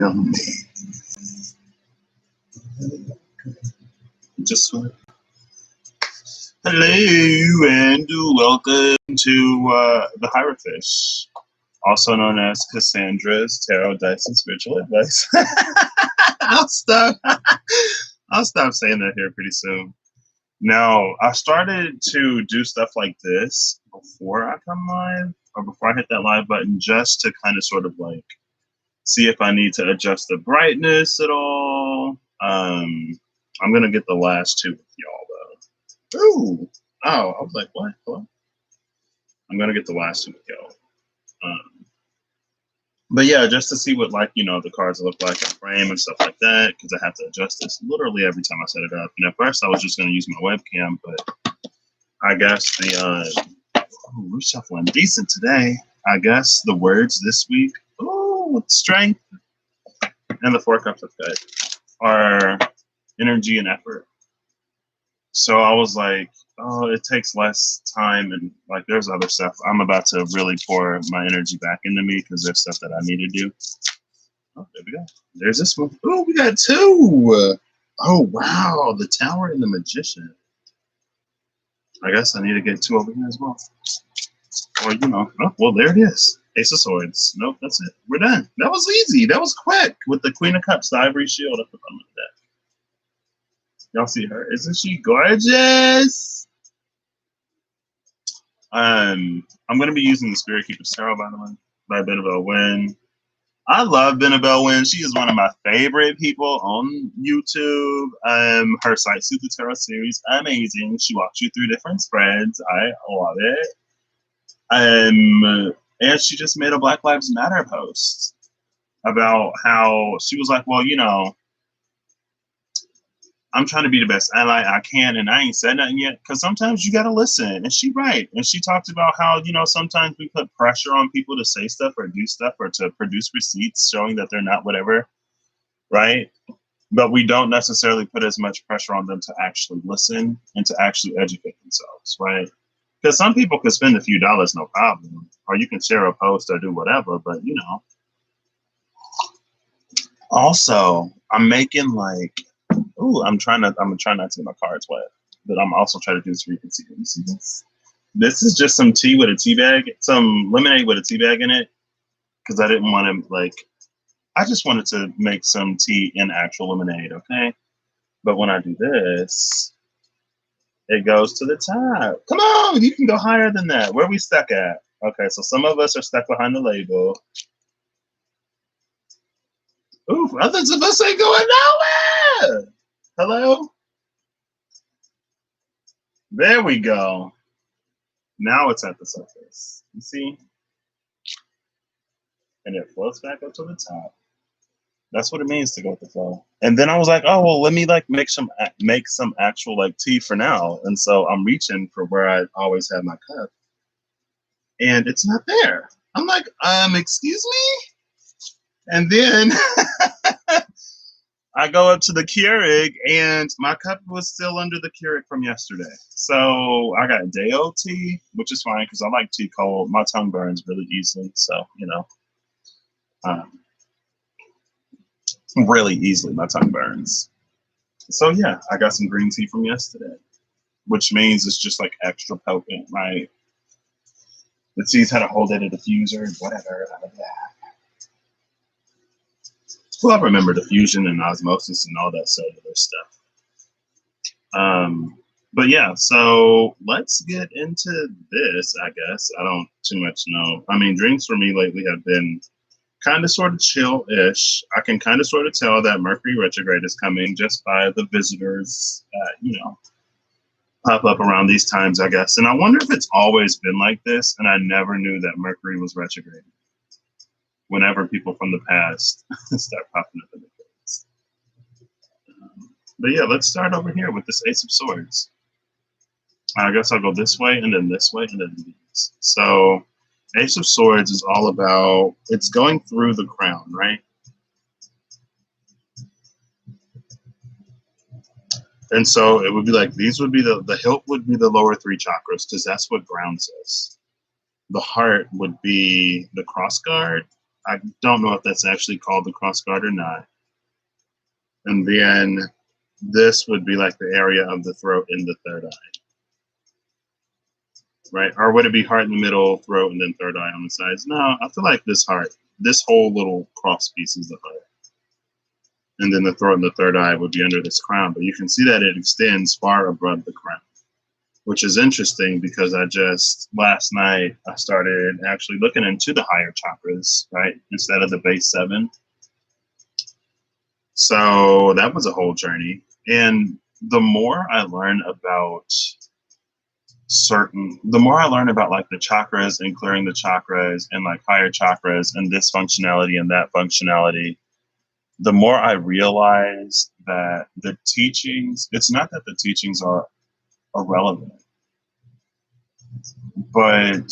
Just hello and welcome to the Hierophant, also known as Cassandra's Tarot Dice and Spiritual Advice. I'll stop. I'll stop saying that here pretty soon. Now, I started to do stuff like this before I come live, or before I hit that live button, just to kind of sort of like see if I need to adjust the brightness at all. I'm gonna get the last two with y'all though. Ooh, oh, I was like, what? What? I'm gonna get the last two with y'all. But yeah, just to see what the cards look like in frame and stuff like that, because I have to adjust this literally every time I set it up. And at first I was just gonna use my webcam, but I guess we're shuffling decent today. I guess the words this week, with strength and the Four Cups of Good, are energy and effort. So I was like, it takes less time, and like there's other stuff. I'm about to really pour my energy back into me because there's stuff that I need to do. Oh, there we go. There's this one. Oh, we got two. Oh, wow. The Tower and the Magician. I guess I need to get two over here as well. Or, well, there it is. Ace of Swords. Nope, that's it. We're done. That was easy. That was quick. With the Queen of Cups, the Ivory Shield at the bottom of the deck. Y'all see her? Isn't she gorgeous? I'm going to be using the Spirit Keeper's Tarot, by the way, by Benabel Wynn. I love Benabel Wynn. She is one of my favorite people on YouTube. Her site, Suit the Tarot series, amazing. She walks you through different spreads. I love it. And she just made a Black Lives Matter post about how she was like, well, I'm trying to be the best ally I can, and I ain't said nothing yet, because sometimes you got to listen. And she right. And she talked about how, sometimes we put pressure on people to say stuff or do stuff or to produce receipts showing that they're not whatever, right? But we don't necessarily put as much pressure on them to actually listen and to actually educate themselves, right? Because some people could spend a few dollars, no problem. Or you can share a post or do whatever, but, Also, I'm making I'm trying not to get my cards wet, but I'm also trying to do this so you can see. You see this? This is just some tea with a tea bag, some lemonade with a tea bag in it, because I didn't want to I just wanted to make some tea in actual lemonade, okay? But when I do this, it goes to the top. Come on, you can go higher than that. Where are we stuck at? Okay, so some of us are stuck behind the label. Ooh, others of us ain't going nowhere. Hello? There we go. Now it's at the surface. You see? And it floats back up to the top. That's what it means to go with the flow. And then I was like, oh, well, let me make some actual tea for now. And so I'm reaching for where I always have my cup. And it's not there. I'm like, excuse me? And then I go up to the Keurig, and my cup was still under the Keurig from yesterday. So I got day-old tea, which is fine because I like tea cold. My tongue burns really easily, so really easily my tongue burns. So yeah, I got some green tea from yesterday, which means it's just extra potent, right? The tea's had a whole day to diffuser, whatever. Well, I remember diffusion and osmosis and all that cellular stuff. But yeah, so let's get into this, I guess. I don't too much know. I mean, drinks for me lately have been kind of sort of chill-ish. I can kind of sort of tell that Mercury retrograde is coming just by the visitors, pop up around these times, I guess. And I wonder if it's always been like this, and I never knew that Mercury was retrograde. Whenever people from the past start popping up in the face. But yeah, let's start over here with this Ace of Swords. I guess I'll go this way, and then this way, and then these. So Ace of Swords is all about, it's going through the crown, right? And so it would be these would be the hilt would be the lower three chakras, because that's what grounds us. The heart would be the cross guard, I don't know if that's actually called the cross guard or not. And then this would be like the area of the throat in the third eye, right? Or would it be heart in the middle, throat, and then third eye on the sides? No, I feel like this whole little cross piece is the heart. And then the throat and the third eye would be under this crown. But you can see that it extends far above the crown, which is interesting because last night, I started actually looking into the higher chakras, right? Instead of the base 7. So that was a whole journey. And the more I learn about like the chakras and clearing the chakras and like higher chakras and this functionality and that functionality, the more I realize that the teachings, it's not that the teachings are irrelevant, but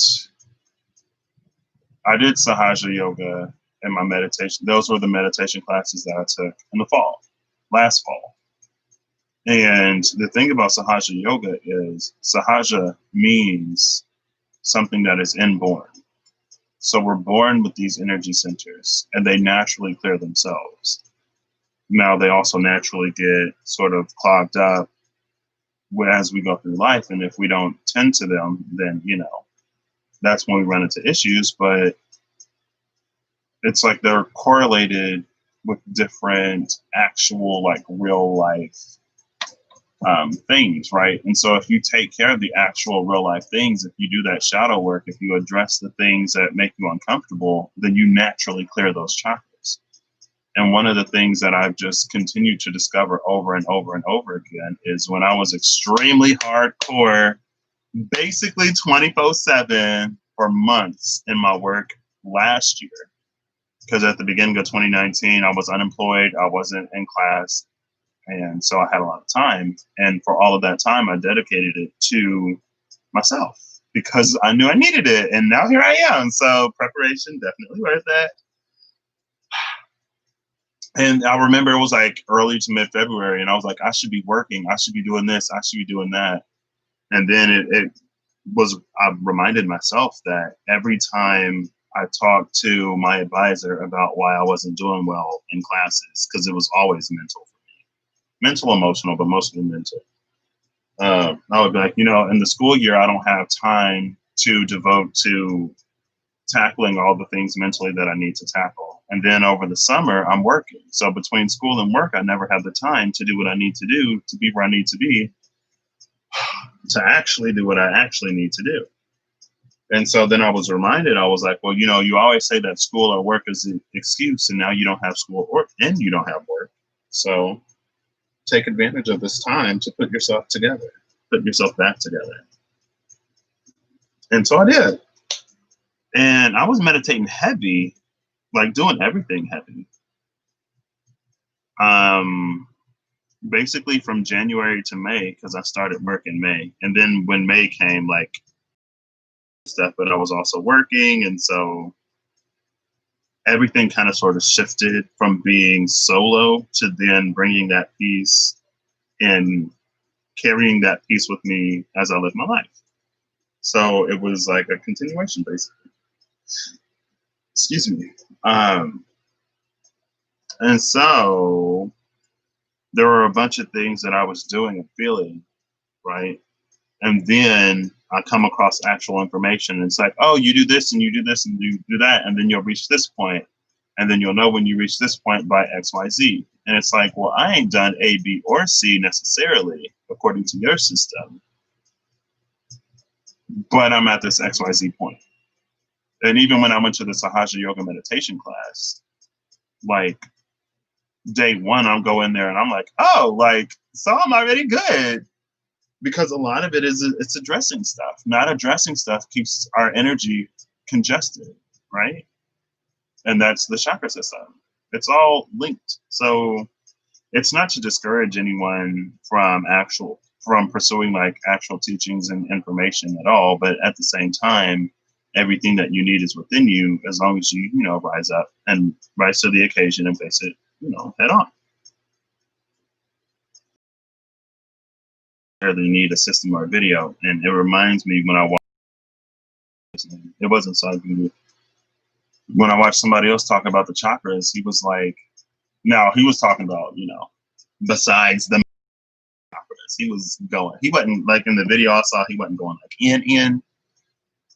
I did Sahaja Yoga in my meditation. Those were the meditation classes that I took in the last fall. And the thing about Sahaja Yoga is Sahaja means something that is inborn. So we're born with these energy centers and they naturally clear themselves. Now they also naturally get sort of clogged up as we go through life. And if we don't tend to them, then, that's when we run into issues. But it's like they're correlated with different actual, like, real life things, right? And so if you take care of the actual real life things, if you do that shadow work, if you address the things that make you uncomfortable, then you naturally clear those chakras. And one of the things that I've just continued to discover over and over and over again is when I was extremely hardcore, basically 24/7 for months in my work last year, because at the beginning of 2019, I was unemployed, I wasn't in class, and so I had a lot of time. And for all of that time, I dedicated it to myself because I knew I needed it. And now here I am. So preparation, definitely worth it. And I remember it was like early to mid-February, and I was like, I should be working. I should be doing this. I should be doing that. And then I reminded myself that every time I talked to my advisor about why I wasn't doing well in classes, because it was always mental, emotional, but mostly mental. I would be like, in the school year, I don't have time to devote to tackling all the things mentally that I need to tackle. And then over the summer, I'm working. So between school and work, I never have the time to do what I need to do to be where I need to be, to actually do what I actually need to do. And so then I was reminded, I was like, well, you always say that school or work is an excuse, and now you don't have school and you don't have work. So take advantage of this time to put yourself back together. And so I did. And I was meditating heavy, like doing everything heavy. Basically from January to May, because I started work in May. And then when May came, like, stuff, but I was also working. And so everything kind of sort of shifted from being solo to then bringing that piece and carrying that piece with me as I live my life. So it was like a continuation, basically. Excuse me. And so there were a bunch of things that I was doing and feeling, right? And then I come across actual information, and it's like, oh, you do this and you do this and you do that, and then you'll reach this point, and then you'll know when you reach this point by XYZ. And it's like, well, I ain't done A, B, or C necessarily according to your system, but I'm at this XYZ point. And even when I went to the Sahaja Yoga meditation class, like day one, I'll go in there and I'm like, oh, like, so I'm already good. Because a lot of it's addressing stuff. Not addressing stuff keeps our energy congested, right? And that's the chakra system. It's all linked. So it's not to discourage anyone from pursuing like actual teachings and information at all, but at the same time, everything that you need is within you, as long as you rise up and rise to the occasion and face it, head on. Really need a system or a video, and it reminds me when I watched, it wasn't Sadhguru. when I watched somebody else talk about the chakras, he was like, now he was talking about, besides the chakras, he wasn't like in the video I saw, he wasn't going like in,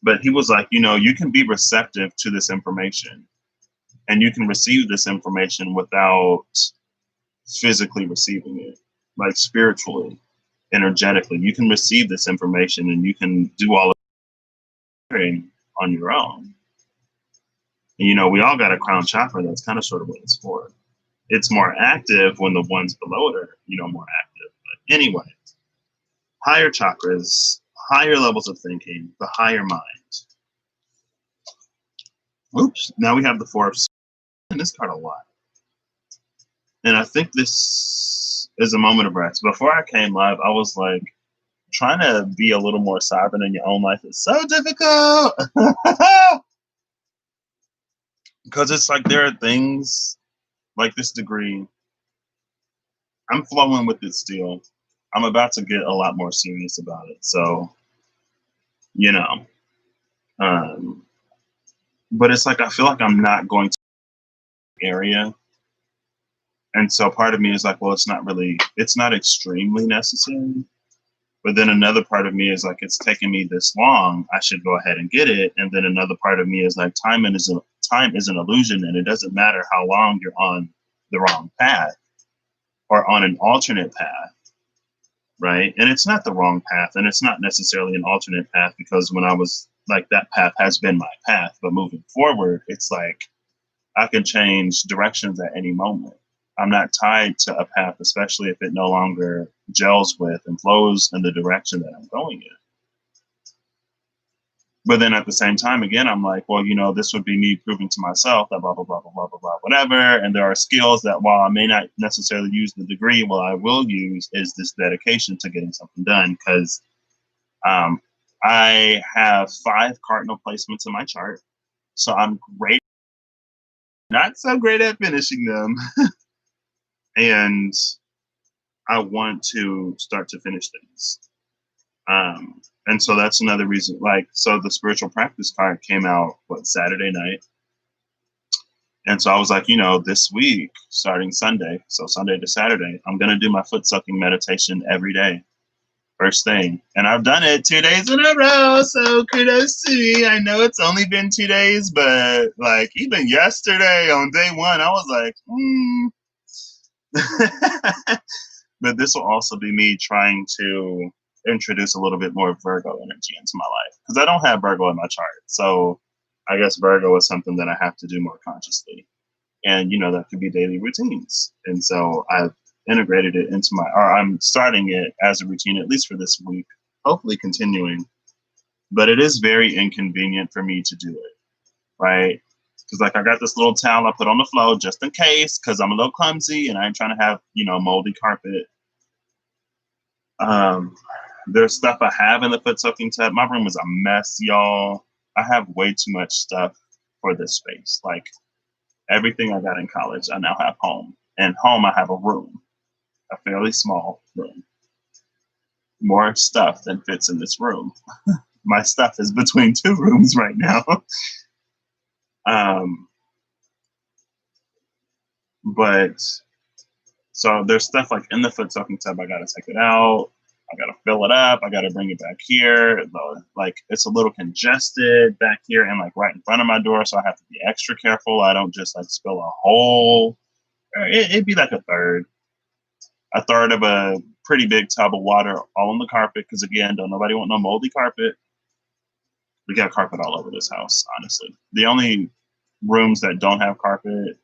but he was like, you can be receptive to this information and you can receive this information without physically receiving it, like spiritually, energetically. You can receive this information and you can do all of it on your own. And, we all got a crown chakra. That's kind of sort of what it's for. It's more active when the ones below it are, more active. But anyway, higher chakras, higher levels of thinking, the higher mind. Oops, now we have the Four of Swords. And this card a lot. And I think this is a moment of rest. Before I came live, I was like, trying to be a little more sovereign in your own life is so difficult. Because it's like there are things like this degree. I'm flowing with it still. I'm about to get a lot more serious about it. So, but it's like I feel like I'm not going to the area. And so part of me is like, well, it's not extremely necessary. But then another part of me is like, it's taken me this long, I should go ahead and get it. And then another part of me is like, time is an illusion, and it doesn't matter how long you're on the wrong path or on an alternate path, right? And it's not the wrong path, and it's not necessarily an alternate path, because when I was like, that path has been my path. But moving forward, it's like I can change directions at any moment. I'm not tied to a path, especially if it no longer gels with and flows in the direction that I'm going in. But then at the same time, again, I'm like, well, this would be me proving to myself that blah, blah, blah, blah, blah, blah, blah, whatever. And there are skills that while I may not necessarily use the degree, what I will use is this dedication to getting something done. Because I have 5 cardinal placements in my chart. So I'm great, not so great at finishing them. And I want to start to finish things. And so that's another reason, so the spiritual practice card came out, Saturday night. And so I was like, this week, starting Sunday, so Sunday to Saturday, I'm going to do my foot sucking meditation every day, first thing. And I've done it 2 days in a row. So kudos to me. I know it's only been 2 days, but even yesterday on day 1, I was like, But this will also be me trying to introduce a little bit more Virgo energy into my life, because I don't have Virgo in my chart. So I guess Virgo is something that I have to do more consciously. And, that could be daily routines. And so I've integrated it into I'm starting it as a routine, at least for this week, hopefully continuing. But it is very inconvenient for me to do it, right? Because I got this little towel I put on the floor just in case, because I'm a little clumsy and I ain't trying to have, moldy carpet. There's stuff I have in the foot soaking tub. My room is a mess, y'all. I have way too much stuff for this space. Like everything I got in college, I now have home. And home, I have a room, a fairly small room. More stuff than fits in this room. My stuff is between 2 rooms right now. But so there's stuff in the foot soaking tub. I got to take it out. I got to fill it up. I got to bring it back here. It's a little congested back here and right in front of my door. So I have to be extra careful. I don't just spill a whole, it'd be a third of a pretty big tub of water all on the carpet. Because again, don't nobody want no moldy carpet. We got carpet all over this house, honestly. The only rooms that don't have carpet,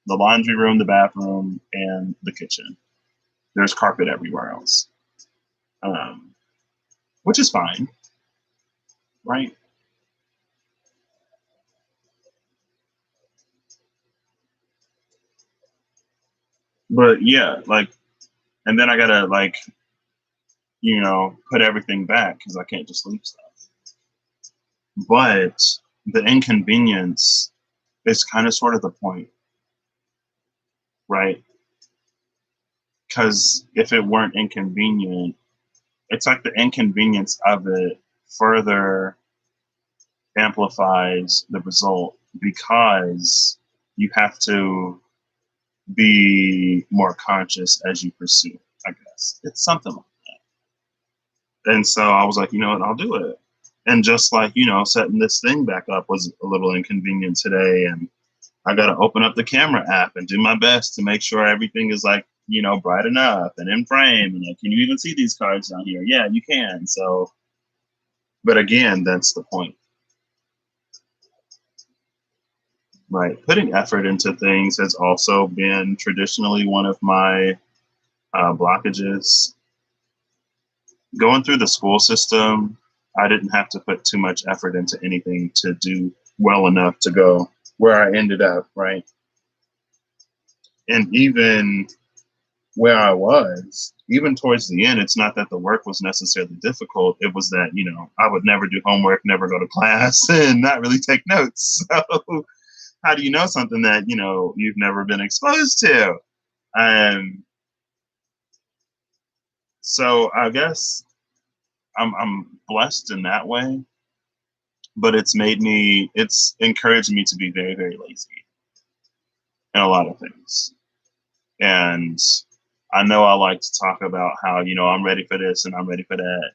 the laundry room, the bathroom, and the kitchen. There's carpet everywhere else. Which is fine, right? But yeah, and then I gotta put everything back because I can't just leave stuff. But the inconvenience is kind of sort of the point, right? Because if it weren't inconvenient, it's like the inconvenience of it further amplifies the result because you have to be more conscious as you pursue, I guess. It's something like that. And so I was like, you know what, I'll do it. And just like, setting this thing back up was a little inconvenient today. And I got to open up the camera app and do my best to make sure everything is like, bright enough and in frame. And like, can you even see these cards down here? Yeah, you can. So, but again, that's the point. Right. Putting effort into things has also been traditionally one of my blockages. Going through the school system, I didn't have to put too much effort into anything to do well enough to go where I ended up, right? And even where I was, even towards the end, it's not that the work was necessarily difficult. It was that, I would never do homework, never go to class, and not really take notes. So how do you know something that, you've never been exposed to? Um, so I guess I'm blessed in that way, but it's encouraged me to be very, very lazy in a lot of things. And I know I like to talk about how, I'm ready for this and I'm ready for that.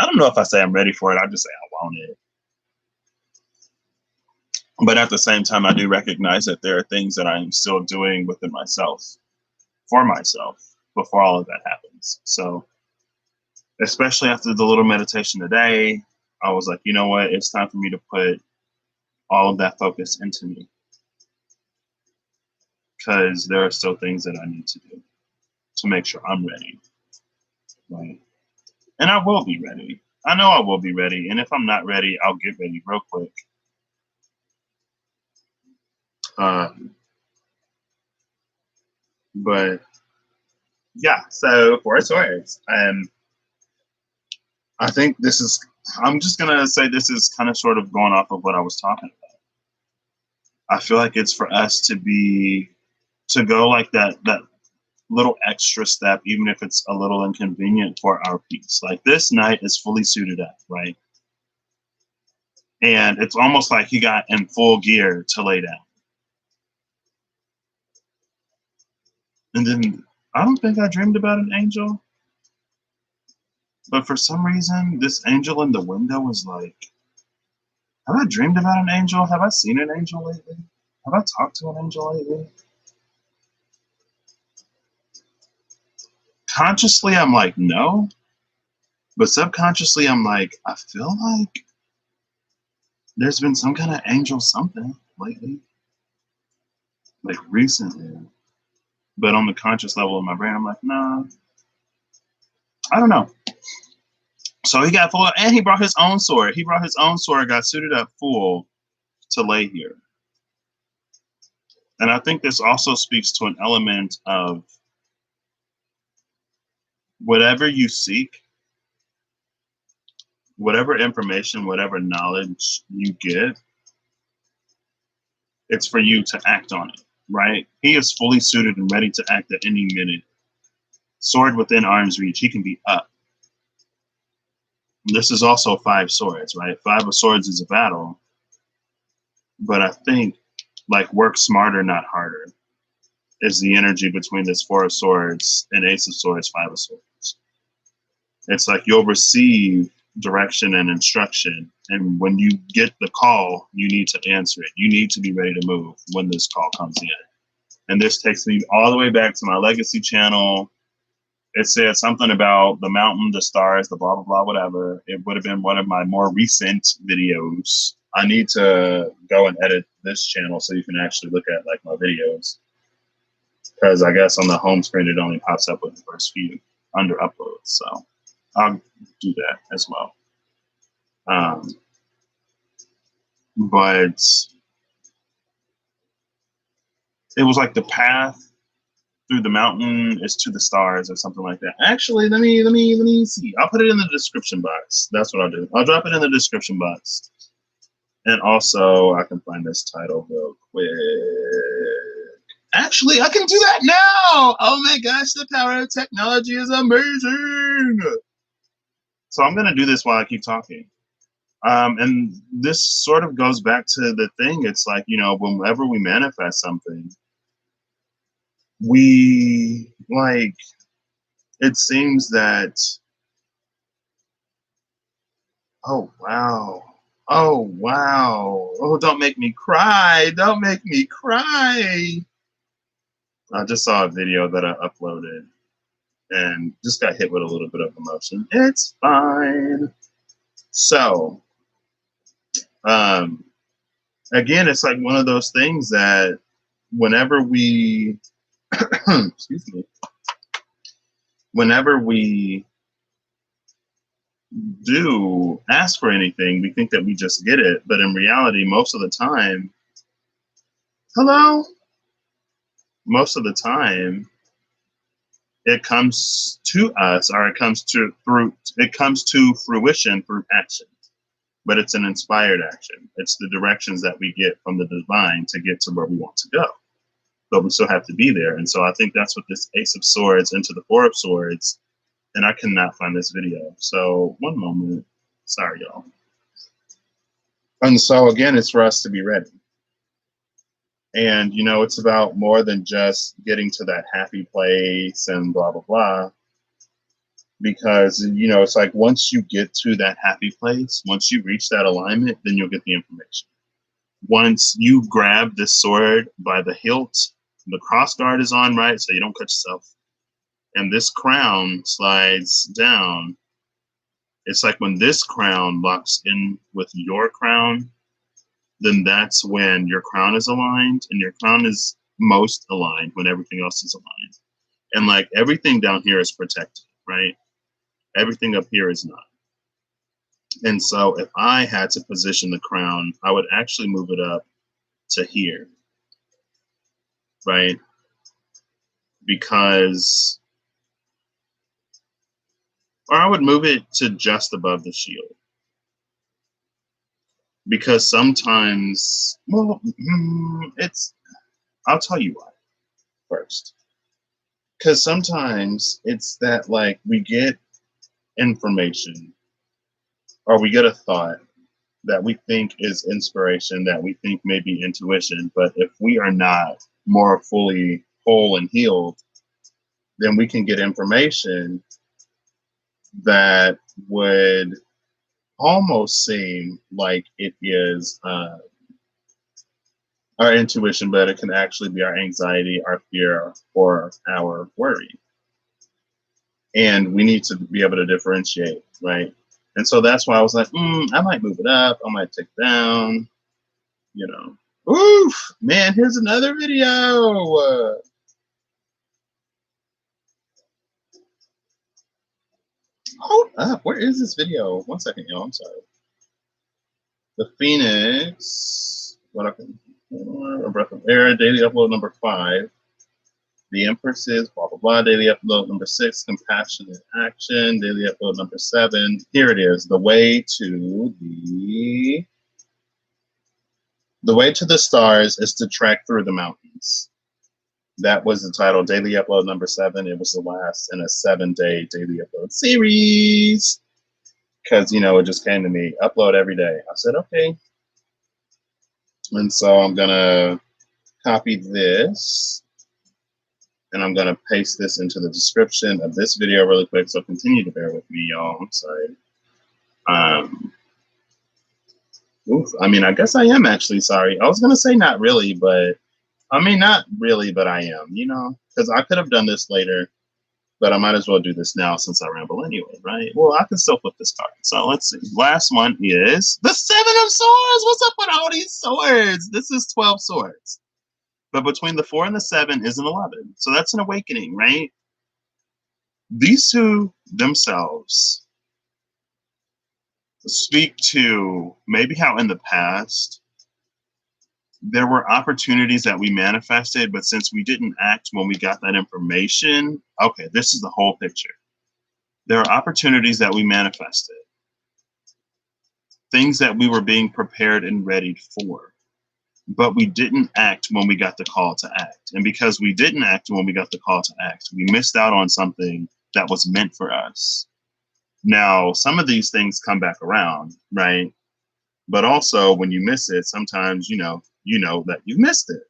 I don't know if I say I'm ready for it. I just say I want it. But at the same time, I do recognize that there are things that I am still doing within myself, for myself, before all of that happens. So, especially after the little meditation today, I was like, you know what? It's time for me to put all of that focus into me, because there are still things that I need to do to make sure I'm ready. Right. And I will be ready. I know I will be ready. And if I'm not ready, I'll get ready real quick. But yeah, so for Taurus, I think I'm just going to say this is kind of sort of going off of what I was talking about. I feel like it's for us to go like that little extra step, even if it's a little inconvenient for our peace. Like this night is fully suited up, right? And it's almost like he got in full gear to lay down. And then I don't think I dreamed about an angel, but for some reason, this angel in the window was like, have I dreamed about an angel? Have I seen an angel lately? Have I talked to an angel lately? Consciously, I'm like, no. But subconsciously, I'm like, I feel like there's been some kind of angel something lately, like recently. But on the conscious level of my brain, I'm like, nah, I don't know. So he got full, and he brought his own sword. He brought his own sword, got suited up full to lay here. And I think this also speaks to an element of whatever you seek, whatever information, whatever knowledge you get, it's for you to act on it, right? He is fully suited and ready to act at any minute. Sword within arm's reach, he can be up. This is also 5 swords, right? 5 of swords is a battle. But I think like work smarter, not harder, is the energy between this 4 of swords and ace of swords, 5 of swords. It's like you'll receive direction and instruction. And when you get the call, you need to answer it. You need to be ready to move when this call comes in. And this takes me all the way back to my legacy channel. It said something about the mountain, the stars, the blah, blah, blah, whatever. It would have been one of my more recent videos. I need to go and edit this channel so you can actually look at like my videos. Because I guess on the home screen, it only pops up with the first few under uploads. So I'll do that as well. But it was like the path through the mountain is to the stars or something like that. Actually, let me see. I'll put it in the description box. That's what I'll do. I'll drop it in the description box. And also, I can find this title real quick. Actually, I can do that now. Oh my gosh, the power of technology is amazing. So I'm going to do this while I keep talking. And this sort of goes back to the thing. It's like, you know, whenever we manifest something, we like, it seems that, oh, wow. Oh, wow. Oh, don't make me cry. Don't make me cry. I just saw a video that I uploaded and just got hit with a little bit of emotion. It's fine. So, um, again, it's like one of those things that whenever we, excuse me, whenever we do ask for anything, we think that we just get it. But in reality, most of the time, hello, most of the time, it comes to us, or it comes to fruition through action. But it's an inspired action. It's the directions that we get from the divine to get to where we want to go. But we still have to be there. And so I think that's what this Ace of Swords into the Four of Swords, and I cannot find this video. So one moment. Sorry, y'all. And so again, it's for us to be ready. And, you know, it's about more than just getting to that happy place and blah, blah, blah. Because, you know, it's like once you get to that happy place, once you reach that alignment, then you'll get the information. Once you grab this sword by the hilt, the cross guard is on, right? So you don't cut yourself. And this crown slides down. It's like when this crown locks in with your crown, then that's when your crown is aligned, and your crown is most aligned when everything else is aligned. And like everything down here is protected, right? Everything up here is not. And so if I had to position the crown, I would actually move it up to here, right? Because, or I would move it to just above the shield. Because sometimes, well, I'll tell you why first. Because sometimes it's that like we get information or we get a thought that we think is inspiration, that we think may be intuition, but if we are not more fully whole and healed, then we can get information that would almost seem like it is our intuition, but it can actually be our anxiety, our fear, or our worry. And we need to be able to differentiate, right? And so that's why I was like, I might move it up, I might take it down, you know. Oof, man, here's another video. Hold up, where is this video? One second, y'all, I'm sorry. The Phoenix, what I can, a breath of air, daily upload number 5. The Empress is blah blah blah. Daily upload number 6. Compassionate action. Daily upload number 7. Here it is. The way to the stars is to trek through the mountains. That was the title. Daily upload number 7. It was the last in a 7-day daily upload series. Because you know it just came to me. Upload every day. I said okay. And so I'm gonna copy this. And I'm going to paste this into the description of this video really quick. So continue to bear with me, y'all. I'm sorry. I mean, I guess I am actually sorry. I was going to say not really, but I mean, not really, but I am, you know, because I could have done this later, but I might as well do this now since I ramble anyway, right? Well, I can still flip this card. So let's see. Last one is the 7 of Swords. What's up with all these swords? This is 12 swords. But between the 4 and the 7 is an 11. So that's an awakening, right? These two themselves speak to maybe how in the past there were opportunities that we manifested, but since we didn't act when we got that information, okay, this is the whole picture. There are opportunities that we manifested, things that we were being prepared and readied for. But we didn't act when we got the call to act. And because we didn't act when we got the call to act, we missed out on something that was meant for us. Now, some of these things come back around, right? But also when you miss it, sometimes you know that you missed it.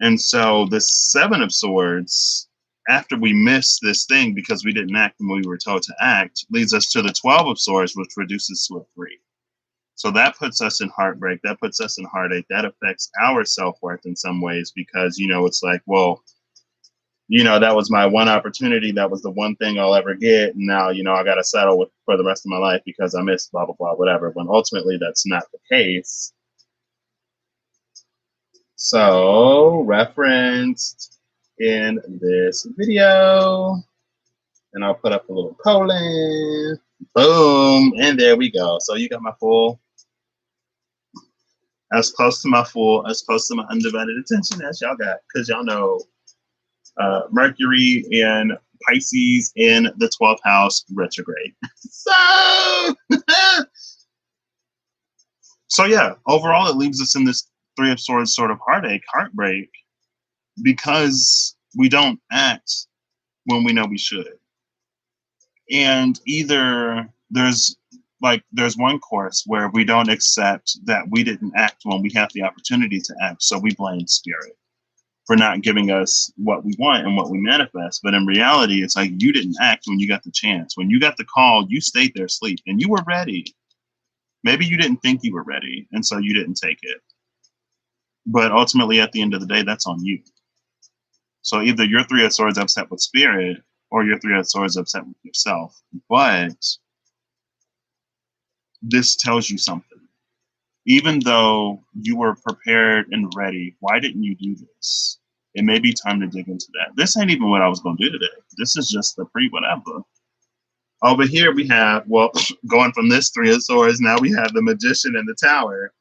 And so the Seven of Swords, after we miss this thing because we didn't act when we were told to act, leads us to the 12 of Swords, which reduces to a 3. So that puts us in heartbreak. That puts us in heartache. That affects our self-worth in some ways because, it's like, well, that was my one opportunity. That was the one thing I'll ever get. And now, I got to settle with for the rest of my life because I missed blah, blah, blah, whatever. When ultimately that's not the case. So referenced in this video, and I'll put up a little colon. Boom. And there we go. So you got my full, as close to my undivided attention as y'all got, because y'all know Mercury and Pisces in the 12th house retrograde. So yeah, overall it leaves us in this Three of Swords sort of heartbreak, because we don't act when we know we should. And either there's one course where we don't accept that we didn't act when we have the opportunity to act, so we blame spirit for not giving us what we want and what we manifest. But in reality, it's like you didn't act when you got the chance. When you got the call, you stayed there asleep and you were ready. Maybe you didn't think you were ready, and so you didn't take it. But ultimately, at the end of the day, that's on you. So either your Three of Swords upset with spirit, or your Three of Swords upset with yourself. But this tells you something. Even though you were prepared and ready, why didn't you do this? It may be time to dig into that. This ain't even what I was going to do today. This is just the pre-whatever. Over here we have, well, going from this Three of Swords, now we have the Magician and the Tower.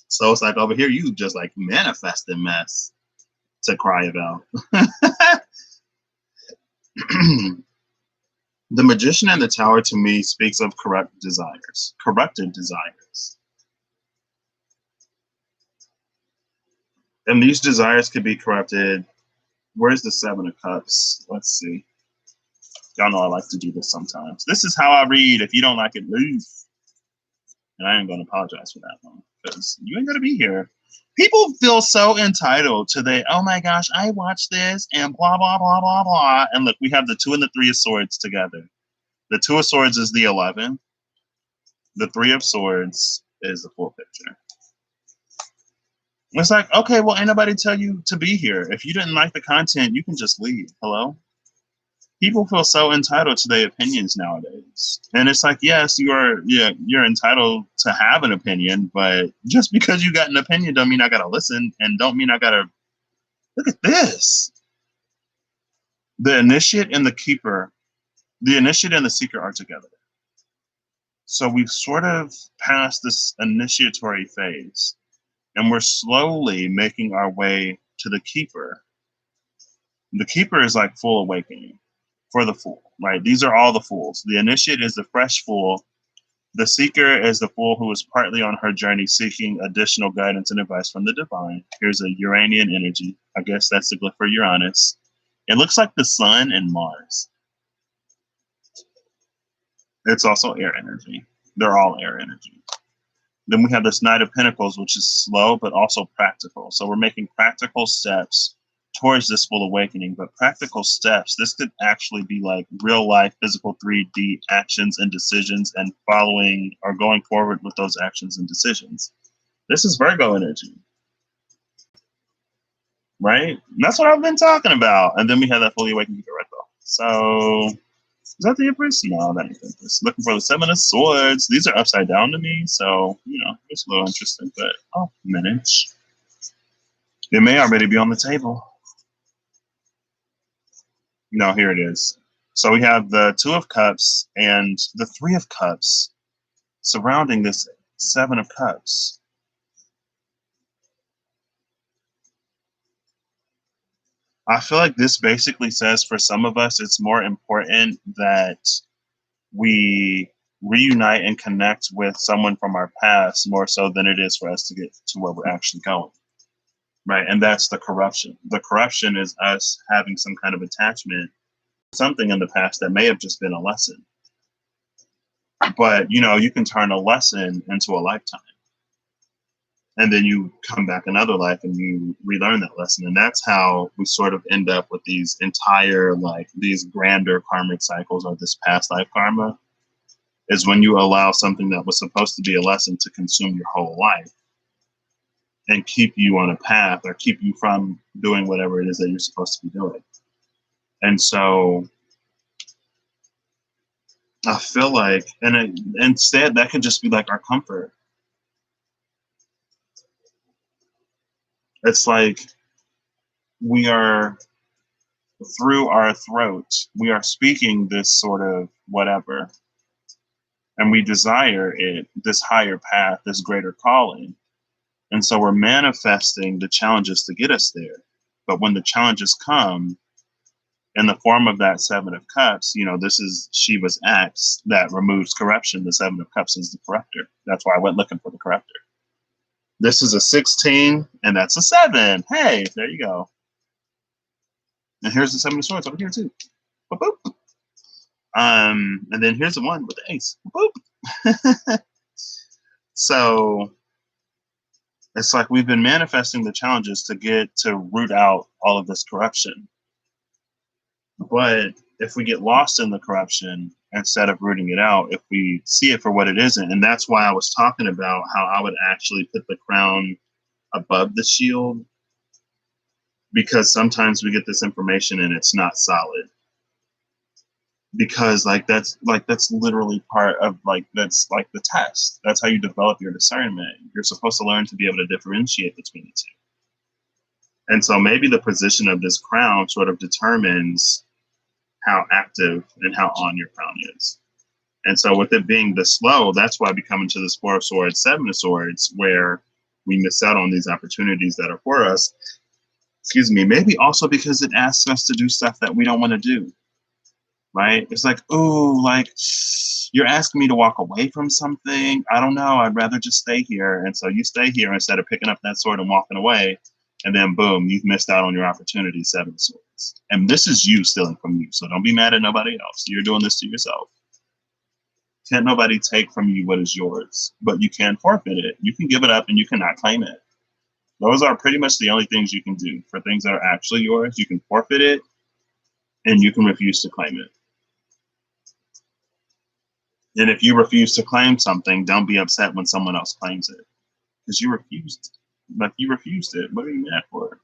So it's like over here, you just like manifesting mess to cry about. The Magician and the Tower to me speaks of corrupted desires. And these desires could be corrupted. Where's the Seven of Cups? Let's see. Y'all know I like to do this sometimes. This is how I read. If you don't like it, leave. And I ain't going to apologize for that one, because you ain't going to be here. People feel so entitled to oh my gosh, I watched this and blah, blah, blah, blah, blah. And look, we have the Two and the Three of Swords together. The Two of Swords is the 11. The Three of Swords is the full picture. It's like, okay, well, ain't nobody tell you to be here. If you didn't like the content, you can just leave. Hello? People feel so entitled to their opinions nowadays. And it's like, yes, you're entitled to have an opinion, but just because you got an opinion don't mean I gotta listen, and don't mean I gotta look at this. The Initiate and the Keeper, the Initiate and the Seeker are together. So we've sort of passed this initiatory phase, and we're slowly making our way to the Keeper. The Keeper is like full awakening for the Fool, right? These are all the Fools. The Initiate is the fresh Fool. The Seeker is the Fool who is partly on her journey seeking additional guidance and advice from the divine. Here's a Uranian energy. I guess that's the glyph for Uranus. It looks like the Sun and Mars. It's also air energy. They're all air energy. Then we have this Knight of Pentacles, which is slow, but also practical. So we're making practical steps towards this full awakening, but practical steps, this could actually be like real life, physical 3D actions and decisions, and following or going forward with those actions and decisions. This is Virgo energy, right? And that's what I've been talking about. And then we have that fully awakened Virgo. So is that the Empress? No, that ain't the Empress. Looking for the Seven of Swords. These are upside down to me, so it's a little interesting, but I'll manage. It may already be on the table. No, here it is. So we have the Two of Cups and the Three of Cups surrounding this Seven of Cups. I feel like this basically says for some of us, it's more important that we reunite and connect with someone from our past more so than it is for us to get to where we're actually going. Right. And that's the corruption. The corruption is us having some kind of attachment, something in the past that may have just been a lesson. But you know, you can turn a lesson into a lifetime, and then you come back another life and you relearn that lesson. And that's how we sort of end up with these entire, like, these grander karmic cycles, or this past life karma, is when you allow something that was supposed to be a lesson to consume your whole life and keep you on a path, or keep you from doing whatever it is that you're supposed to be doing. And so I feel like, instead, that could just be like our comfort. It's like we are, through our throat, we are speaking this sort of whatever, and we desire it, this higher path, this greater calling. And so we're manifesting the challenges to get us there. But when the challenges come in the form of that Seven of Cups, you know, this is Shiva's axe that removes corruption. The Seven of Cups is the corrector. That's why I went looking for the corrector. This is a 16, and that's a 7. Hey, there you go. And here's the 7 of Swords over here too. Boop, boop. And then here's the one with the ace. Boop. So it's like we've been manifesting the challenges to get to root out all of this corruption. But if we get lost in the corruption instead of rooting it out, if we see it for what it isn't, and that's why I was talking about how I would actually put the crown above the shield, because sometimes we get this information and it's not solid. Because that's literally part of, like, that's like the test. That's how you develop your discernment. You're supposed to learn to be able to differentiate between the two. And so maybe the position of this crown sort of determines how active and how on your crown is. And so with it being this low, that's why we come into this 4 of Swords, 7 of Swords, where we miss out on these opportunities that are for us. Excuse me, maybe also because it asks us to do stuff that we don't want to do. Right? It's like, oh, like, you're asking me to walk away from something. I don't know. I'd rather just stay here. And so you stay here instead of picking up that sword and walking away. And then boom, you've missed out on your opportunity, 7 of Swords. And this is you stealing from you. So don't be mad at nobody else. You're doing this to yourself. Can't nobody take from you what is yours, but you can forfeit it. You can give it up and you cannot claim it. Those are pretty much the only things you can do. For things that are actually yours, you can forfeit it and you can refuse to claim it. And if you refuse to claim something, don't be upset when someone else claims it, because you refused. Like, you refused it. What are you mad for?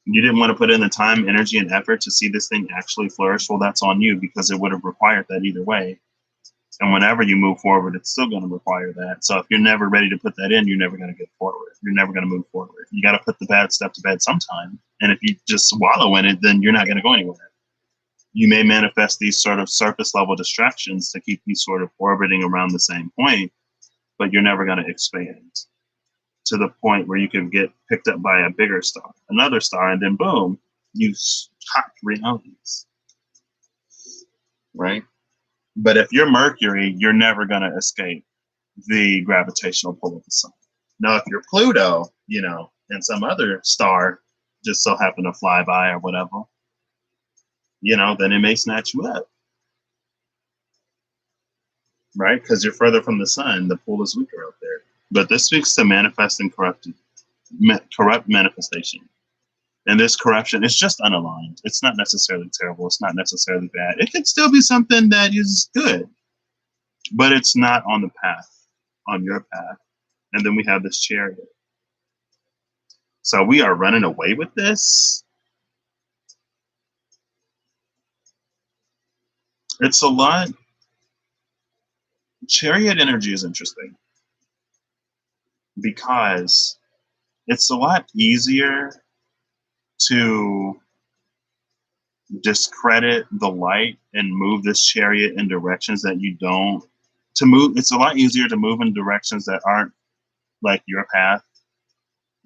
You didn't want to put in the time, energy, and effort to see this thing actually flourish. Well, that's on you, because it would have required that either way. And whenever you move forward, it's still going to require that. So if you're never ready to put that in, you're never going to get forward. You're never going to move forward. You got to put the bad stuff to bed sometime. And if you just wallow in it, then you're not going to go anywhere. You may manifest these sort of surface level distractions to keep you sort of orbiting around the same point, but you're never going to expand to the point where you can get picked up by a bigger star, another star, and then boom, you hop realities, right? But if you're Mercury, you're never going to escape the gravitational pull of the sun. Now, if you're Pluto, you know, and some other star just so happen to fly by or whatever, you know, then it may snatch you up, right? Because you're further from the sun, the pull is weaker out there. But this speaks to manifesting corrupt manifestation. And this corruption is just unaligned. It's not necessarily terrible. It's not necessarily bad. It could still be something that is good, but it's not on the path, on your path. And then we have this Chariot. So we are running away with this. It's a lot. Chariot energy is interesting because it's a lot easier to discredit the light and move this chariot in directions that you don't to move. It's a lot easier to move in directions that aren't like your path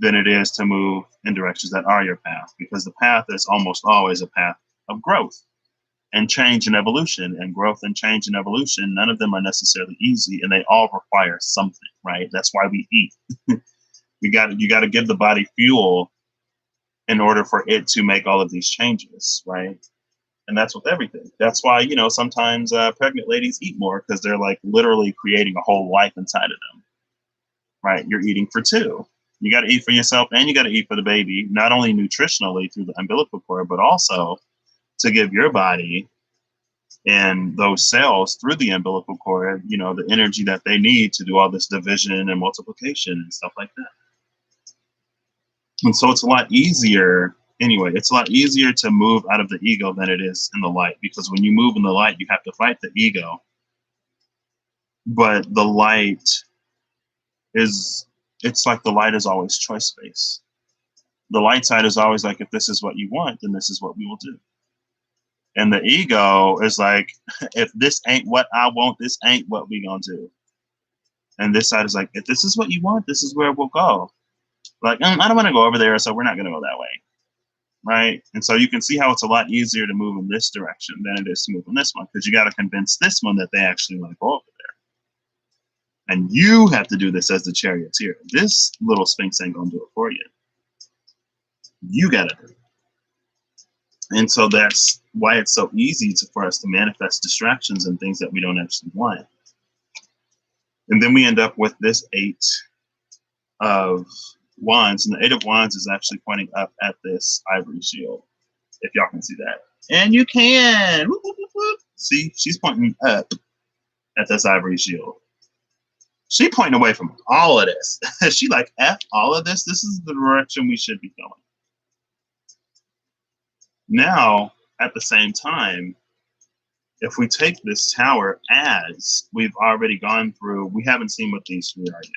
than it is to move in directions that are your path, because the path is almost always a path of growth and change and evolution. And growth and change and evolution, none of them are necessarily easy, and they all require something, right? That's why we eat. You got to give the body fuel in order for it to make all of these changes, right? And that's with everything. That's why, sometimes pregnant ladies eat more because they're like literally creating a whole life inside of them, right? You're eating for two. You got to eat for yourself and you got to eat for the baby, not only nutritionally through the umbilical cord, but also to give your body and those cells through the umbilical cord, the energy that they need to do all this division and multiplication and stuff like that. And so it's a lot easier. Anyway, it's a lot easier to move out of the ego than it is in the light, because when you move in the light, you have to fight the ego. But the light it's like the light is always choice space. The light side is always like, if this is what you want, then this is what we will do. And the ego is like, if this ain't what I want, this ain't what we gonna do. And this side is like, if this is what you want, this is where we'll go. Like, I don't want to go over there, so we're not going to go that way. Right? And so you can see how it's a lot easier to move in this direction than it is to move in this one, because you got to convince this one that they actually want to go over there. And you have to do this as the charioteer. This little Sphinx ain't going to do it for you. You got to do it. And so that's why it's so easy for us to manifest distractions and things that we don't actually want. And then we end up with this 8 of Wands, and the 8 of Wands is actually pointing up at this ivory shield, if y'all can see that. And you can! Whoop, whoop, whoop, whoop. See, she's pointing up at this ivory shield. She pointing away from all of this. She like, F all of this? This is the direction we should be going. Now, at the same time, if we take this tower as we've already gone through, we haven't seen what these 3 are yet.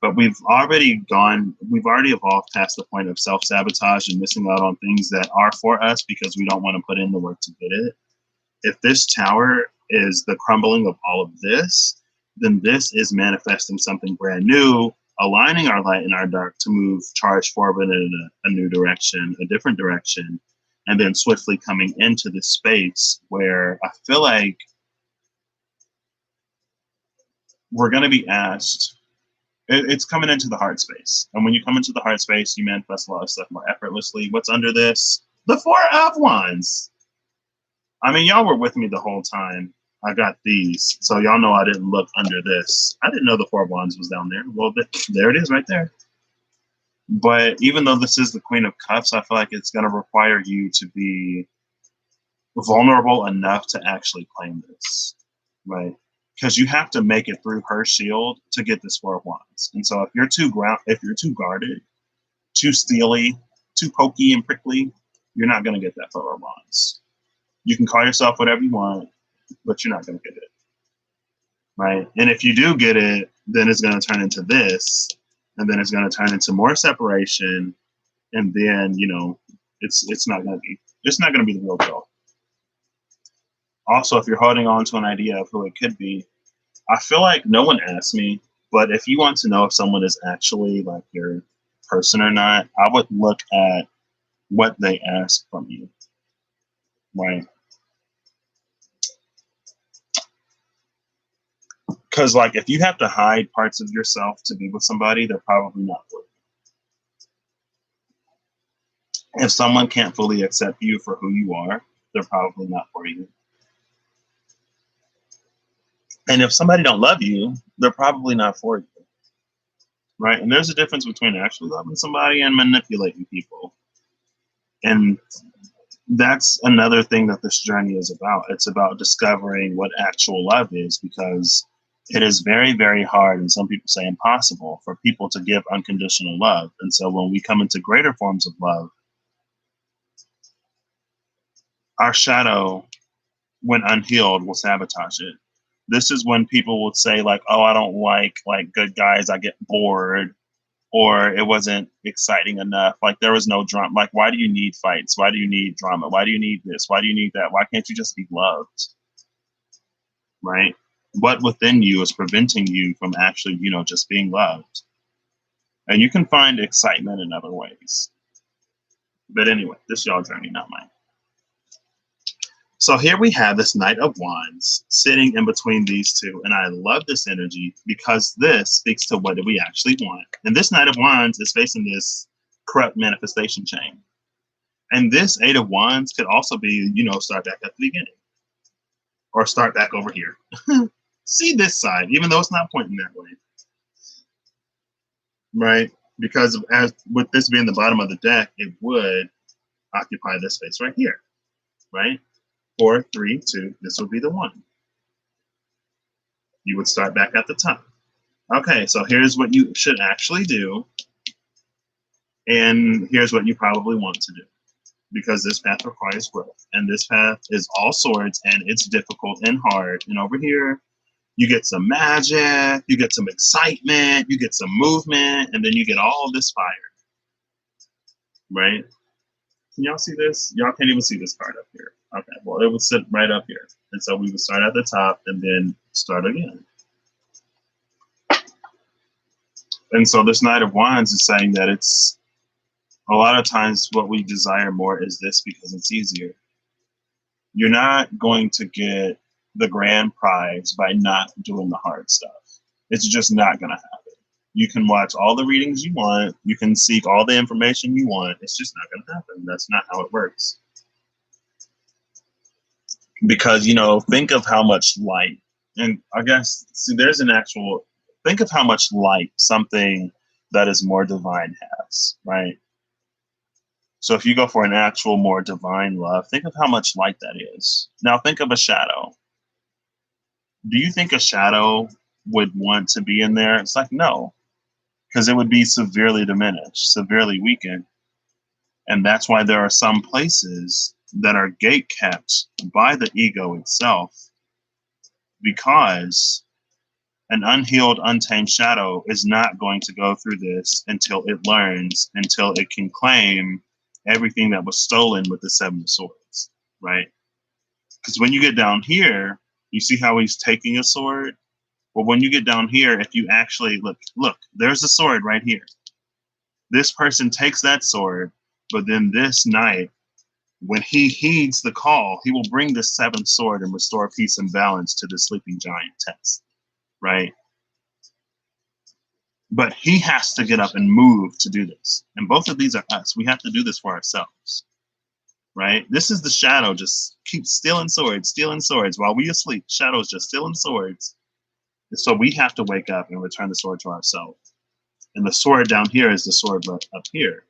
But we've already evolved past the point of self-sabotage and missing out on things that are for us because we don't want to put in the work to get it. If this tower is the crumbling of all of this, then this is manifesting something brand new, aligning our light and our dark to move charge forward in a new direction, a different direction, and then swiftly coming into this space where I feel like we're going to be asked. It's coming into the heart space. And when you come into the heart space, you manifest a lot of stuff more effortlessly. What's under this? The 4 of Wands. I mean, y'all were with me the whole time. I got these. So y'all know I didn't look under this. I didn't know the 4 of Wands was down there. Well, there it is right there. But even though this is the Queen of Cups, I feel like it's going to require you to be vulnerable enough to actually claim this, right? Because you have to make it through her shield to get this 4 of Wands. And so if you're too guarded, too steely, too pokey and prickly, you're not going to get that 4 of Wands. You can call yourself whatever you want, but you're not going to get it, right? And if you do get it, then it's going to turn into this, and then it's going to turn into more separation, and then it's not going to be the real deal. Also, if you're holding on to an idea of who it could be, I feel like no one asked me, but if you want to know if someone is actually like your person or not, I would look at what they ask from you, right? Because like if you have to hide parts of yourself to be with somebody, they're probably not for you. If someone can't fully accept you for who you are, they're probably not for you. And if somebody don't love you, they're probably not for you, right? And there's a difference between actually loving somebody and manipulating people. And that's another thing that this journey is about. It's about discovering what actual love is, because it is very, very hard, and some people say impossible, for people to give unconditional love. And so when we come into greater forms of love, our shadow, when unhealed, will sabotage it. This is when people will say like, oh, I don't like good guys, I get bored, or it wasn't exciting enough. Like there was no drama. Like, why do you need fights? Why do you need drama? Why do you need this? Why do you need that? Why can't you just be loved? Right? What within you is preventing you from actually, just being loved? And you can find excitement in other ways. But anyway, this is y'all journey, not mine. So here we have this Knight of Wands sitting in between these two. And I love this energy because this speaks to what do we actually want. And this Knight of Wands is facing this corrupt manifestation chain. And this Eight of Wands could also be, start back at the beginning or start back over here. See this side, even though it's not pointing that way, right? Because as with this being the bottom of the deck, it would occupy this space right here, right? 4, 3, 2, this would be the 1. You would start back at the top. Okay, so here's what you should actually do. And here's what you probably want to do. Because this path requires growth. And this path is all swords, and it's difficult and hard. And over here, you get some magic, you get some excitement, you get some movement, and then you get all this fire. Right? Can y'all see this? Y'all can't even see this card up here. Okay, well, it would sit right up here. And so we would start at the top and then start again. And so this Knight of Wands is saying that it's a lot of times what we desire more is this because it's easier. You're not going to get the grand prize by not doing the hard stuff. It's just not going to happen. You can watch all the readings you want. You can seek all the information you want. It's just not going to happen. That's not how it works. Because, think of how much light, and I guess, see, there's an actual, think of how much light something that is more divine has, right? So if you go for an actual more divine love, think of how much light that is. Now think of a shadow. Do you think a shadow would want to be in there? It's like, no, because it would be severely diminished, severely weakened. And that's why there are some places that are gate kept by the ego itself, because an unhealed, untamed shadow is not going to go through this until it learns, until it can claim everything that was stolen with the Seven of Swords, right? Because when you get down here, you see how he's taking a sword? Well, when you get down here, if you actually look, there's a sword right here. This person takes that sword, but then this knight, when he heeds the call, he will bring the seventh sword and restore peace and balance to the sleeping giant test, right? But he has to get up and move to do this. And both of these are us. We have to do this for ourselves, right? This is the shadow just keeps stealing swords while we asleep. Shadow's just stealing swords. So we have to wake up and return the sword to ourselves. And the sword down here is the sword up here,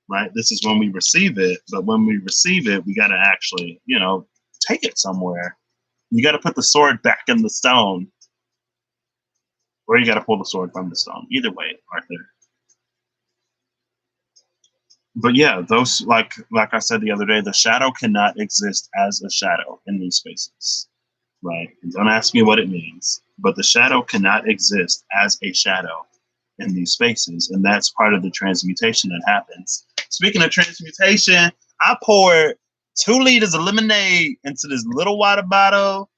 right? This is when we receive it. But when we receive it, we got to actually, take it somewhere. You got to put the sword back in the stone. Or you got to pull the sword from the stone. Either way, Arthur. But yeah, those, like I said the other day, the shadow cannot exist as a shadow in these spaces, right? And don't ask me what it means. But the shadow cannot exist as a shadow in these spaces. And that's part of the transmutation that happens. Speaking of transmutation, I poured 2 liters of lemonade into this little water bottle,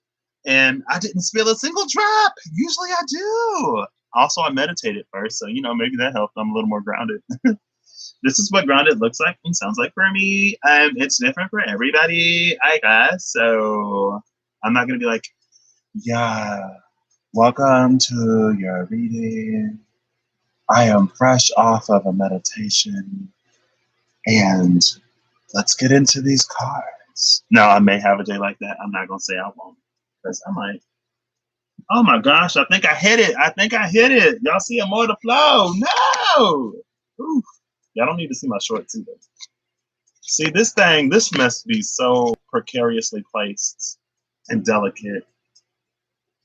and I didn't spill a single drop. Usually I do. Also, I meditated first, so, maybe that helped. I'm a little more grounded. This is what grounded looks like and sounds like for me. It's different for everybody, I guess. So I'm not going to be like, yeah, welcome to your reading. I am fresh off of a meditation, and let's get into these cards. Now, I may have a day like that. I'm not going to say I won't, because I might. Oh my gosh, I think I hit it. Y'all see a more to flow. No! Oof. Y'all don't need to see my shorts either. See, this must be so precariously placed and delicate.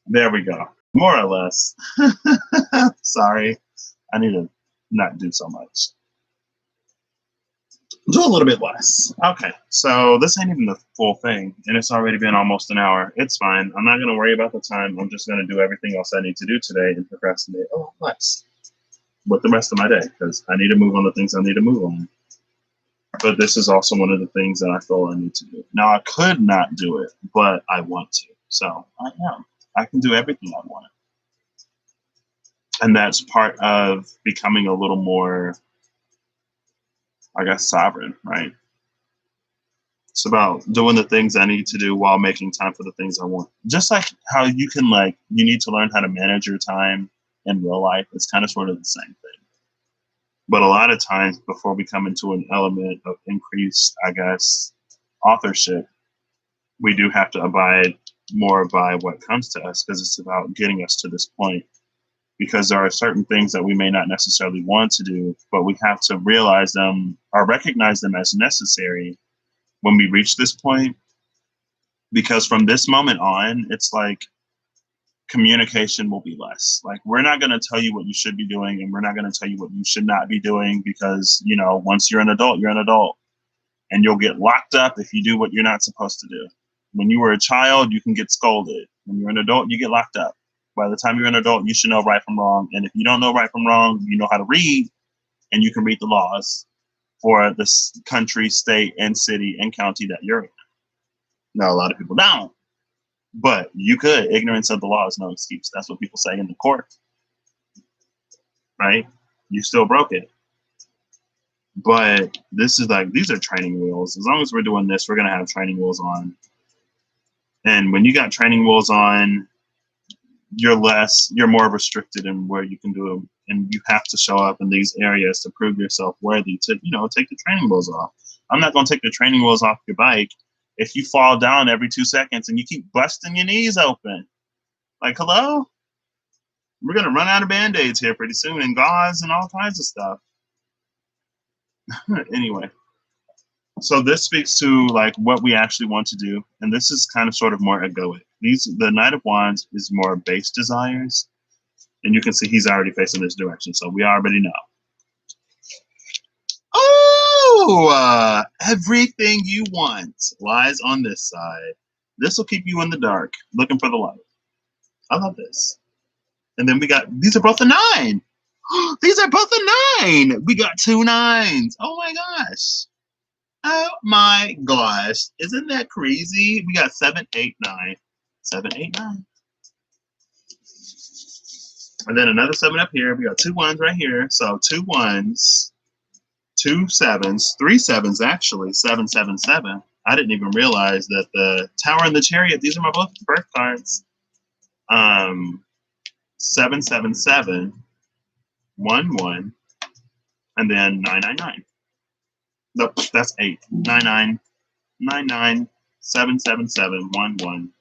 There we go. More or less. Sorry. I need to not do so much. Do a little bit less. Okay, so this ain't even the full thing, and it's already been almost an hour. It's fine. I'm not going to worry about the time. I'm just going to do everything else I need to do today and procrastinate. Oh, nice. With the rest of my day, because I need to move on the things I need to move on. But this is also one of the things that I feel I need to do. Now, I could not do it, but I want to. So I am. I can do everything I want. And that's part of becoming a little more, I guess, sovereign, right? It's about doing the things I need to do while making time for the things I want. Just like how you can, you need to learn how to manage your time in real life. It's kind of sort of the same thing. But a lot of times before we come into an element of increased, I guess, authorship, we do have to abide more by what comes to us because it's about getting us to this point. Because there are certain things that we may not necessarily want to do, but we have to realize them or recognize them as necessary when we reach this point. Because from this moment on, it's like communication will be less. Like, we're not going to tell you what you should be doing, and we're not going to tell you what you should not be doing because, you know, once you're an adult, you're an adult. And you'll get locked up if you do what you're not supposed to do. When you were a child, you can get scolded. When you're an adult, you get locked up. By the time you're an adult, you should know right from wrong. And if you don't know right from wrong, you know how to read, and you can read the laws for this country, state, and city and county that you're in. Now, a lot of people don't, but you could. Ignorance of the law is no excuse. That's what people say in the court, right? You still broke it. But this is like, these are training wheels. As long as we're doing this, we're going to have training wheels on. And when you got training wheels on, you're more restricted in where you can do them. And you have to show up in these areas to prove yourself worthy to, you know, take the training wheels off. I'm not going to take the training wheels off your bike if you fall down every 2 seconds and you keep busting your knees open. Like, hello? We're going to run out of Band-Aids here pretty soon, and gauze and all kinds of stuff. Anyway, so this speaks to like what we actually want to do, and this is kind of sort of more egoic. The Knight of Wands is more base desires, and you can see he's already facing this direction, so we already know. Oh, everything you want lies on this side. This will keep you in the dark, looking for the light. I love this. And then we got, these are both a 9. These are both a 9. We got 2 9s. Oh my gosh. Oh my gosh. Isn't that crazy? We got 7, 8, 9. 7, 8, 9. And then another 7 up here. We got 2 1s right here. So 2 1s, 2 7s, 3 7s actually. 7, 7, 7. I didn't even realize that the Tower and the Chariot, these are my both birth cards. 7, 7, 7. 1 1, and then 9 9 9. Nope, that's 8. 9 9 9 9 7 7 7 1 1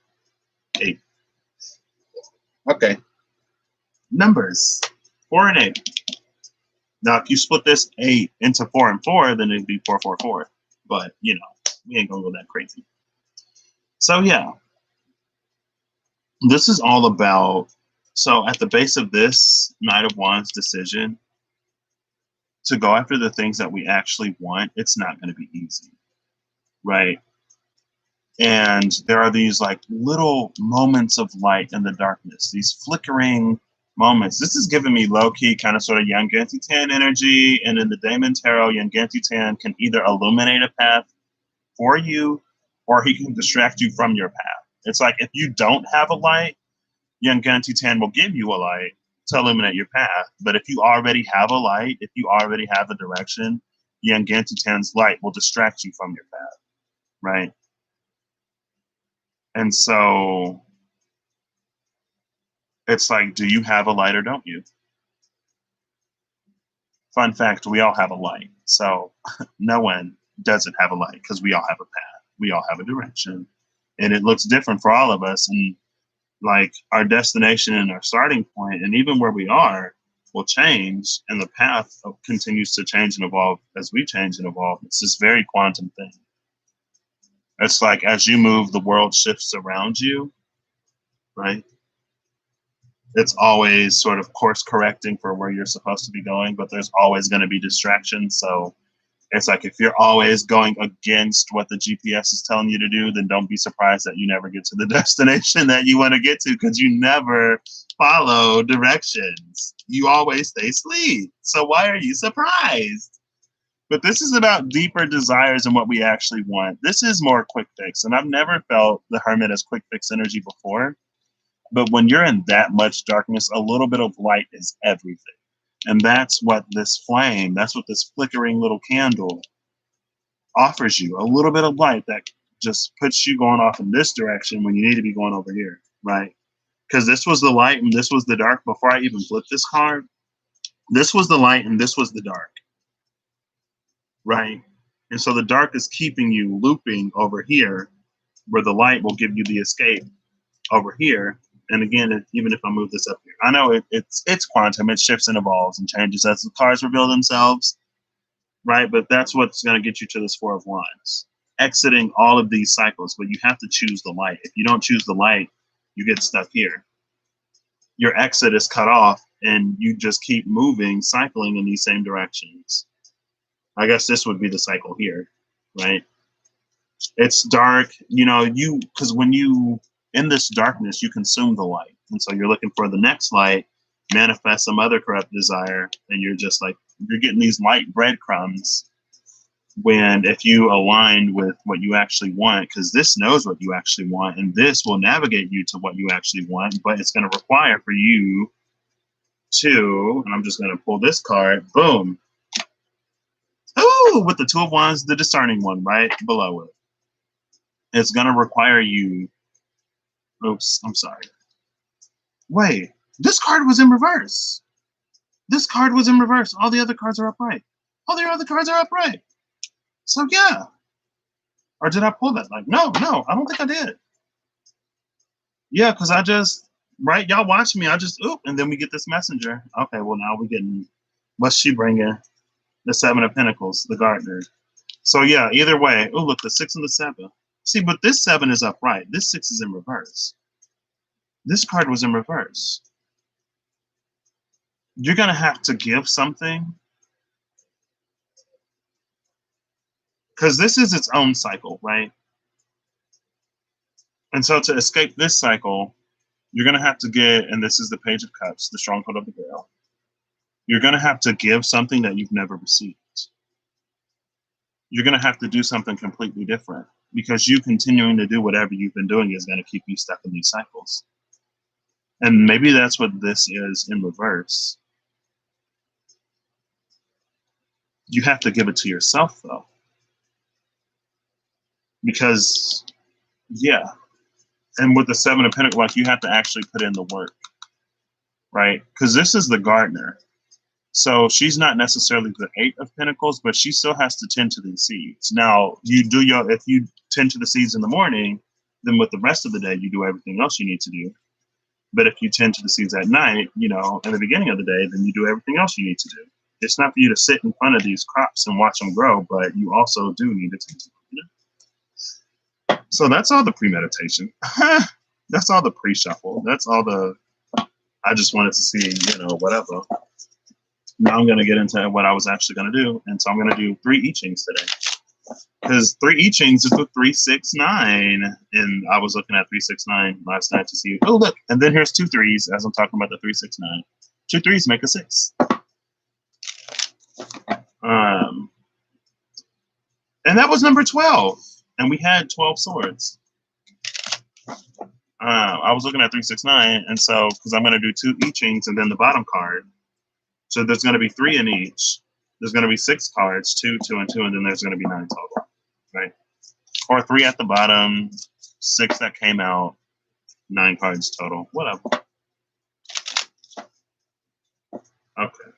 8. Okay. Numbers 4 and 8. Now, if you split this 8 into 4 and 4, then it'd be 4 4 4. But you know, we ain't gonna go that crazy. So yeah, this is all about. So at the base of this Knight of Wands decision, to go after the things that we actually want, it's not going to be easy, right? And there are these like little moments of light in the darkness, these flickering moments. This is giving me low-key kind of sort of Yanganti Tan energy, and in the Daemon Tarot, Yanganti Tan can either illuminate a path for you, or he can distract you from your path. It's like if you don't have a light, Yanganti Tan will give you a light to illuminate your path. But if you already have a light, if you already have a direction, Yanganti Tan's light will distract you from your path, right? And so it's like, do you have a light or don't you? Fun fact, we all have a light. So no one doesn't have a light because we all have a path. We all have a direction. And it looks different for all of us. And like our destination and our starting point and even where we are will change, and the path continues to change and evolve as we change and evolve. It's this very quantum thing. It's like as you move, the world shifts around you, right? It's always sort of course correcting for where you're supposed to be going, but there's always going to be distractions. So it's like if you're always going against what the GPS is telling you to do, then don't be surprised that you never get to the destination that you want to get to, because you never follow directions. You always stay asleep. So why are you surprised? But this is about deeper desires and what we actually want. This is more quick fix. And I've never felt the Hermit as quick fix energy before. But when you're in that much darkness, a little bit of light is everything. And that's what this flame, that's what this flickering little candle offers you. A little bit of light that just puts you going off in this direction when you need to be going over here, right? Because this was the light and this was the dark before I even flipped this card. This was the light and this was the dark. right? And so the dark is keeping you looping over here, where the light will give you the escape over here. And again, even if I move this up here, I know it's quantum. It shifts and evolves and changes as the cards reveal themselves, right? But that's what's going to get you to this Four of Wands, exiting all of these cycles. But you have to choose the light. If you don't choose the light, you get stuck here. Your exit is cut off, and you just keep moving, cycling in these same directions. I guess this would be the cycle here, right? It's dark, because when you in this darkness, you consume the light, and so you're looking for the next light, manifest some other corrupt desire, and you're just like you're getting these light breadcrumbs. When if you align with what you actually want, because this knows what you actually want, and this will navigate you to what you actually want, but it's going to require for you to, and I'm just going to pull this card, boom. Oh, with the Two of Wands, the discerning one right below it. It's going to require you. Oops, I'm sorry. Wait, this card was in reverse. This card was in reverse. All the other cards are upright. All the other cards are upright. So yeah. Or did I pull that? Like, no, I don't think I did. Yeah, because I just, right, y'all watch me. I just, oop, and then we get this messenger. Okay, well, now we're getting, what's she bringing? The Seven of Pentacles, the Gardener. So yeah, either way. Oh, look, the 6 and the 7. See, but this 7 is upright. This 6 is in reverse. This card was in reverse. You're going to have to give something, because this is its own cycle, right? And so to escape this cycle, you're going to have to get, and this is the Page of Cups, the Stronghold of the Veil. You're going to have to give something that you've never received. You're going to have to do something completely different, because you continuing to do whatever you've been doing is going to keep you stuck in these cycles. And maybe that's what this is in reverse. You have to give it to yourself, though. Because, yeah. And with the 7 of Pentacles, like, you have to actually put in the work, right? Because this is the Gardener. So she's not necessarily the 8 of Pentacles, but she still has to tend to these seeds. Now, if you tend to the seeds in the morning, then with the rest of the day, you do everything else you need to do. But if you tend to the seeds at night, in the beginning of the day, then you do everything else you need to do. It's not for you to sit in front of these crops and watch them grow, but you also do need to tend to them. So that's all the premeditation. That's all the pre-shuffle. That's all the, I just wanted to see, whatever. Now I'm going to get into what I was actually going to do. And so I'm going to do 3 I Chings today. Because 3 I Chings is the 3, 6, 9. And I was looking at 3, 6, 9 last night to see, oh, look. And then here's 2 3s as I'm talking about the 3, 6, 9. 2 3s make a 6. And that was number 12. And we had 12 swords. I was looking at 3, 6, 9. And so, because I'm going to do 2 I Chings and then the bottom card. So there's going to be 3 in each. There's going to be 6 cards, 2, 2, and 2, and then there's going to be 9 total, right? Or 3 at the bottom, 6 that came out, 9 cards total, whatever. Okay.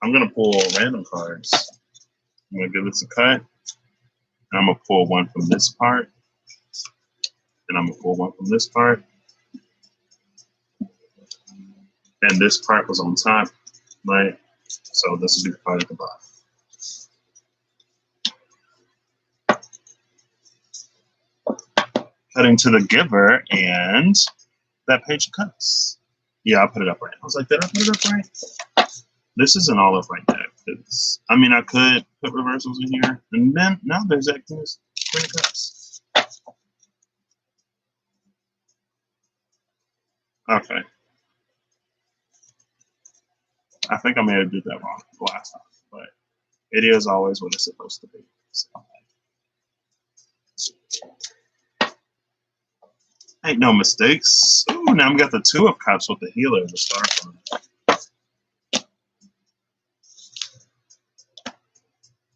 I'm going to pull random cards. I'm going to give this a cut. And I'm going to pull one from this part. And I'm going to pull one from this part. And this part was on top, right? So this will be the part at the bottom. Cutting to the Giver and that Page of Cups. Yeah, I'll put it up right. I was like, did I put it up right? This isn't all up right there. I mean, I could put reversals in here. And then, now there's that Queen of Cups. Okay. I think I may have did that wrong last time, but it is always what it's supposed to be. So. Ain't no mistakes. Ooh, now we got the 2 of Cups with the Healer, the Star card.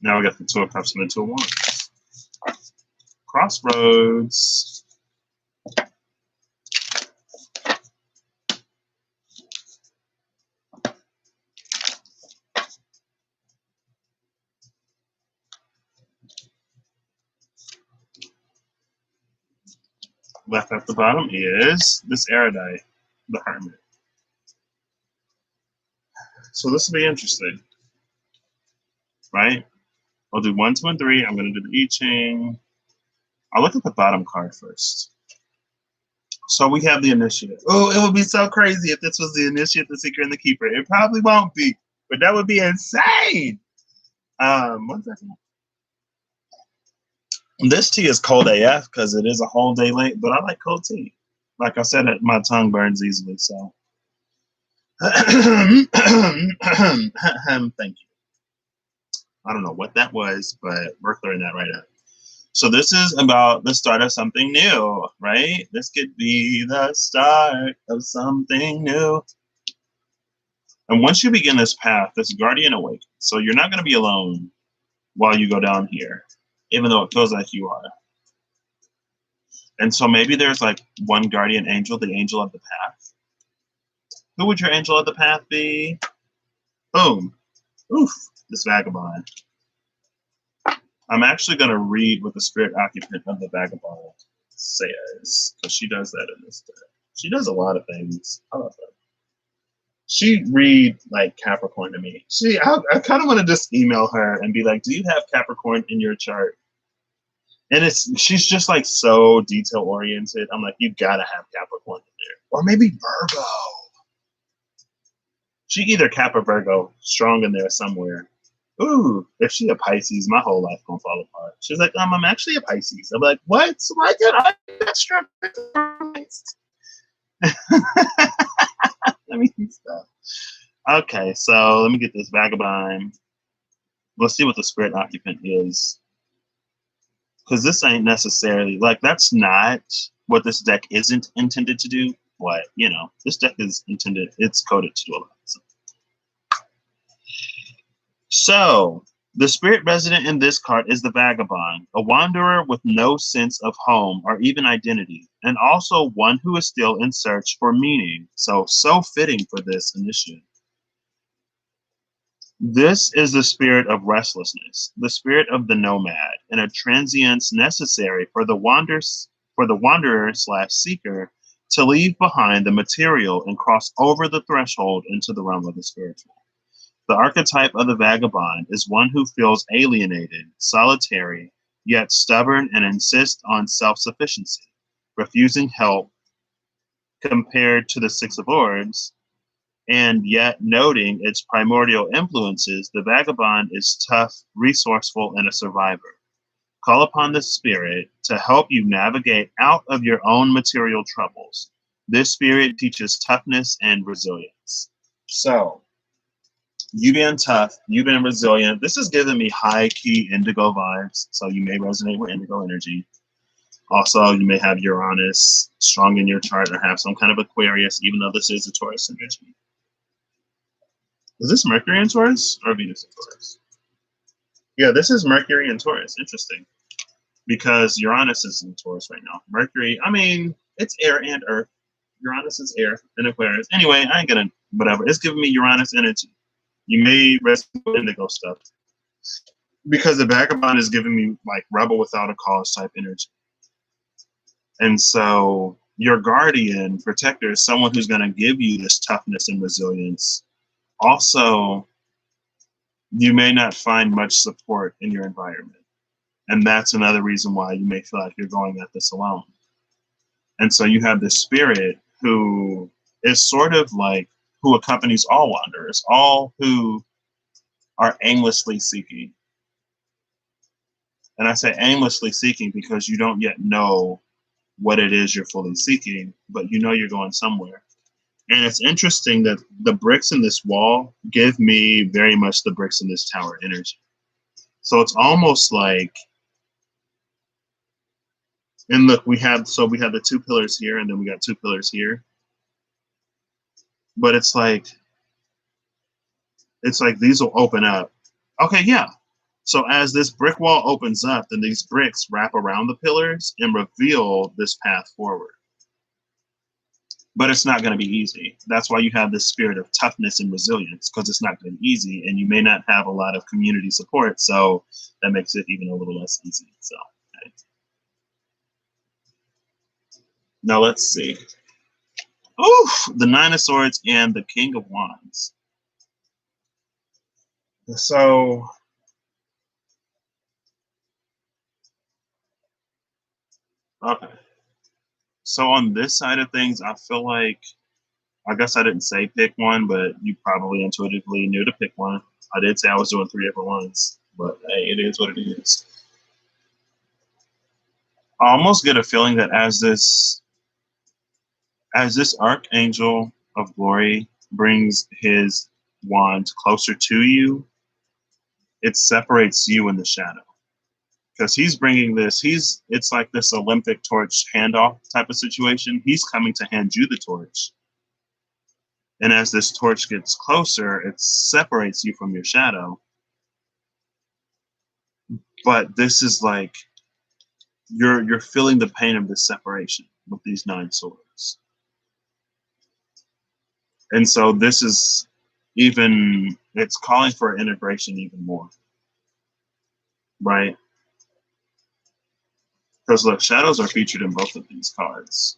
Now we got the 2 of Cups and the 2 of Wands. Crossroads. Left at the bottom is this Erudite, the Hermit. So this will be interesting, right? I'll do 1, 2, and 3. I'm going to do the I Ching. I'll look at the bottom card first. So we have the Initiate. Oh, it would be so crazy if this was the Initiate, the Seeker, and the Keeper. It probably won't be, but that would be insane. 1 second. This tea is cold AF because it is a whole day late, but I like cold tea. Like I said, my tongue burns easily, so. Thank you. I don't know what that was, but we're clearing that right up. So this is about the start of something new, right? This could be the start of something new. And once you begin this path, this guardian awakens. So you're not going to be alone while you go down here, even though it feels like you are. And so maybe there's like one guardian angel, the angel of the path. Who would your angel of the path be? Boom. Oof, this vagabond. I'm actually going to read what the spirit occupant of the vagabond says, because she does that in this deck. She does a lot of things. I love her. She read like Capricorn to me. I kind of want to just email her and be like, do you have Capricorn in your chart? And she's just like so detail oriented. I'm like, you gotta have Capricorn in there. Or maybe Virgo. She either Cap or Virgo, strong in there somewhere. Ooh, if she a Pisces, my whole life gonna fall apart. She's like, I'm actually a Pisces. I'm like, what? Why did I that strap? Let me stop. Okay, so let me get this vagabond. Let's see what the spirit occupant is. Because this ain't necessarily, like, that's not what this deck isn't intended to do. But, you know, this deck is intended, it's coded to do a lot. So, the spirit resident in this card is the vagabond, a wanderer with no sense of home or even identity, and also one who is still in search for meaning. So fitting for this initiative. This is the spirit of restlessness, the spirit of the nomad, and a transience necessary for the wanderer/seeker to leave behind the material and cross over the threshold into the realm of the spiritual. The archetype of the vagabond is one who feels alienated, solitary, yet stubborn and insists on self-sufficiency, refusing help compared to the Six of Swords, and yet noting its primordial influences. The vagabond is tough, resourceful, and a survivor. Call upon the spirit to help you navigate out of your own material troubles. This spirit teaches toughness and resilience. So, you being tough, you being resilient. This is giving me high key indigo vibes. So you may resonate with indigo energy. Also, you may have Uranus strong in your chart or have some kind of Aquarius, even though this is a Taurus energy. Is this Mercury in Taurus or Venus in Taurus? Yeah, this is Mercury in Taurus. Interesting. Because Uranus is in Taurus right now. Mercury, I mean, it's air and earth. Uranus is air and Aquarius. Anyway, I ain't gonna, whatever. It's giving me Uranus energy. You may resonate with indigo stuff. Because the vagabond is giving me like rebel without a cause type energy. And so your guardian, protector, is someone who's going to give you this toughness and resilience. Also, you may not find much support in your environment. And that's another reason why you may feel like you're going at this alone. And so you have this spirit who is sort of like who accompanies all wanderers, all who are aimlessly seeking. And I say aimlessly seeking because you don't yet know what it is you're fully seeking, but you know you're going somewhere. And it's interesting that the bricks in this wall give me very much the bricks in this tower energy. So it's almost like, and look, we have the 2 pillars here, and then we got 2 pillars here. But it's like these will open up. Okay, yeah. So as this brick wall opens up, then these bricks wrap around the pillars and reveal this path forward. But it's not going to be easy. That's why you have this spirit of toughness and resilience, because it's not going to be easy, and you may not have a lot of community support, so that makes it even a little less easy. So, okay. Now let's see. Oof, the Nine of Swords and the King of Wands. So, okay. So on this side of things, I feel like, I guess I didn't say pick one, but you probably intuitively knew to pick one. I did say I was doing three different ones, but hey, it is what it is. I almost get a feeling that as this archangel of glory brings his wand closer to you, it separates you in the shadow. Because he's bringing this, it's like this Olympic torch handoff type of situation. He's coming to hand you the torch. And as this torch gets closer, it separates you from your shadow. But this is like you're feeling the pain of this separation with these nine swords. And so this is even, it's calling for integration even more, right? Because look, shadows are featured in both of these cards.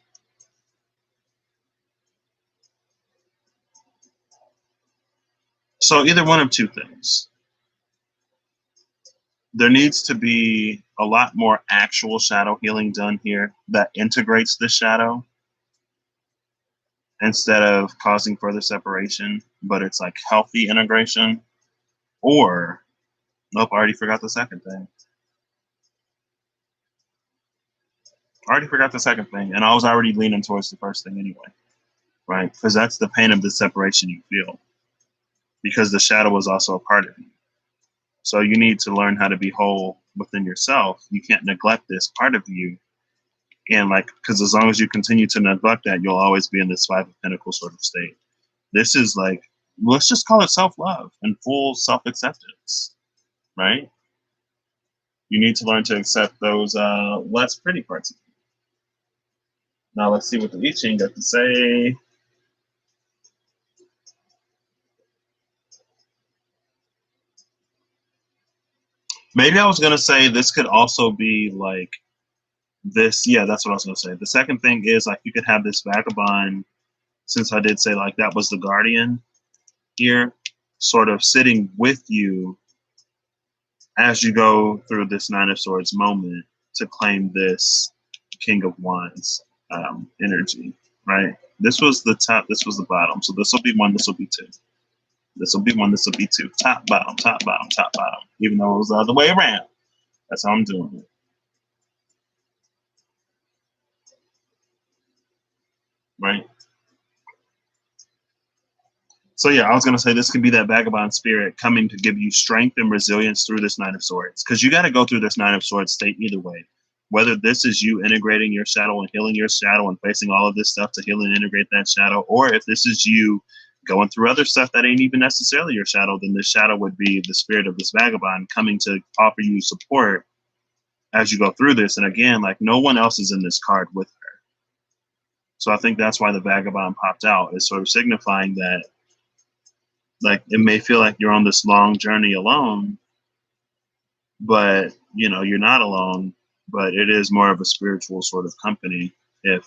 So either one of two things. There needs to be a lot more actual shadow healing done here that integrates the shadow instead of causing further separation, but it's like healthy integration. Or, nope, I already forgot the second thing. And I was already leaning towards the first thing anyway, right? Because that's the pain of the separation you feel, because the shadow is also a part of you. So you need to learn how to be whole within yourself. You can't neglect this part of you. And like, because as long as you continue to neglect that, you'll always be in this Five of Pentacles sort of state. This is like, let's just call it self-love and full self-acceptance, right? You need to learn to accept those less pretty parts of you. Now let's see what the I Ching got to say. Maybe I was going to say this could also be like this. Yeah, that's what I was going to say. The second thing is like you could have this vagabond, since I did say like that was the guardian here, sort of sitting with you as you go through this Nine of Swords moment to claim this King of Wands energy, right? This was the top, this was the bottom. So this will be one, this will be two. This will be one, this will be two. Top, bottom, top, bottom, top, bottom. Even though it was the other way around. That's how I'm doing it. Right? So yeah, I was gonna say this could be that vagabond spirit coming to give you strength and resilience through this Nine of Swords. Because you got to go through this Nine of Swords state either way. Whether this is you integrating your shadow and healing your shadow and facing all of this stuff to heal and integrate that shadow, or if this is you going through other stuff that ain't even necessarily your shadow, then this shadow would be the spirit of this vagabond coming to offer you support as you go through this. And again, like no one else is in this card with her. So I think that's why the vagabond popped out, is sort of signifying that like it may feel like you're on this long journey alone, but you know you're not alone. But it is more of a spiritual sort of company if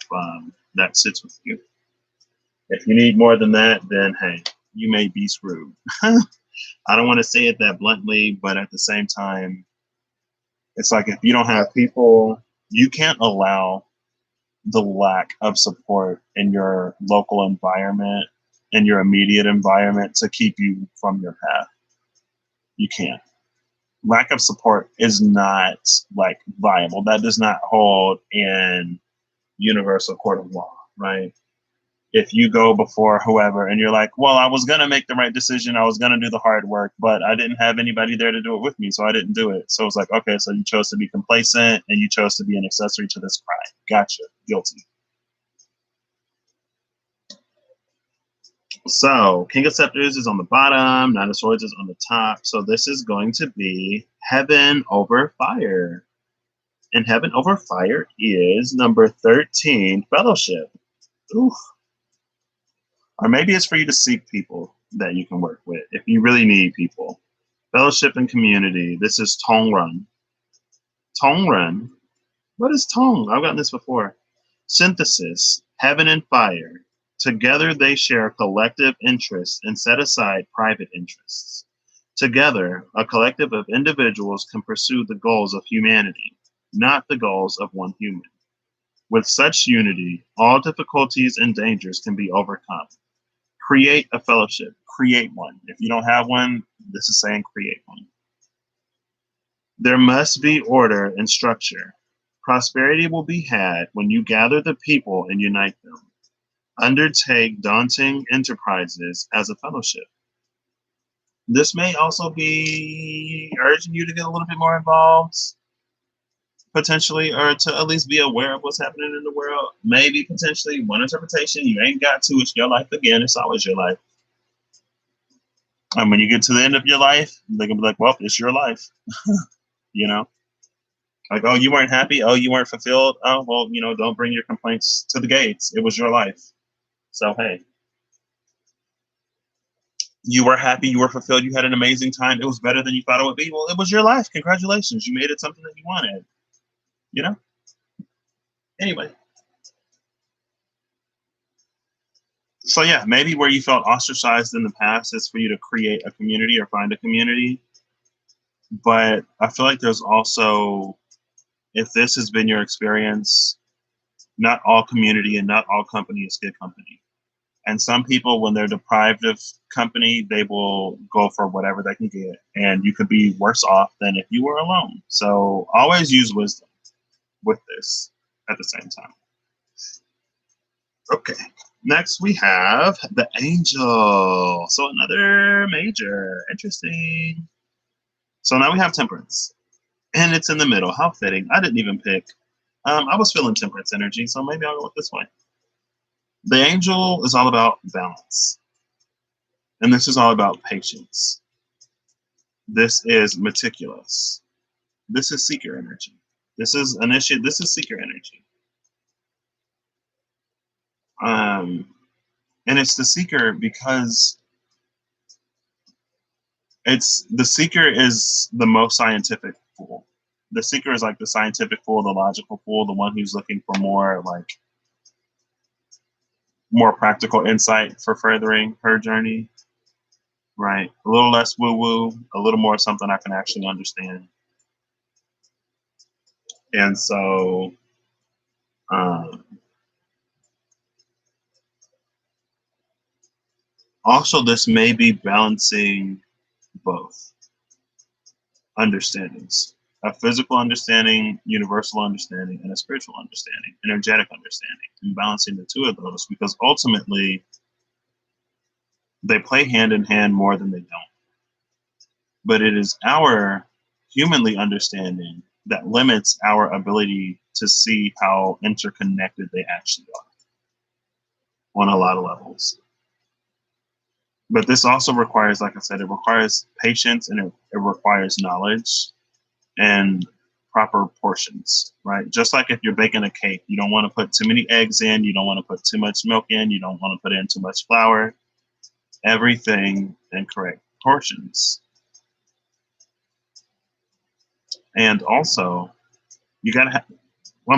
that sits with you. If you need more than that, then hey, you may be screwed. I don't want to say it that bluntly, but at the same time, it's like if you don't have people, you can't allow the lack of support in your local environment, in your immediate environment, to keep you from your path. You can't. Lack of support is not like viable. That does not hold in universal court of law, right? If you go before whoever and you're like, well, I was going to make the right decision, I was going to do the hard work, but I didn't have anybody there to do it with me, so I didn't do it. So it's like, okay, so you chose to be complacent and you chose to be an accessory to this crime. Gotcha. Guilty. So King of Scepters is on the bottom, Nine of Swords is on the top. So this is going to be Heaven Over Fire. And Heaven Over Fire is number 13, Fellowship. Oof. Or maybe it's for you to seek people that you can work with if you really need people. Fellowship and Community. This is Tong Run. Tong Run. What is Tong? I've gotten this before. Synthesis, heaven and fire. Together they share collective interests and set aside private interests. Together, a collective of individuals can pursue the goals of humanity, not the goals of one human. With such unity, all difficulties and dangers can be overcome. Create a fellowship. Create one. If you don't have one, this is saying create one. There must be order and structure. Prosperity will be had when you gather the people and unite them. Undertake daunting enterprises as a fellowship. This may also be urging you to get a little bit more involved, potentially, or to at least be aware of what's happening in the world. Maybe potentially one interpretation, you ain't got to, it's your life again, it's always your life. And when you get to the end of your life, they're gonna be like, well, it's your life. You know? Like, oh, you weren't happy, oh, you weren't fulfilled. Oh, well, don't bring your complaints to the gates. It was your life. So hey. You were happy, you were fulfilled, you had an amazing time, it was better than you thought it would be. Well, it was your life. Congratulations. You made it something that you wanted. Anyway. So yeah, maybe where you felt ostracized in the past is for you to create a community or find a community. But I feel like there's also, if this has been your experience, not all community and not all company is good company. And some people, when they're deprived of company, they will go for whatever they can get. And you could be worse off than if you were alone. So always use wisdom with this at the same time. Okay. Next, we have the angel. So another major. Interesting. So now we have temperance. And it's in the middle. How fitting. I didn't even pick. I was feeling temperance energy, so maybe I'll go with this way. The angel is all about balance. And this is all about patience. This is meticulous. This is seeker energy. This is initiate. This is seeker energy. And it's the seeker because the seeker is the most scientific fool. The seeker is like the scientific fool, the logical fool, the one who's looking for more practical insight for furthering her journey. Right. A little less woo-woo, a little more something I can actually understand. And so also this may be balancing both understandings. A physical understanding, universal understanding, and a spiritual understanding, energetic understanding, and balancing the two of those, because ultimately they play hand in hand more than they don't. But it is our humanly understanding that limits our ability to see how interconnected they actually are on a lot of levels. But this also requires, like I said, it requires patience and it requires knowledge and proper portions, right? Just like if you're baking a cake, you don't want to put too many eggs in, you don't want to put too much milk in, you don't want to put in too much flour. Everything in correct portions. And also, you gotta have,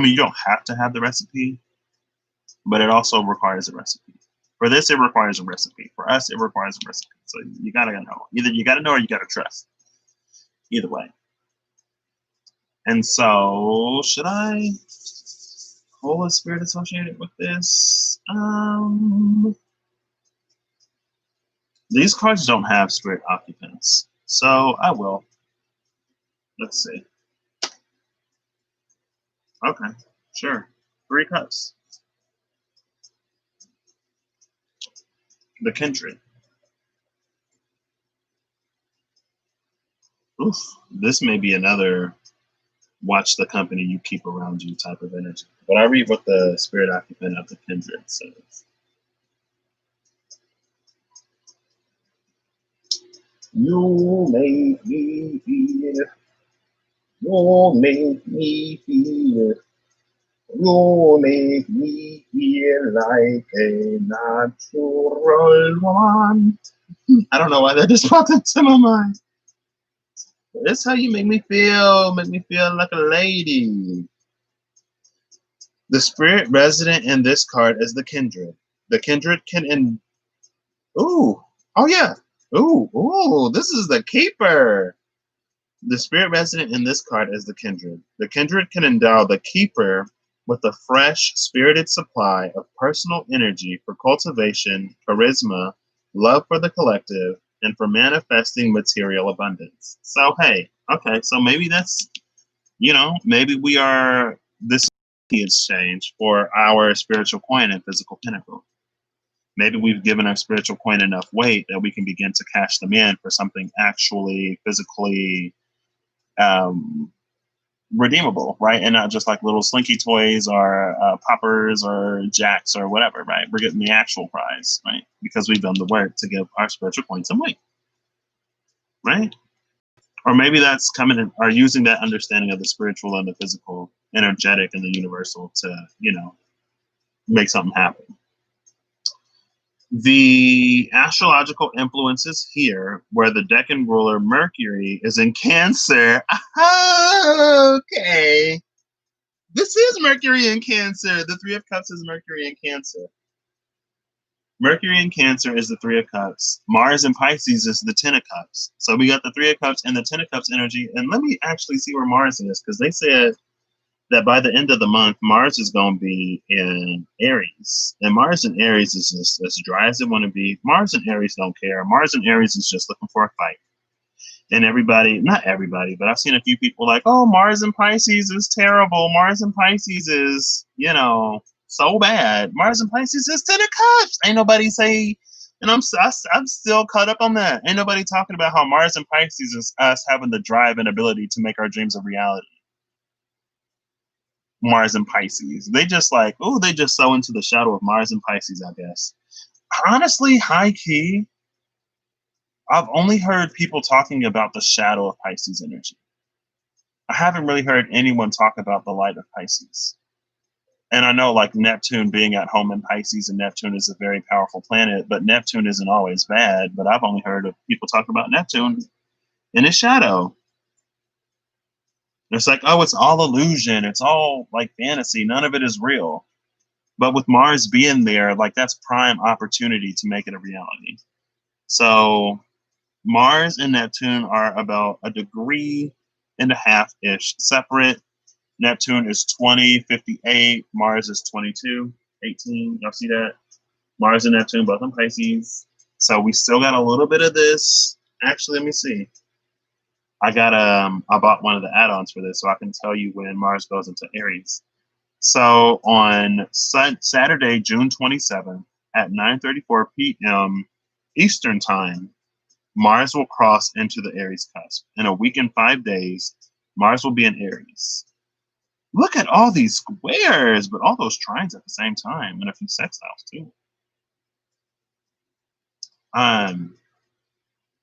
you don't have to have the recipe, but it also requires a recipe. For this, it requires a recipe. For us, it requires a recipe. So you gotta know. Either you gotta know or you gotta trust. Either way. And so, should I pull a spirit associated with this? These cards don't have spirit occupants, so I will. Let's see. Okay, sure. 3 cups. The kindred. Oof, this may be another watch the company you keep around you type of energy. But I read what the spirit occupant of the kindred says. You make me feel. You make me feel. You make me feel like a natural one. I don't know why that just popped into my mind. That's how you make me feel like a lady. The spirit resident in this card is the kindred. The kindred can ooh, oh yeah. Ooh, this is the keeper. The spirit resident in this card is the kindred. The kindred can endow the keeper with a fresh, spirited supply of personal energy for cultivation, charisma, love for the collective, and for manifesting material abundance. So, hey, okay, so maybe that's, maybe we are this exchange for our spiritual coin and physical pinnacle. Maybe we've given our spiritual coin enough weight that we can begin to cash them in for something actually physically um, redeemable, right? And not just like little slinky toys or poppers or jacks or whatever, right? We're getting the actual prize, right? Because we've done the work to give our spiritual coin some weight, right? Or maybe that's coming in, or using that understanding of the spiritual and the physical, energetic and the universal to, make something happen. The astrological influences here, where the Decan ruler Mercury is in Cancer. Okay. This is Mercury in Cancer. The Three of Cups is Mercury in Cancer. Mercury in Cancer is the Three of Cups. Mars in Pisces is the Ten of Cups. So we got the Three of Cups and the Ten of Cups energy. And let me actually see where Mars is, because they said that by the end of the month, Mars is going to be in Aries. And Mars in Aries is just as dry as it want to be. Mars and Aries don't care. Mars and Aries is just looking for a fight. And everybody, not everybody, but I've seen a few people like, oh, Mars and Pisces is terrible. Mars and Pisces is, so bad. Mars and Pisces is Ten of Cups. Ain't nobody say, and I'm still caught up on that. Ain't nobody talking about how Mars and Pisces is us having the drive and ability to make our dreams a reality. Mars and Pisces. They just like, oh, they just so into the shadow of Mars and Pisces, I guess. Honestly, high key, I've only heard people talking about the shadow of Pisces energy. I haven't really heard anyone talk about the light of Pisces. And I know like Neptune being at home in Pisces, and Neptune is a very powerful planet, but Neptune isn't always bad. But I've only heard of people talk about Neptune in its shadow. It's like, oh, it's all illusion. It's all like fantasy. None of it is real. But with Mars being there, like that's prime opportunity to make it a reality. So Mars and Neptune are about a degree and a half-ish separate. Neptune is 20, 58. Mars is 22, 18. Y'all see that? Mars and Neptune, both in Pisces. So we still got a little bit of this. Actually, let me see. I bought one of the add-ons for this, so I can tell you when Mars goes into Aries. So on Saturday, June 27th at 9:34 p.m. Eastern Time, Mars will cross into the Aries cusp. In a week and 5 days, Mars will be in Aries. Look at all these squares, but all those trines at the same time, and a few sextiles too.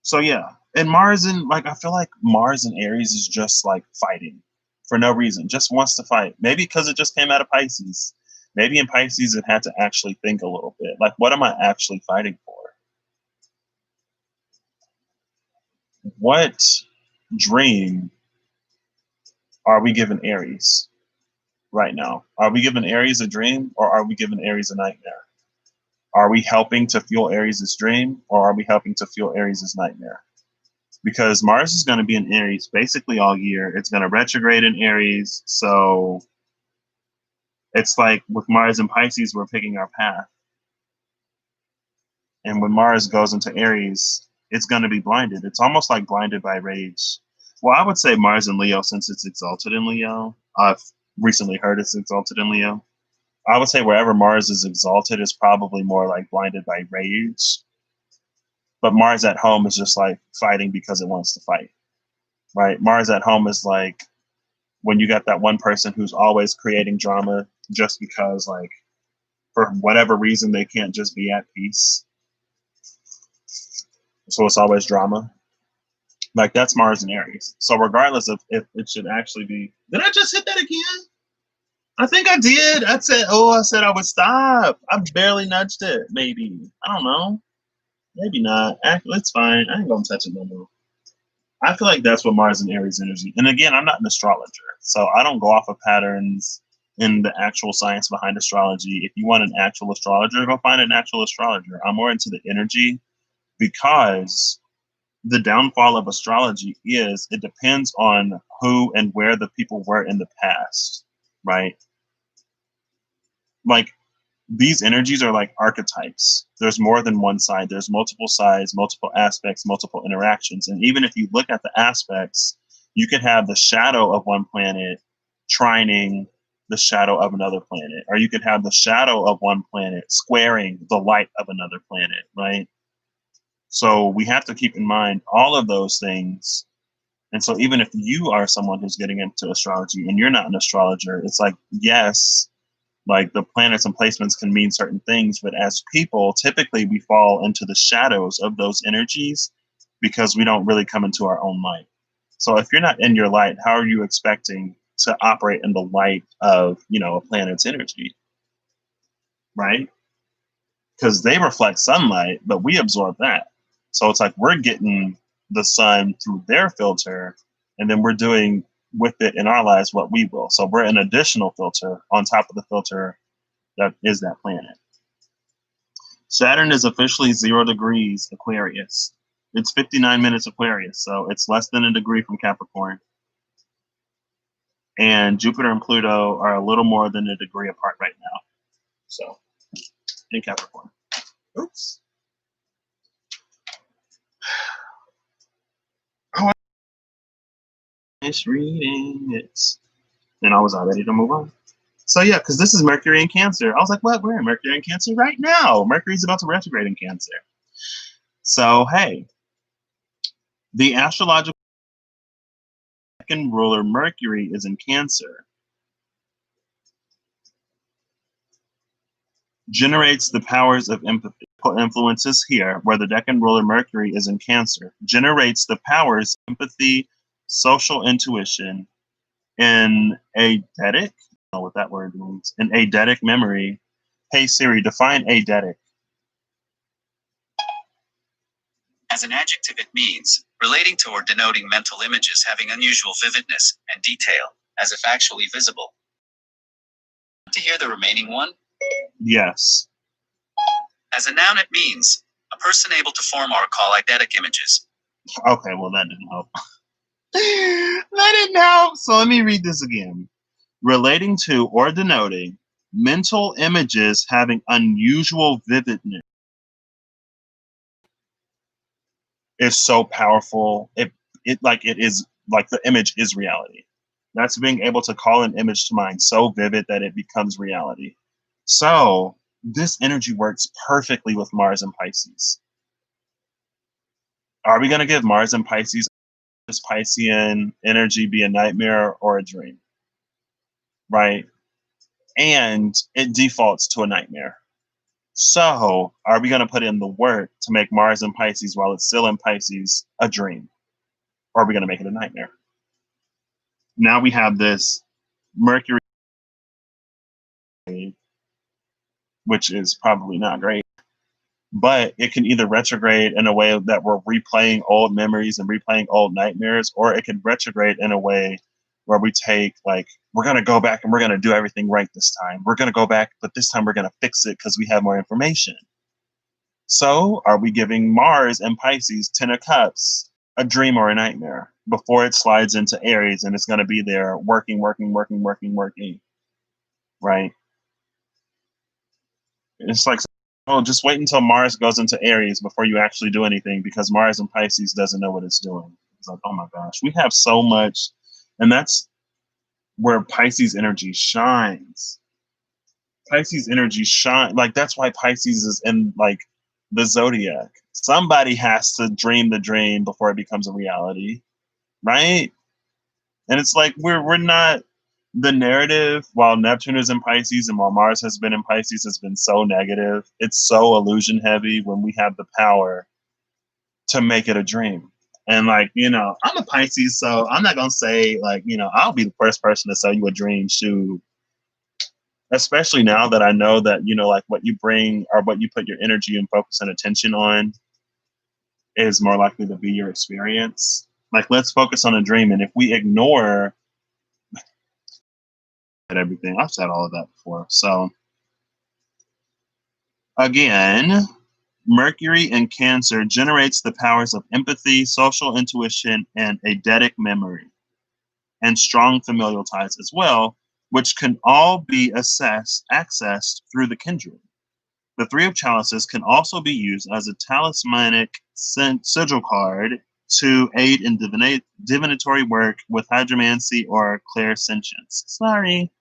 So yeah, and Mars and like I feel like Mars and Aries is just like fighting for no reason, just wants to fight. Maybe because it just came out of Pisces. Maybe in Pisces it had to actually think a little bit. Like, what am I actually fighting for? What dream are we giving Aries right now? Are we giving Aries a dream, or are we giving Aries a nightmare? Are we helping to fuel Aries' dream, or are we helping to fuel Aries' nightmare? Because Mars is going to be in Aries basically all year. It's going to retrograde in Aries. So it's like with Mars and Pisces, we're picking our path. And when Mars goes into Aries, it's going to be blinded. It's almost like blinded by rage. Well, I would say Mars in Leo, since it's exalted in Leo. I've recently heard it's exalted in Leo. I would say wherever Mars is exalted is probably more like blinded by rage. But Mars at home is just like fighting because it wants to fight, right? Mars at home is like when you got that one person who's always creating drama just because, like, for whatever reason, they can't just be at peace. So it's always drama. Like, that's Mars and Aries. So regardless of if it should actually be, did I just hit that again? I think I did. I said I would stop. I barely nudged it. Maybe. I don't know. Maybe not. It's fine. I ain't gonna touch it no more. I feel like that's what Mars and Aries energy. And again, I'm not an astrologer, so I don't go off of patterns. in the actual science behind astrology. If you want an actual astrologer, go find an actual astrologer. I'm more into the energy because the downfall of astrology is it depends on who and where the people were in the past, right? Like these energies are like archetypes. There's more than one side. There's multiple sides, multiple aspects, multiple interactions. And even if you look at the aspects, you could have the shadow of one planet trining the shadow of another planet, or you could have the shadow of one planet squaring the light of another planet, right? So we have to keep in mind all of those things. And so even if you are someone who's getting into astrology and you're not an astrologer, it's like, yes, like the planets and placements can mean certain things, but as people, typically we fall into the shadows of those energies because we don't really come into our own light. So if you're not in your light, how are you expecting to operate in the light of, a planet's energy, right? Because they reflect sunlight, but we absorb that. So it's like we're getting the sun through their filter, and then we're doing with it in our lives what we will. So we're an additional filter on top of the filter that is that planet. Saturn is officially 0 degrees Aquarius. It's 59 minutes Aquarius, so it's less than a degree from Capricorn. And Jupiter and Pluto are a little more than a degree apart right now. So, in Capricorn. Oops. Oh, I finished reading it. And I was all ready to move on. So yeah, because this is Mercury in Cancer. I was like, what? We're in Mercury in Cancer right now. Mercury's about to retrograde in Cancer. So hey, the astrological second ruler Mercury is in Cancer. Generates the powers of empathy. Influences here, where the Decan ruler Mercury is in Cancer. Generates the powers of empathy, social intuition, in eidetic. I don't know what that word means. An eidetic memory. Hey Siri, define eidetic. As an adjective, it means relating to or denoting mental images having unusual vividness and detail, as if actually visible. To hear the remaining one? Yes. As a noun, it means a person able to form or recall eidetic images. Okay, well, that didn't help. That didn't help. So let me read this again. Relating to or denoting mental images having unusual vividness is so powerful. It is like the image is reality. That's being able to call an image to mind so vivid that it becomes reality. So this energy works perfectly with Mars and Pisces. Are we going to give Mars and Pisces this Piscean energy be a nightmare or a dream? Right? And it defaults to a nightmare. So are we going to put in the work to make Mars and Pisces, while it's still in Pisces, a dream? Or are we going to make it a nightmare? Now we have this Mercury, which is probably not great, but it can either retrograde in a way that we're replaying old memories and replaying old nightmares, or it can retrograde in a way where we take, like, we're going to go back and we're going to do everything right this time. We're going to go back, but this time we're going to fix it because we have more information. So are we giving Mars and Pisces, 10 of Cups, a dream or a nightmare before it slides into Aries and it's going to be there working, right? It's like, oh, just wait until Mars goes into Aries before you actually do anything, because Mars and Pisces doesn't know what it's doing. It's like, oh my gosh, we have so much. And that's where Pisces energy shines. Pisces energy shine. Like, that's why Pisces is in, like, the zodiac. Somebody has to dream the dream before it becomes a reality, right? And it's like we're not, the narrative, while Neptune is in Pisces and while Mars has been in Pisces, has been so negative. It's so illusion heavy when we have the power to make it a dream. And like, I'm a Pisces, so I'm not gonna say, like, I'll be the first person to sell you a dream shoe. Especially now that I know that, like, what you bring or what you put your energy and focus and attention on is more likely to be your experience. Like, let's focus on a dream. And if we ignore everything. I've said all of that before. So again, Mercury in Cancer generates the powers of empathy, social intuition, and eidetic memory, and strong familial ties as well, which can all be accessed through the kindred. The Three of Chalices can also be used as a talismanic sigil card to aid in divinatory work with hydromancy or clairsentience. Sorry.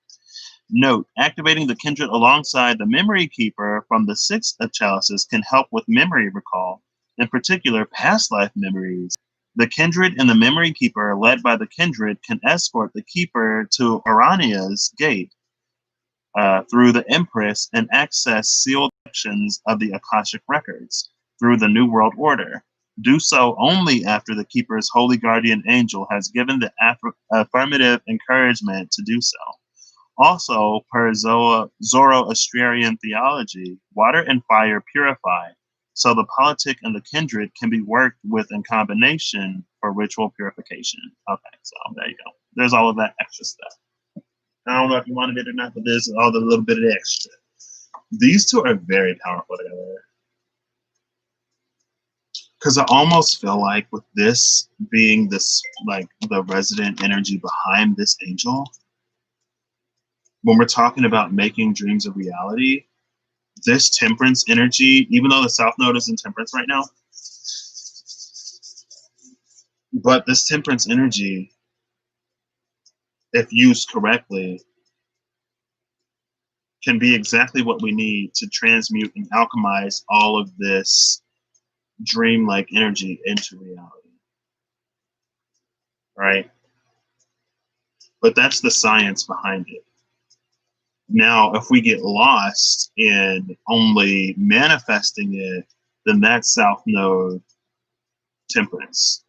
Note, activating the kindred alongside the memory keeper from the Six of Chalices can help with memory recall, in particular past life memories. The kindred and the memory keeper, led by the kindred, can escort the keeper to Arania's gate through the Empress and access sealed sections of the Akashic records through the New World Order. Do so only after the keeper's holy guardian angel has given the affirmative encouragement to do so. Also, per Zoroastrian theology, water and fire purify, so the politic and the kindred can be worked with in combination for ritual purification. Okay, so there you go. There's all of that extra stuff. I don't know if you wanted it or not, but there's all the little bit of extra. These two are very powerful together. Because I almost feel like with this being this, like the resident energy behind this angel, when we're talking about making dreams a reality, this temperance energy, even though the South Node is in temperance right now, but this temperance energy, if used correctly, can be exactly what we need to transmute and alchemize all of this dream-like energy into reality. Right? But that's the science behind it. Now, if we get lost in only manifesting it, then that's South Node temperance.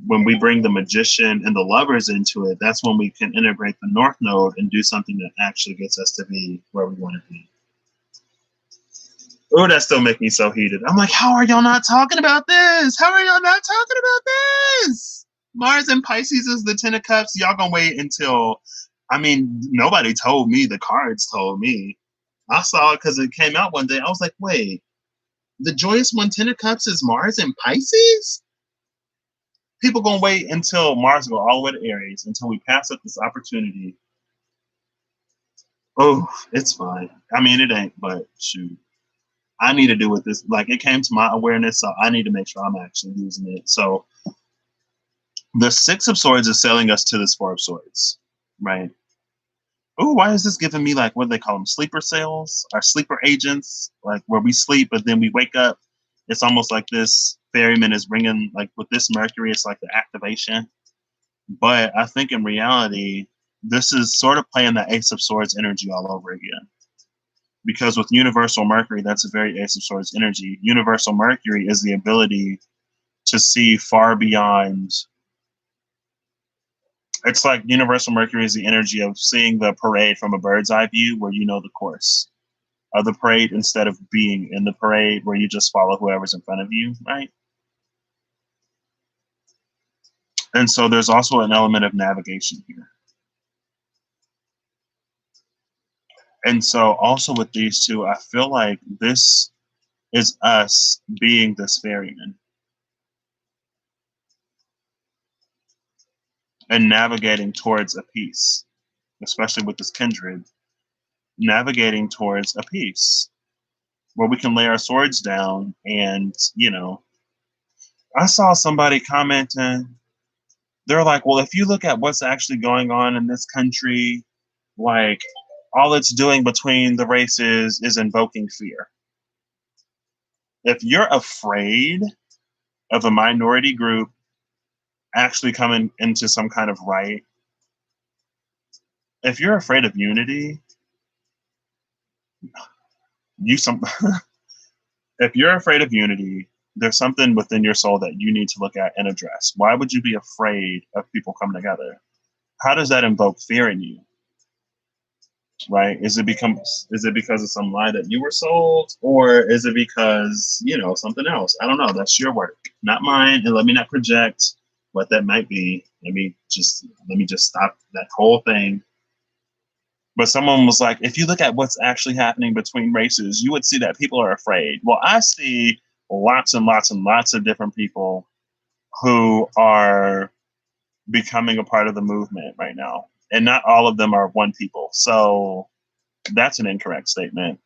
When we bring the magician and the lovers into it, that's when we can integrate the North Node and do something that actually gets us to be where we want to be. Oh, that still makes me so heated. I'm like, how are y'all not talking about this? How are y'all not talking about this? Mars and Pisces is the Ten of Cups. Y'all gonna wait until, I mean, nobody told me. The cards told me. I saw it because it came out one day. I was like, wait, the Joyous One Ten of Cups is Mars and Pisces? People gonna wait until Mars go all the way to Aries until we pass up this opportunity. Oh, it's fine. I mean, it ain't, but shoot. I need to do with this. Like, it came to my awareness, so I need to make sure I'm actually using it. So the Six of Swords is selling us to this Four of Swords, right? Oh, why is this giving me, like, what do they call them? Sleeper sales or sleeper agents, like where we sleep, but then we wake up. It's almost like this ferryman is bringing, like with this Mercury, it's like the activation. But I think in reality, this is sort of playing the Ace of Swords energy all over again. Because with Universal Mercury, that's a very Ace of Swords energy. Universal Mercury is the ability to see far beyond. It's like Universal Mercury is the energy of seeing the parade from a bird's eye view where you know the course of the parade instead of being in the parade where you just follow whoever's in front of you, right? And so there's also an element of navigation here. And so also with these two, I feel like this is us being this ferryman and navigating towards a peace, especially with this kindred, navigating towards a peace where we can lay our swords down. And, you know, I saw somebody commenting, they're like, well, if you look at what's actually going on in this country, like all it's doing between the races is invoking fear. If you're afraid of a minority group actually coming into some kind of right, if you're afraid of unity, if you're afraid of unity, there's something within your soul that you need to look at and address. Why would you be afraid of people coming together? How does that invoke fear in you? Right? Is it because of some lie that you were sold, or is it because, you know, something else? I don't know. That's your work, not mine. And let me not project what that might be. Let me just stop that whole thing. But someone was like, if you look at what's actually happening between races, you would see that people are afraid. Well, I see lots and lots and lots of different people who are becoming a part of the movement right now. And not all of them are one people. So that's an incorrect statement.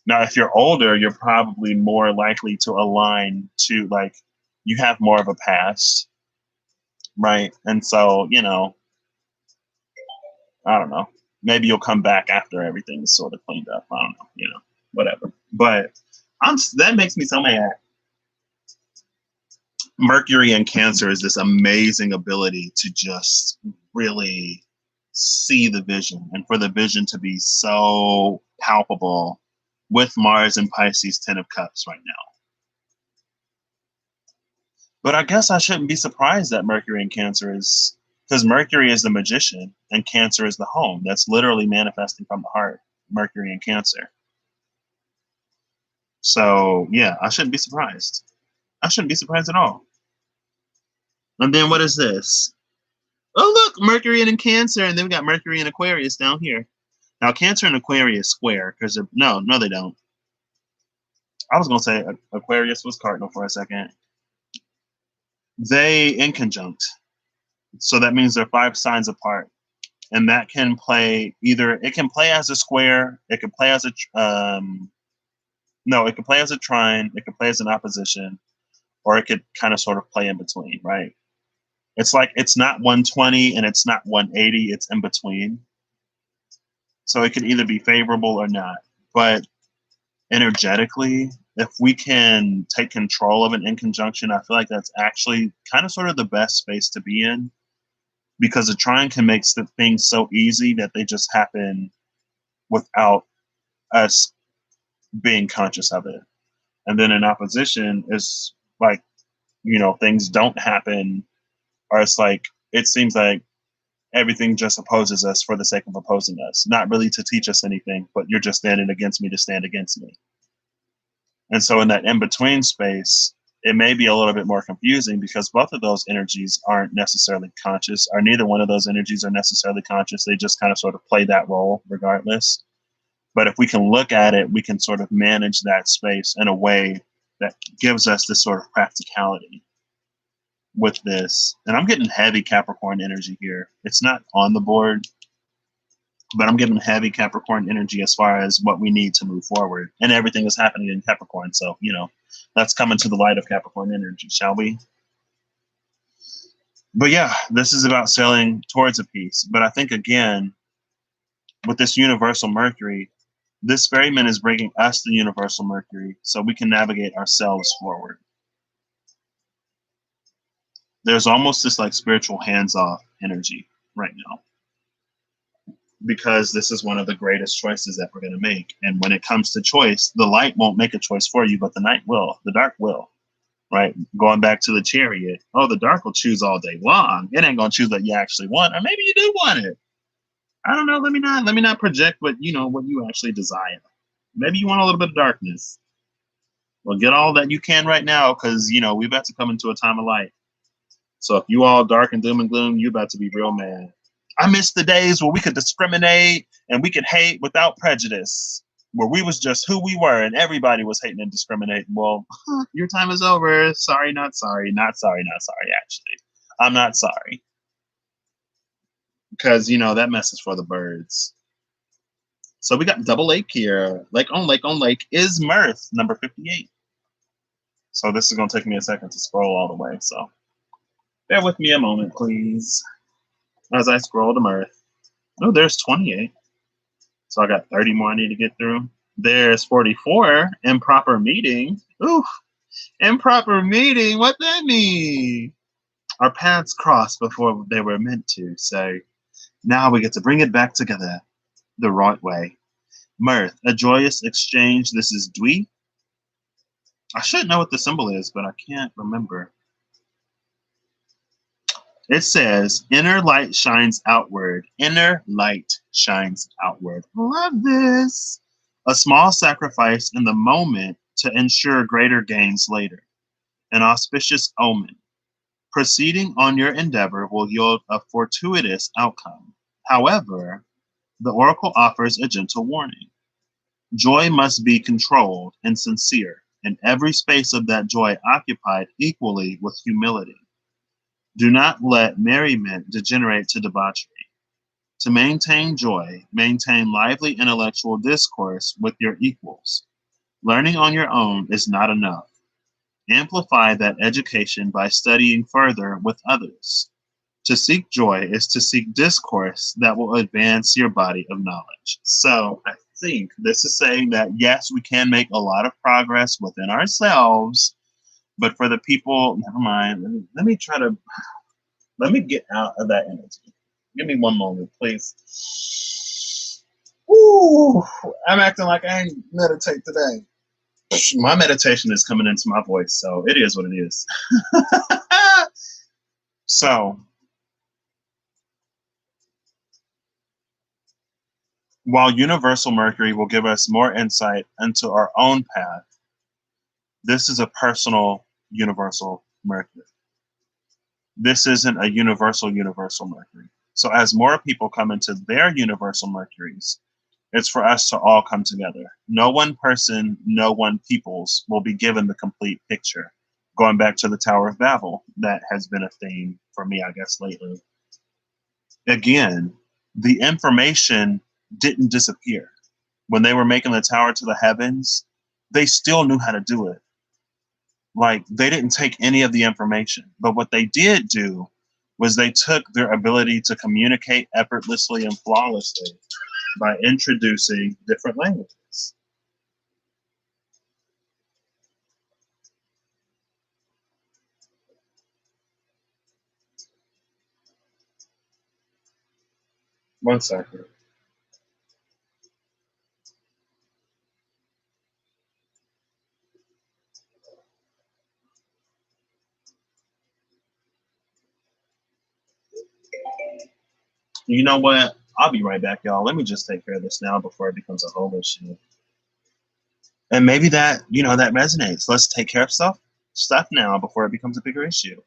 Now, if you're older, you're probably more likely to align to, like, you have more of a past, right? And so, I don't know. Maybe you'll come back after everything is sort of cleaned up. I don't know, whatever. But that makes me so mad. Mercury in Cancer is this amazing ability to just really see the vision, and for the vision to be so palpable with Mars and Pisces 10 of Cups right now. But I guess I shouldn't be surprised that Mercury in Cancer is, because Mercury is the magician and Cancer is the home. That's literally manifesting from the heart, Mercury in Cancer. So yeah, I shouldn't be surprised. I shouldn't be surprised at all. And then what is this? Oh, look, Mercury in Cancer, and then we got Mercury in Aquarius down here. Now, Cancer and Aquarius square, because no, they don't. I was going to say Aquarius was cardinal for a second. They in conjunct. So that means they're 5 signs apart. And that can play it can play as a square, it can play as it can play as a trine, it can play as an opposition, or it could kind of sort of play in between, right? It's like it's not 120 and it's not 180, it's in between. So it could either be favorable or not. But energetically, if we can take control of an in conjunction, I feel like that's actually kind of sort of the best space to be in, because a trine can make things so easy that they just happen without us being conscious of it. And then an opposition is like, things don't happen, or it's like, it seems like everything just opposes us for the sake of opposing us, not really to teach us anything, but you're just standing against me to stand against me. And so in that in-between space, it may be a little bit more confusing because both of those energies aren't necessarily conscious, or neither one of those energies are necessarily conscious. They just kind of sort of play that role regardless. But if we can look at it, we can sort of manage that space in a way that gives us this sort of practicality with this. And I'm getting heavy Capricorn energy here. It's not on the board, but I'm getting heavy Capricorn energy as far as what we need to move forward. And everything is happening in Capricorn. So, let's come into the light of Capricorn energy, shall we? But yeah, this is about sailing towards a peace. But I think, again, with this universal Mercury, this ferryman is bringing us the universal Mercury so we can navigate ourselves forward. There's almost this like spiritual hands-off energy right now, because this is one of the greatest choices that we're going to make. And when it comes to choice, the light won't make a choice for you, but the night will, the dark will, right? Going back to the Chariot. Oh, the dark will choose all day long. It ain't going to choose what you actually want, or maybe you do want it. I don't know. Let me not project what you actually desire. Maybe you want a little bit of darkness. Well, get all that you can right now, because we're about to come into a time of light. So if you all dark and doom and gloom, you're about to be real mad. I miss the days where we could discriminate and we could hate without prejudice, where we was just who we were and everybody was hating and discriminating. Well, your time is over. Sorry, not sorry, not sorry, not sorry, actually. I'm not sorry. Because, that message for the birds. So we got double lake here. Lake on lake on lake is Mirth, number 58. So this is going to take me a second to scroll all the way. So bear with me a moment, please, as I scroll to Mirth. Oh, there's 28. So I got 30 more I need to get through. There's 44, improper meeting. Ooh, improper meeting. What that mean? Our paths crossed before they were meant to. So now we get to bring it back together the right way. Mirth, a joyous exchange. This is Dwi. I should know what the symbol is, but I can't remember. It says, inner light shines outward. Inner light shines outward. Love this. A small sacrifice in the moment to ensure greater gains later. An auspicious omen. Proceeding on your endeavor will yield a fortuitous outcome. However, The oracle offers a gentle warning. Joy must be controlled and sincere, and every space of that joy occupied equally with humility. Do not let merriment degenerate to debauchery. To maintain joy, maintain lively intellectual discourse with your equals. Learning on your own is not enough. Amplify that education by studying further with others. To seek joy is to seek discourse that will advance your body of knowledge. So I think this is saying that yes, we can make a lot of progress within ourselves, but for the people, never mind. Let me get out of that energy. Give me one moment, please. Ooh, I'm acting like I ain't meditate today. My meditation is coming into my voice, so it is what it is. So, while Universal Mercury will give us more insight into our own path, this is a personal Universal Mercury. This isn't a universal Mercury. So, as more people come into their Universal Mercuries, it's for us to all come together. No one person, no one peoples will be given the complete picture. Going back to the Tower of Babel, that has been a theme for me, I guess, lately. Again, the information didn't disappear. When they were making the tower to the heavens, they still knew how to do it. Like, they didn't take any of the information. But what they did do was they took their ability to communicate effortlessly and flawlessly by introducing different languages. One second. You know what? I'll be right back, y'all. Let me just take care of this now before it becomes a whole issue. And maybe that, that resonates. Let's take care of stuff now before it becomes a bigger issue.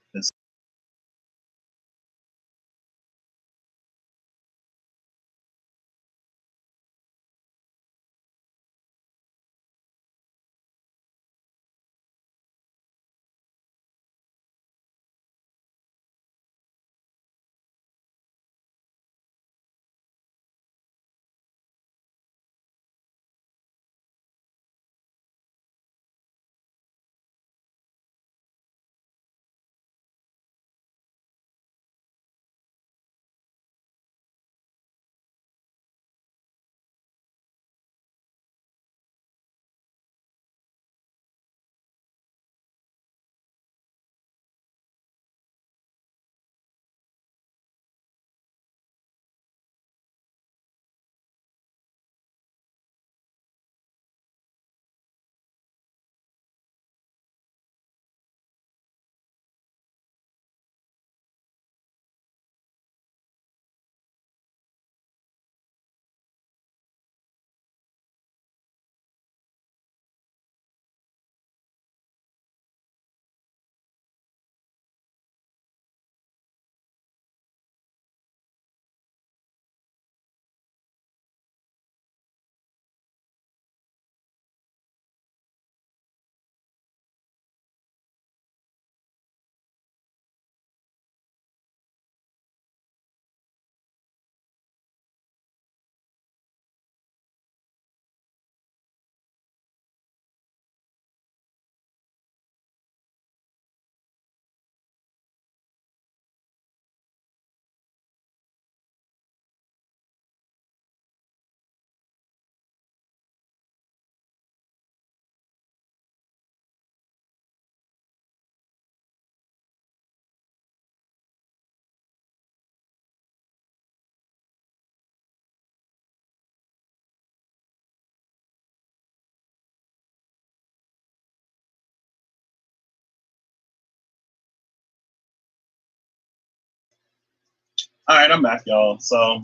All right, I'm back, y'all. So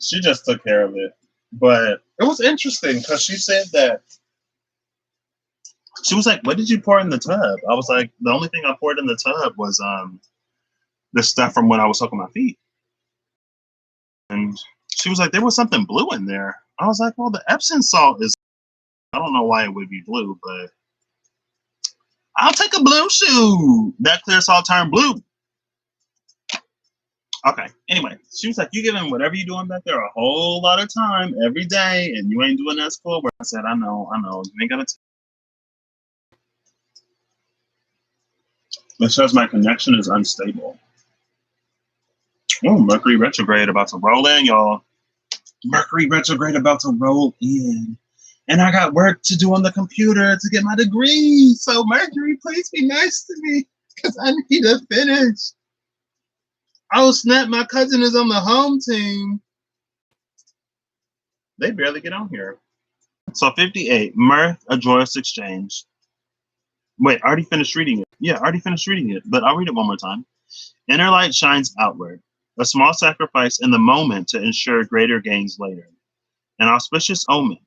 she just took care of it. But it was interesting because she said that she was like, "What did you pour in the tub?" I was like, "The only thing I poured in the tub was the stuff from when I was soaking my feet." And She was like, there was something blue in there. I was like, well, the Epsom salt is, I don't know why it would be blue, but I'll take a blue shoe. That clear salt turned blue. Okay, anyway, she was like, you giving whatever you doing back there a whole lot of time every day, and you ain't doing that schoolwork. I said, I know, you ain't gonna It says my connection is unstable. Oh, Mercury retrograde about to roll in, y'all. Mercury retrograde about to roll in. And I got work to do on the computer to get my degree. So Mercury, please be nice to me because I need to finish. Oh, snap, my cousin is on the home team. They barely get on here. So 58, mirth, a joyous exchange. Wait, I already finished reading it. Yeah, I already finished reading it, but I'll read it one more time. Inner light shines outward, a small sacrifice in the moment to ensure greater gains later. An auspicious omen.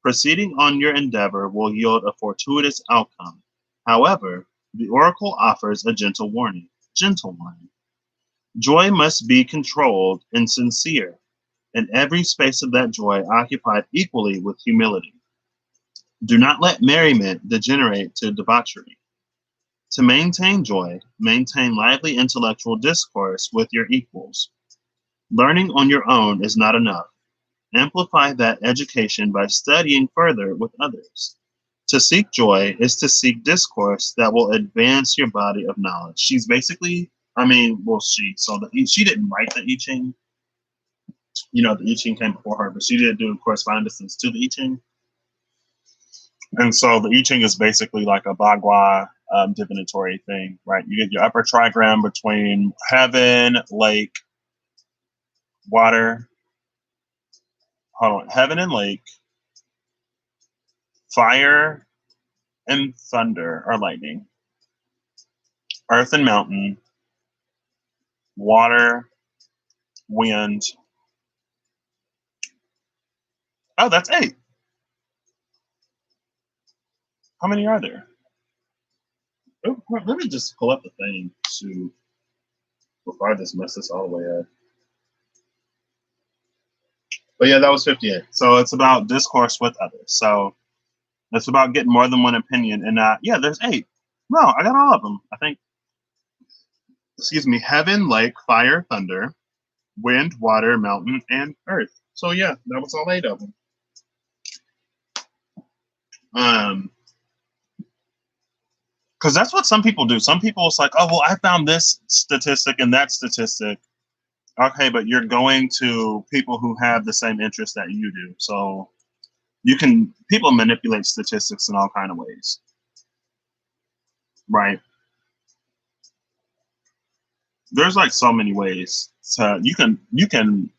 Proceeding on your endeavor will yield a fortuitous outcome. However, the oracle offers a gentle warning. Gentle warning. Joy must be controlled and sincere, and every space of that joy occupied equally with humility. Do not let merriment degenerate to debauchery. To maintain joy, maintain lively intellectual discourse with your equals. Learning on your own is not enough. Amplify that education by studying further with others. To seek joy is to seek discourse that will advance your body of knowledge. She's basically, she didn't write the I Ching. You know, the I Ching came before her, but she did do correspondences to the I Ching. And so the I Ching is basically like a Bagua divinatory thing, right? You get your upper trigram between heaven, lake, water, heaven and lake, fire and thunder or lightning, earth and mountain, water, wind. Oh, that's 8. How many are there? Oh, let me just pull up the thing before I just mess this all the way up. But yeah, that was 58. So it's about discourse with others. So it's about getting more than one opinion. And yeah, there's 8. No, I got all of them, I think. Excuse me, heaven, lake, fire, thunder, wind, water, mountain, and earth. So yeah, that was all 8 of them. Because that's what some people do. Some people, it's like, oh, well, I found this statistic and that statistic. Okay, but you're going to people who have the same interest that you do. So people manipulate statistics in all kind of ways. Right? There's like so many ways. So you can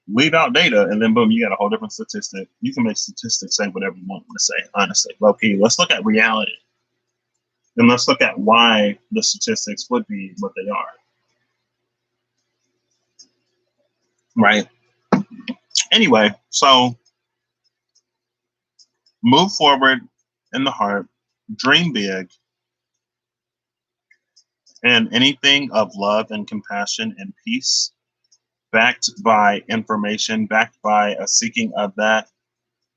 leave out data and then boom, you got a whole different statistic. You can make statistics say whatever you want to say, honestly. Low key, let's look at reality. And let's look at why the statistics would be what they are. Right? Anyway, so move forward in the heart, dream big, and anything of love and compassion and peace, backed by information, backed by a seeking of that,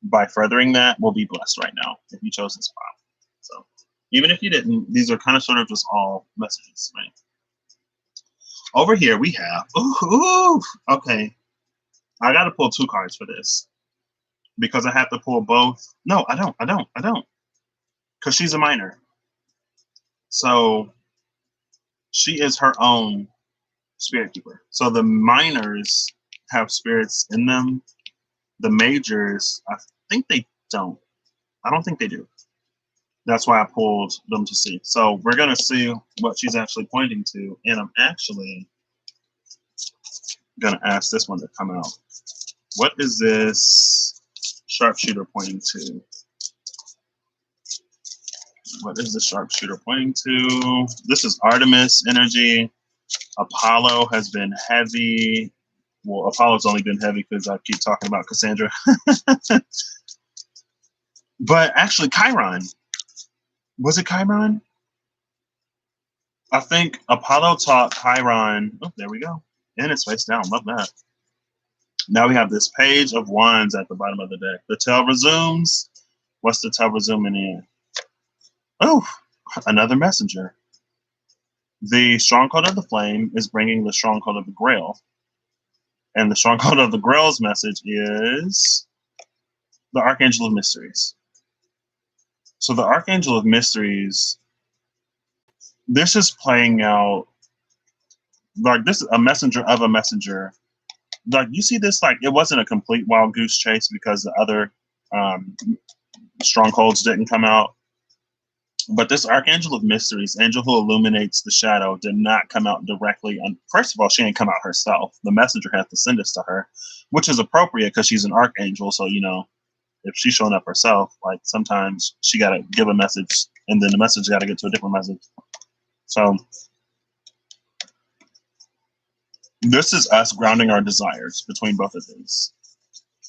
by furthering that, will be blessed right now if you chose this path. So even if you didn't, these are kind of sort of just all messages, right? Over here we have, okay, I got to pull 2 cards for this because I have to pull both. No, I don't, because she's a minor. So she is her own spirit keeper. So the minors have spirits in them. The majors, I think they don't. I don't think they do. That's why I pulled them to see. So we're going to see what she's actually pointing to. And I'm actually going to ask this one to come out. What is this sharpshooter pointing to? What is the sharpshooter pointing to? This is Artemis energy. Apollo has been heavy. Well, Apollo's only been heavy because I keep talking about Cassandra. But actually, Chiron. Was it Chiron? I think Apollo taught Chiron. Oh, there we go. And it's face down. Love that. Now we have this page of wands at the bottom of the deck. The tail resumes. What's the tail resuming in? Oh, another messenger. The stronghold of the flame is bringing the stronghold of the grail. And the stronghold of the grail's message is the Archangel of Mysteries. So the Archangel of Mysteries, this is playing out like this is a messenger of a messenger. Like you see this, like it wasn't a complete wild goose chase because the other strongholds didn't come out. But this Archangel of Mysteries, angel who illuminates the shadow, did not come out directly. And first of all, she didn't come out herself. The messenger had to send this to her, which is appropriate because she's an archangel. So, you know, if she's showing up herself, like sometimes she got to give a message and then the message got to get to a different message. So this is us grounding our desires between both of these,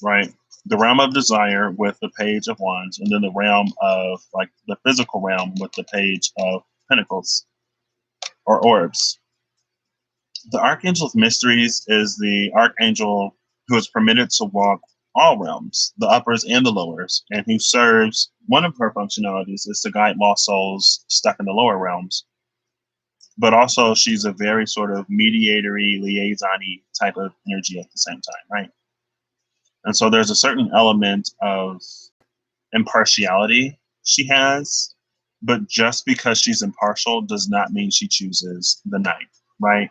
right? The realm of desire with the page of wands, and then the realm of like the physical realm with the page of pentacles or orbs. The Archangel of Mysteries is the archangel who is permitted to walk all realms, the uppers and the lowers, and who serves, one of her functionalities is to guide lost souls stuck in the lower realms. But also she's a very sort of mediatory, liaison-y type of energy at the same time, right? And so there's a certain element of impartiality she has, but just because she's impartial does not mean she chooses the night, right?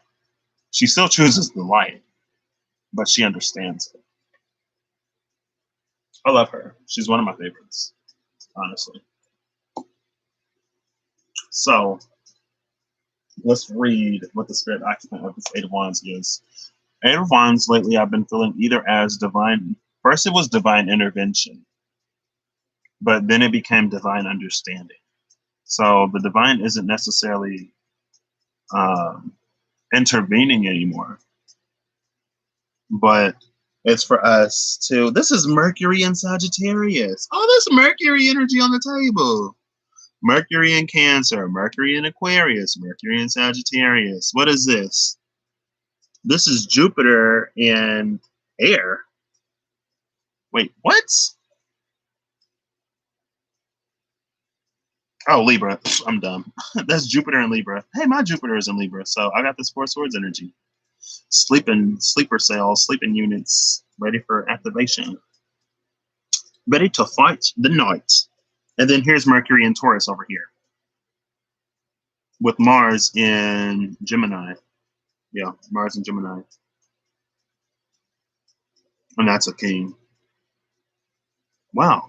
She still chooses the light, but she understands it. I love her. She's one of my favorites, honestly. So let's read what the spirit occupant of this Eight of Wands is. Eight of Wands, lately I've been feeling either as divine, first it was divine intervention, but then it became divine understanding. So the divine isn't necessarily intervening anymore, but it's for us to, this is Mercury and Sagittarius. Oh, there's Mercury energy on the table. Mercury in Cancer, Mercury in Aquarius, Mercury in Sagittarius. What is this? This is Jupiter in air. Wait, what? Oh, Libra. I'm dumb. That's Jupiter in Libra. Hey, my Jupiter is in Libra, so I got this Four Swords energy. Sleeper cells, sleeping units, ready for activation. Ready to fight the night. And then here's Mercury in Taurus over here. With Mars in Gemini. Yeah, Mars in Gemini. And that's a king. Wow.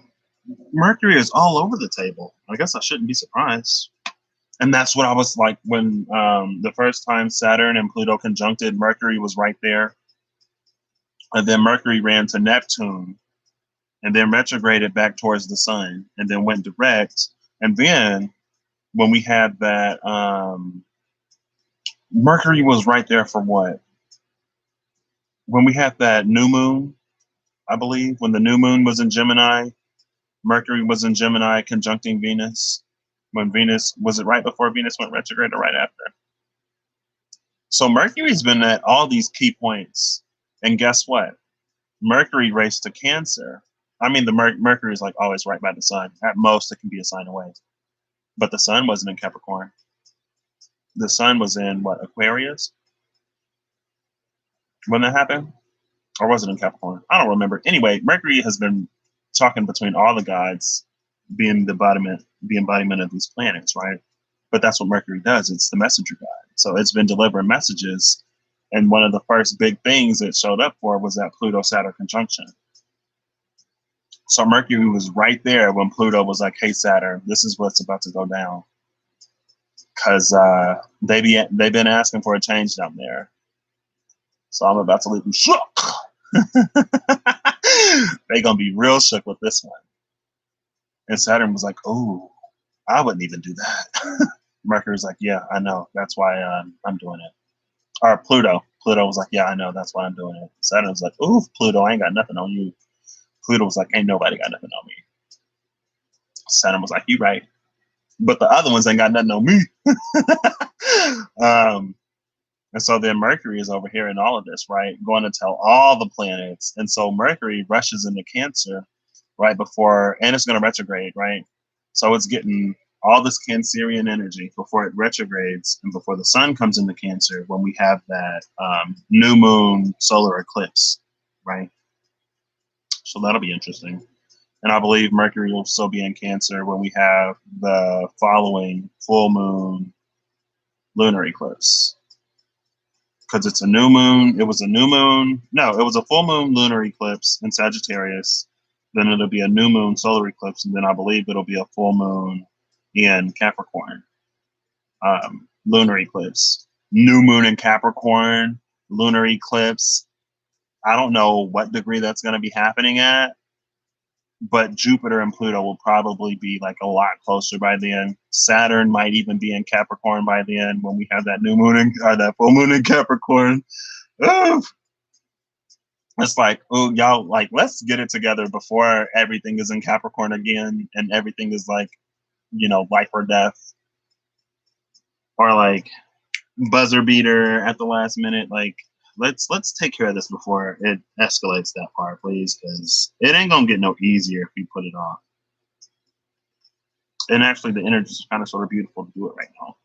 Mercury is all over the table. I guess I shouldn't be surprised. And that's what I was like when the first time Saturn and Pluto conjuncted, Mercury was right there. And then Mercury ran to Neptune and then retrograded back towards the sun and then went direct. And then when we had that, Mercury was right there for what? When we had that new moon, I believe, when the new moon was in Gemini, Mercury was in Gemini conjuncting Venus. When Venus, was it right before Venus went retrograde or right after? So Mercury's been at all these key points. And guess what? Mercury raced to Cancer. I mean, the Mercury is like always right by the sun. At most, it can be a sign away. But the sun wasn't in Capricorn. The sun was in what, Aquarius? When that happened? Or was it in Capricorn? I don't remember. Anyway, Mercury has been talking between all the gods, being the embodiment of these planets, right? But that's what Mercury does. It's the messenger god. So it's been delivering messages. And one of the first big things it showed up for was that Pluto-Saturn conjunction. So Mercury was right there when Pluto was like, hey, Saturn, this is what's about to go down. Because they've been asking for a change down there. So I'm about to leave them shook. They're going to be real shook with this one. And Saturn was like, oh, I wouldn't even do that. Mercury's like, yeah, I know. That's why I'm doing it. Or Pluto. Pluto was like, yeah, I know. That's why I'm doing it. Saturn was like, ooh, Pluto, I ain't got nothing on you. Pluto was like, ain't nobody got nothing on me. Saturn was like, you right. But the other ones ain't got nothing on me. And so then Mercury is over here in all of this, right? Going to tell all the planets. And so Mercury rushes into Cancer right before, and it's going to retrograde, right? So it's getting all this Cancerian energy before it retrogrades and before the sun comes into Cancer when we have that new moon solar eclipse, right? So that'll be interesting. And I believe Mercury will still be in Cancer when we have the following full moon lunar eclipse. Because it's a new moon. It was a new moon. No, it was a full moon lunar eclipse in Sagittarius. Then it'll be a new moon solar eclipse. And then I believe it'll be a full moon in Capricorn lunar eclipse. New moon in Capricorn lunar eclipse. I don't know what degree that's going to be happening at, but Jupiter and Pluto will probably be like a lot closer by then. Saturn might even be in Capricorn by then when we have that new moon that full moon in Capricorn. Ugh. It's like, oh, y'all, like, let's get it together before everything is in Capricorn again and everything is like, life or death, or like buzzer beater at the last minute. Like, let's take care of this before it escalates that far, please, because it ain't gonna get no easier if we put it off. And actually, the energy is kind of sort of beautiful to do it right now.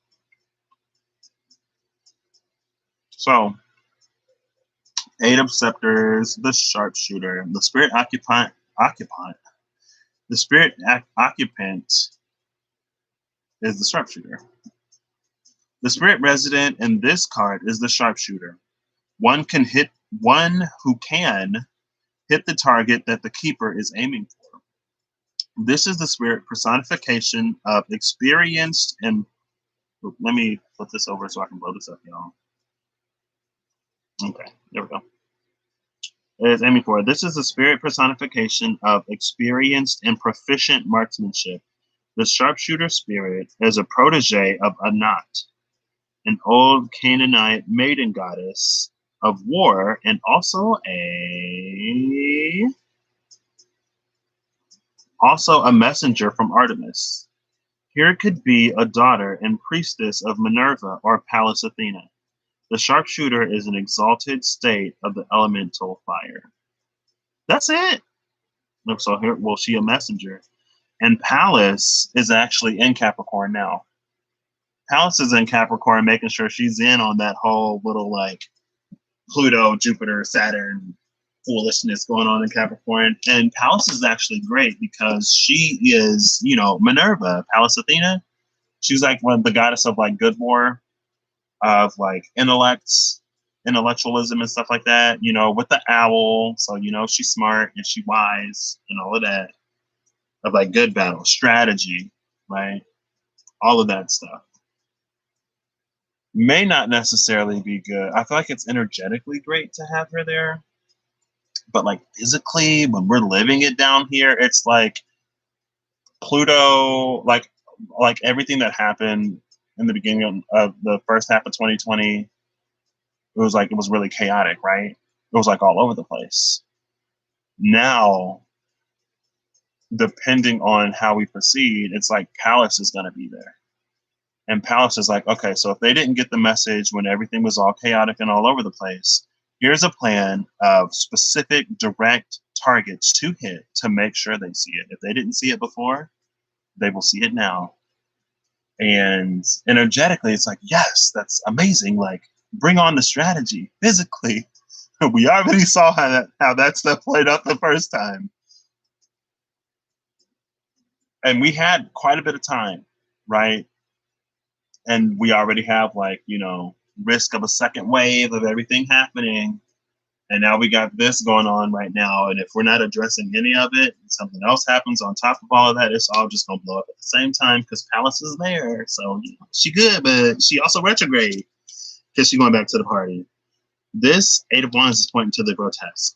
So, Eight of Scepters, the Sharpshooter, the Spirit Occupant. The Spirit Occupant is the Sharpshooter. The Spirit Resident in this card is the Sharpshooter. One who can hit the target that the Keeper is aiming for. This is the Spirit personification of experienced and. Let me flip this over so I can blow this up, y'all. Okay, there we go. It is aiming for. This is the Spirit personification of experienced and proficient marksmanship. The Sharpshooter Spirit is a protege of Anat, an old Canaanite maiden goddess of war, and also a messenger from Artemis. Here could be a daughter and priestess of Minerva or Pallas Athena. The Sharpshooter is an exalted state of the elemental fire. That's it. So here, well, she a messenger. And Pallas is actually in Capricorn now. Pallas is in Capricorn, making sure she's in on that whole little like Pluto, Jupiter, Saturn foolishness going on in Capricorn. And Pallas is actually great because she is, Minerva, Pallas Athena. She's like the goddess of like good war, of like intellectualism and stuff like that, with the owl. So, she's smart and she's wise and all of that, of like good battle strategy, right? All of that stuff may not necessarily be good. I feel like it's energetically great to have her there, but like physically, when we're living it down here, it's like Pluto, like everything that happened in the beginning of the first half of 2020, it was really chaotic, right? It was like all over the place. Now, depending on how we proceed, it's like Pallas is going to be there. And Pallas is like, okay, so if they didn't get the message when everything was all chaotic and all over the place, here's a plan of specific direct targets to hit to make sure they see it. If they didn't see it before, they will see it now. And energetically, it's like, yes, that's amazing. Like, bring on the strategy. Physically, we already saw how that stuff played out the first time. And we had quite a bit of time, right? And we already have risk of a second wave of everything happening. And now we got this going on right now. And if we're not addressing any of it, and something else happens on top of all of that, it's all just going to blow up at the same time because Pallas is there. So she good, but she also retrograde because she's going back to the party. This Eight of Wands is pointing to the grotesque.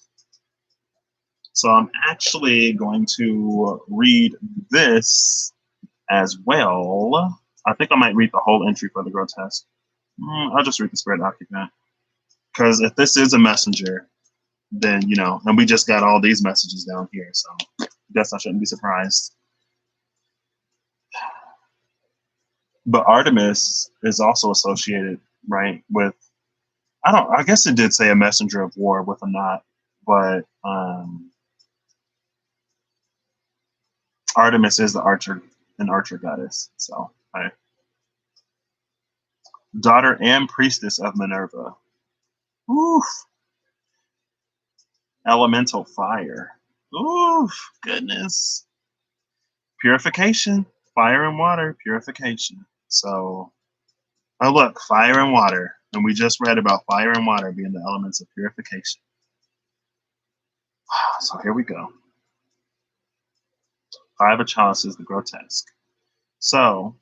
So I'm actually going to read this as well. I think I might read the whole entry for the grotesque. I'll just read the Spirit Occupant. Because if this is a messenger, then, and we just got all these messages down here. So I guess I shouldn't be surprised. But Artemis is also associated, right, with I guess it did say a messenger of war with a knot, but Artemis is an archer goddess. So, daughter and priestess of Minerva. Oof. Elemental fire. Oof. Goodness. Purification. Fire and water. Purification. So, oh look, fire and water. And we just read about fire and water being the elements of purification. So here we go. Five of chalices, the grotesque. So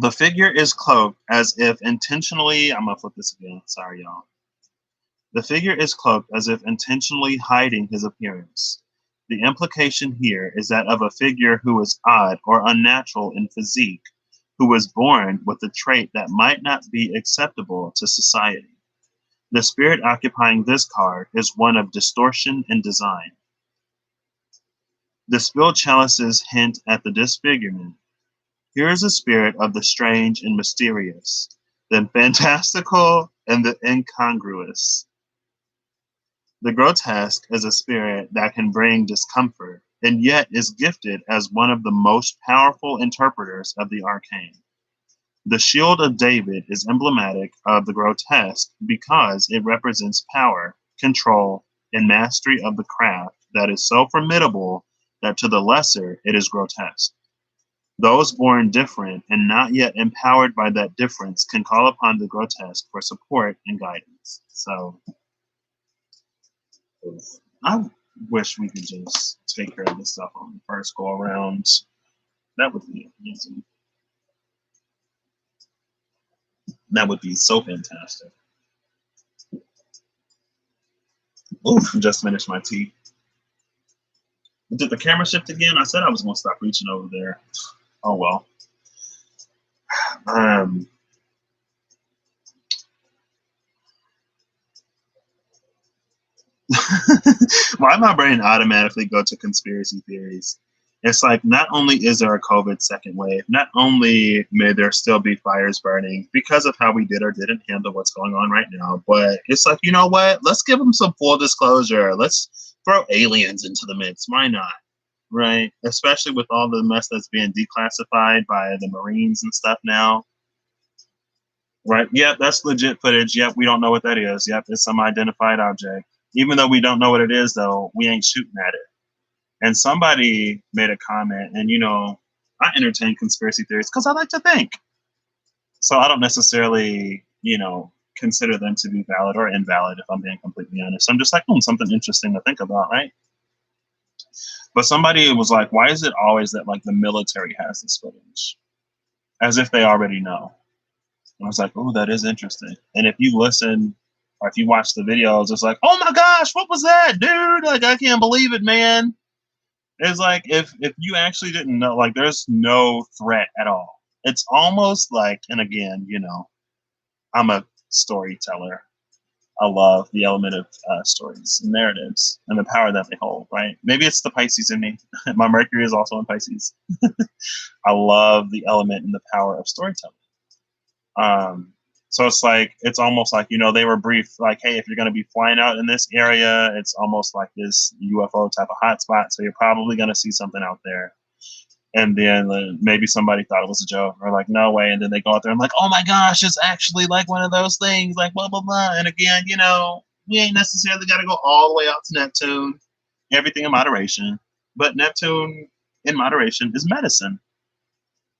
the figure is cloaked as if intentionally, I'm gonna flip this again, sorry y'all. The figure is cloaked as if intentionally hiding his appearance. The implication here is that of a figure who is odd or unnatural in physique, who was born with a trait that might not be acceptable to society. The spirit occupying this card is one of distortion in design. The spilled chalices hint at the disfigurement. Here is a spirit of the strange and mysterious, the fantastical and the incongruous. The grotesque is a spirit that can bring discomfort and yet is gifted as one of the most powerful interpreters of the arcane. The shield of David is emblematic of the grotesque because it represents power, control, and mastery of the craft that is so formidable that to the lesser it is grotesque. Those born different and not yet empowered by that difference can call upon the grotesque for support and guidance. So I wish we could just take care of this stuff on the first go around. That would be amazing. That would be so fantastic. Oof, just finished my tea. Did the camera shift again? I said I was going to stop reaching over there. Oh well. Why my brain automatically go to conspiracy theories? It's like not only is there a COVID second wave, not only may there still be fires burning because of how we did or didn't handle what's going on right now, but it's like, you know what? Let's give them some full disclosure. Let's throw aliens into the mix. Why not? Right? Especially with all the mess that's being declassified by the Marines and stuff now. Right? Yep, that's legit footage. Yep, we don't know what that is. Yep, it's some identified object. Even though we don't know what it is, though, we ain't shooting at it. And somebody made a comment, and I entertain conspiracy theories because I like to think. So I don't necessarily, consider them to be valid or invalid if I'm being completely honest. I'm just like, something interesting to think about, right? But somebody was like, why is it always that like the military has this footage? As if they already know. And I was like, oh, that is interesting. And if you listen or if you watch the videos, it's like, oh my gosh, what was that, dude? Like, I can't believe it, man. It's like if you actually didn't know, like, there's no threat at all. It's almost like, and again, I'm a storyteller. I love the element of stories and narratives and the power that they hold, right? Maybe it's the Pisces in me. My Mercury is also in Pisces. I love the element and the power of storytelling. So it's almost like, they were briefed like, hey, if you're going to be flying out in this area, it's almost like this UFO type of hotspot. So you're probably going to see something out there. And then maybe somebody thought it was a joke or like, no way. And then they go out there and like, oh my gosh, it's actually like one of those things, like blah, blah, blah. And again, we ain't necessarily got to go all the way out to Neptune, everything in moderation. But Neptune in moderation is medicine.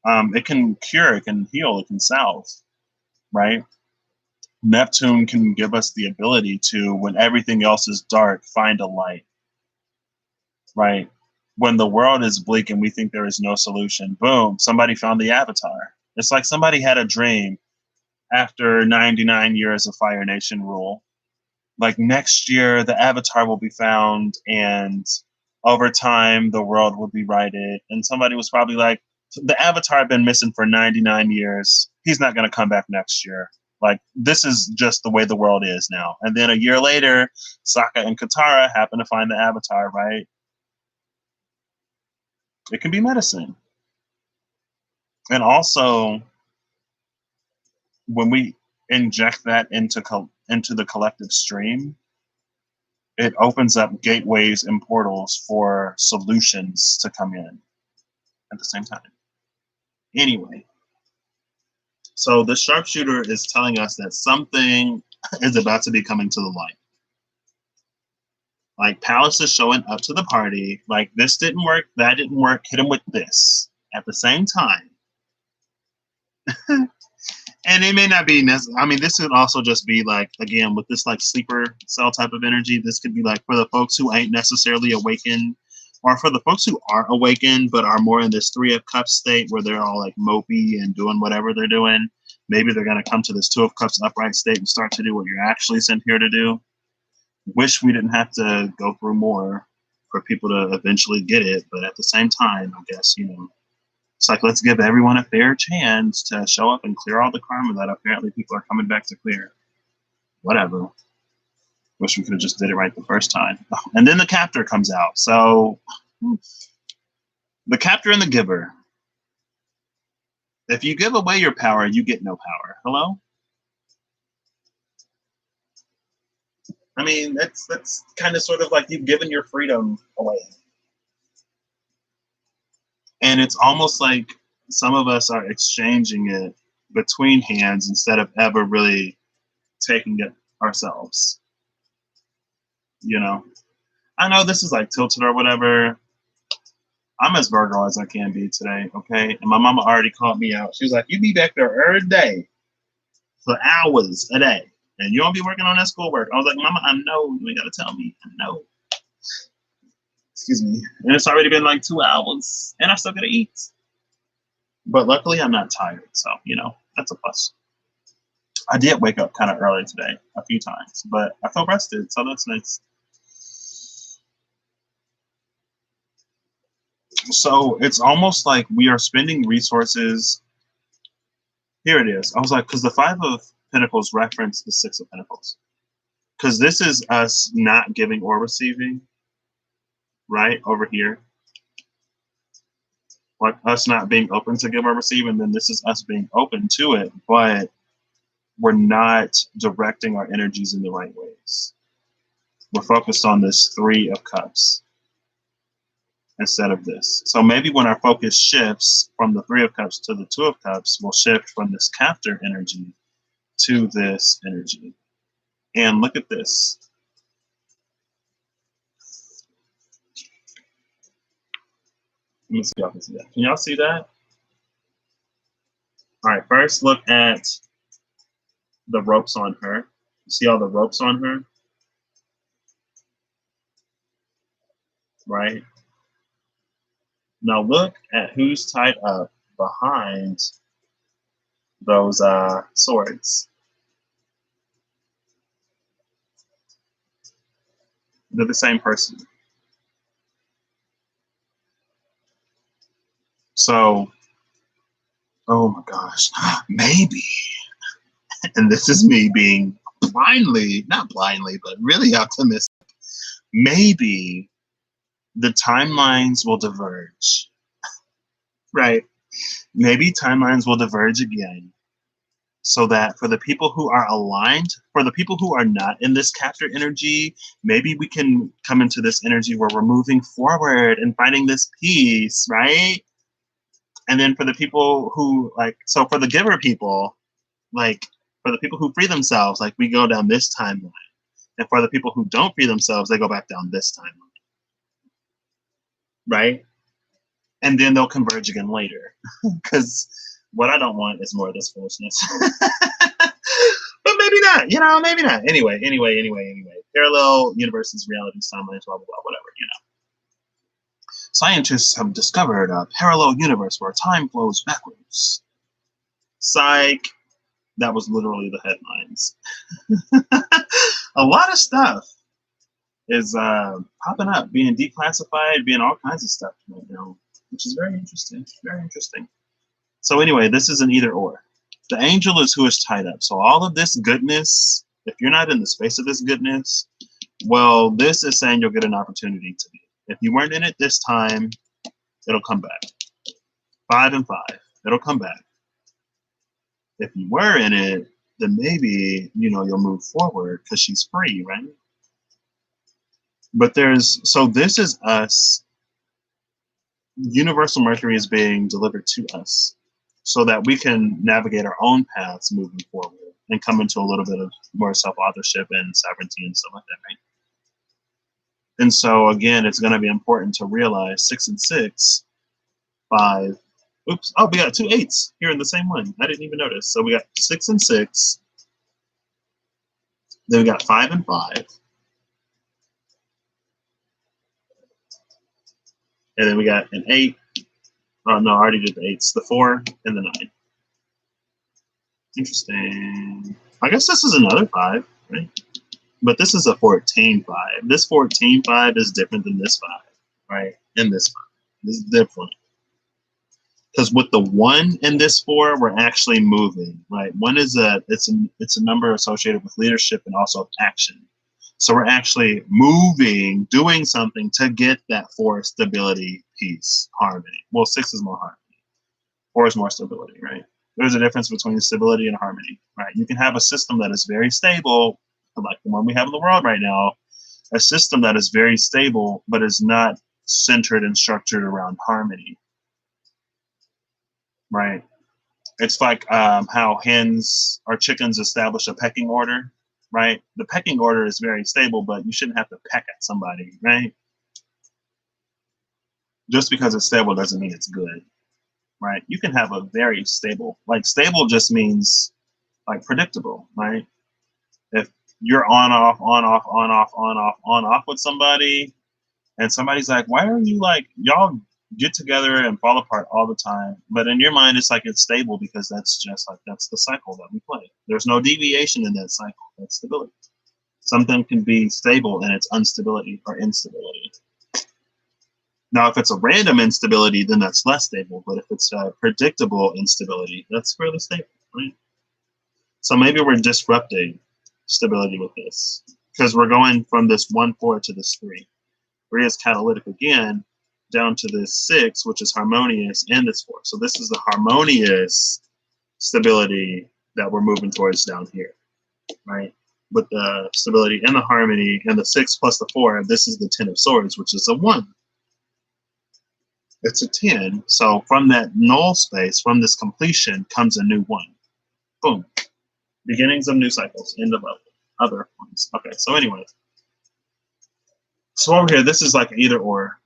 It can cure, it can heal, it can salve, right? Neptune can give us the ability to, when everything else is dark, find a light, right? When the world is bleak and we think there is no solution, boom, somebody found the avatar. It's like somebody had a dream after 99 years of Fire Nation rule. Like next year, the avatar will be found and over time, the world will be righted. And somebody was probably like, the avatar had been missing for 99 years. He's not going to come back next year. Like, this is just the way the world is now. And then a year later, Sokka and Katara happen to find the avatar, right? It can be medicine. And also, when we inject that into into the collective stream, it opens up gateways and portals for solutions to come in at the same time. Anyway, so the sharpshooter is telling us that something is about to be coming to the light. Like Palace is showing up to the party, like this didn't work, that didn't work, hit him with this at the same time. And it may not be necessary. I mean, this could also just be like, again, with this like sleeper cell type of energy, this could be like for the folks who ain't necessarily awakened, or for the folks who aren't awakened but are more in this Three of Cups state where they're all like mopey and doing whatever they're doing. Maybe they're going to come to this Two of Cups upright state and start to do what you're actually sent here to do. Wish we didn't have to go through more for people to eventually get it, but at the same time, I guess, you know, it's like, let's give everyone a fair chance to show up and clear all the karma that apparently people are coming back to clear. Whatever. Wish we could have just did it right the first time. And then the captor comes out. So the captor and the giver. If you give away your power, you get no power. Hello? I mean, that's kind of sort of like you've given your freedom away. And it's almost like some of us are exchanging it between hands instead of ever really taking it ourselves. You know? I know this is like tilted or whatever. I'm as Virgo as I can be today, okay? And my mama already called me out. She was like, you be back there every day for hours a day. And you don't be working on that schoolwork. I was like, Mama, I know. You ain't got to tell me. I know. Excuse me. And it's already been like 2 hours. And I still got to eat. But luckily, I'm not tired. So, you know, that's a plus. I did wake up kind of early today a few times. But I feel rested. So that's nice. So it's almost like we are spending resources. Here it is. I was like, because the Five of Pentacles reference the Six of Pentacles. Because this is us not giving or receiving, right? Over here. Like us not being open to give or receive, and then this is us being open to it, but we're not directing our energies in the right ways. We're focused on this Three of Cups instead of this. So maybe when our focus shifts from the Three of Cups to the Two of Cups, we'll shift from this captor energy to this energy. And look at this. Let me see if y'all can see that. Can y'all see that? All right, first look at the ropes on her. You see all the ropes on her? Right? Now look at who's tied up behind those swords. They're the same person. So, oh my gosh, maybe, and this is me being not blindly, but really optimistic, maybe the timelines will diverge, right? Maybe timelines will diverge again, so that for the people who are aligned, for the people who are not in this captor energy, maybe we can come into this energy where we're moving forward and finding this peace, right? And then for the people who so for the giver people, like for the people who free themselves, like we go down this timeline. And for the people who don't free themselves, they go back down this timeline. Right? And then they'll converge again later. Because what I don't want is more of this foolishness. But maybe not, maybe not. Anyway. Parallel universes, realities, timelines, blah, blah, blah, whatever, Scientists have discovered a parallel universe where time flows backwards. Psych. That was literally the headlines. A lot of stuff is popping up, being declassified, being all kinds of stuff right now, which is very interesting. Very interesting. So anyway, this is an either or. The angel is who is tied up. So all of this goodness, if you're not in the space of this goodness, well, this is saying you'll get an opportunity to be. If you weren't in it this time, it'll come back. 5 and 5, it'll come back. If you were in it, then maybe, you know, you'll move forward because she's free, right? But so this is us. Universal Mercury is being delivered to us so that we can navigate our own paths moving forward and come into a little bit of more self-authorship and sovereignty and stuff like that, right? And so again, it's going to be important to realize 6 and 6, 5. Oops. Oh, we got 2 8s here in the same one. I didn't even notice. So we got 6 and 6. Then we got 5 and 5. And then we got an 8. Oh, no, I already did the 8s. The 4 and the 9. Interesting. I guess this is another 5, right? But this is a 14-5. This 14-5 is different than this 5, right? And this 5. This is different. Because with the 1 and this 4, we're actually moving, right? 1 is it's a number associated with leadership and also action. So we're actually moving, doing something to get that 4 stability, peace, harmony. Well, 6 is more harmony. 4 is more stability, right? There's a difference between stability and harmony, right? You can have a system that is very stable, like the one we have in the world right now, a system that is very stable, but is not centered and structured around harmony, right? It's like how hens or chickens establish a pecking order, right? The pecking order is very stable, but you shouldn't have to peck at somebody, right? Just because it's stable doesn't mean it's good, right? You can have a very stable, like stable just means like predictable, right? If you're on off, on off, on off, on off, on off with somebody, and somebody's like, why are you like, y'all get together and fall apart all the time? But in your mind, it's like it's stable because that's just like, that's the cycle that we play. There's no deviation in that cycle. That's stability. Something can be stable in its instability or instability. Now, if it's a random instability, then that's less stable. But if it's a predictable instability, that's fairly stable, right? So maybe we're disrupting stability with this because we're going from this 1-4 to this 3. 3 is catalytic again, down to this 6, which is harmonious, and this 4. So this is the harmonious stability that we're moving towards down here, right? With the stability and the harmony and the 6 plus the 4, this is the 10 of swords, which is a 1. It's a 10. So from that null space, from this completion, comes a new 1. Boom. Beginnings of new cycles, end of other ones. Okay, so anyways. So over here, this is like either or.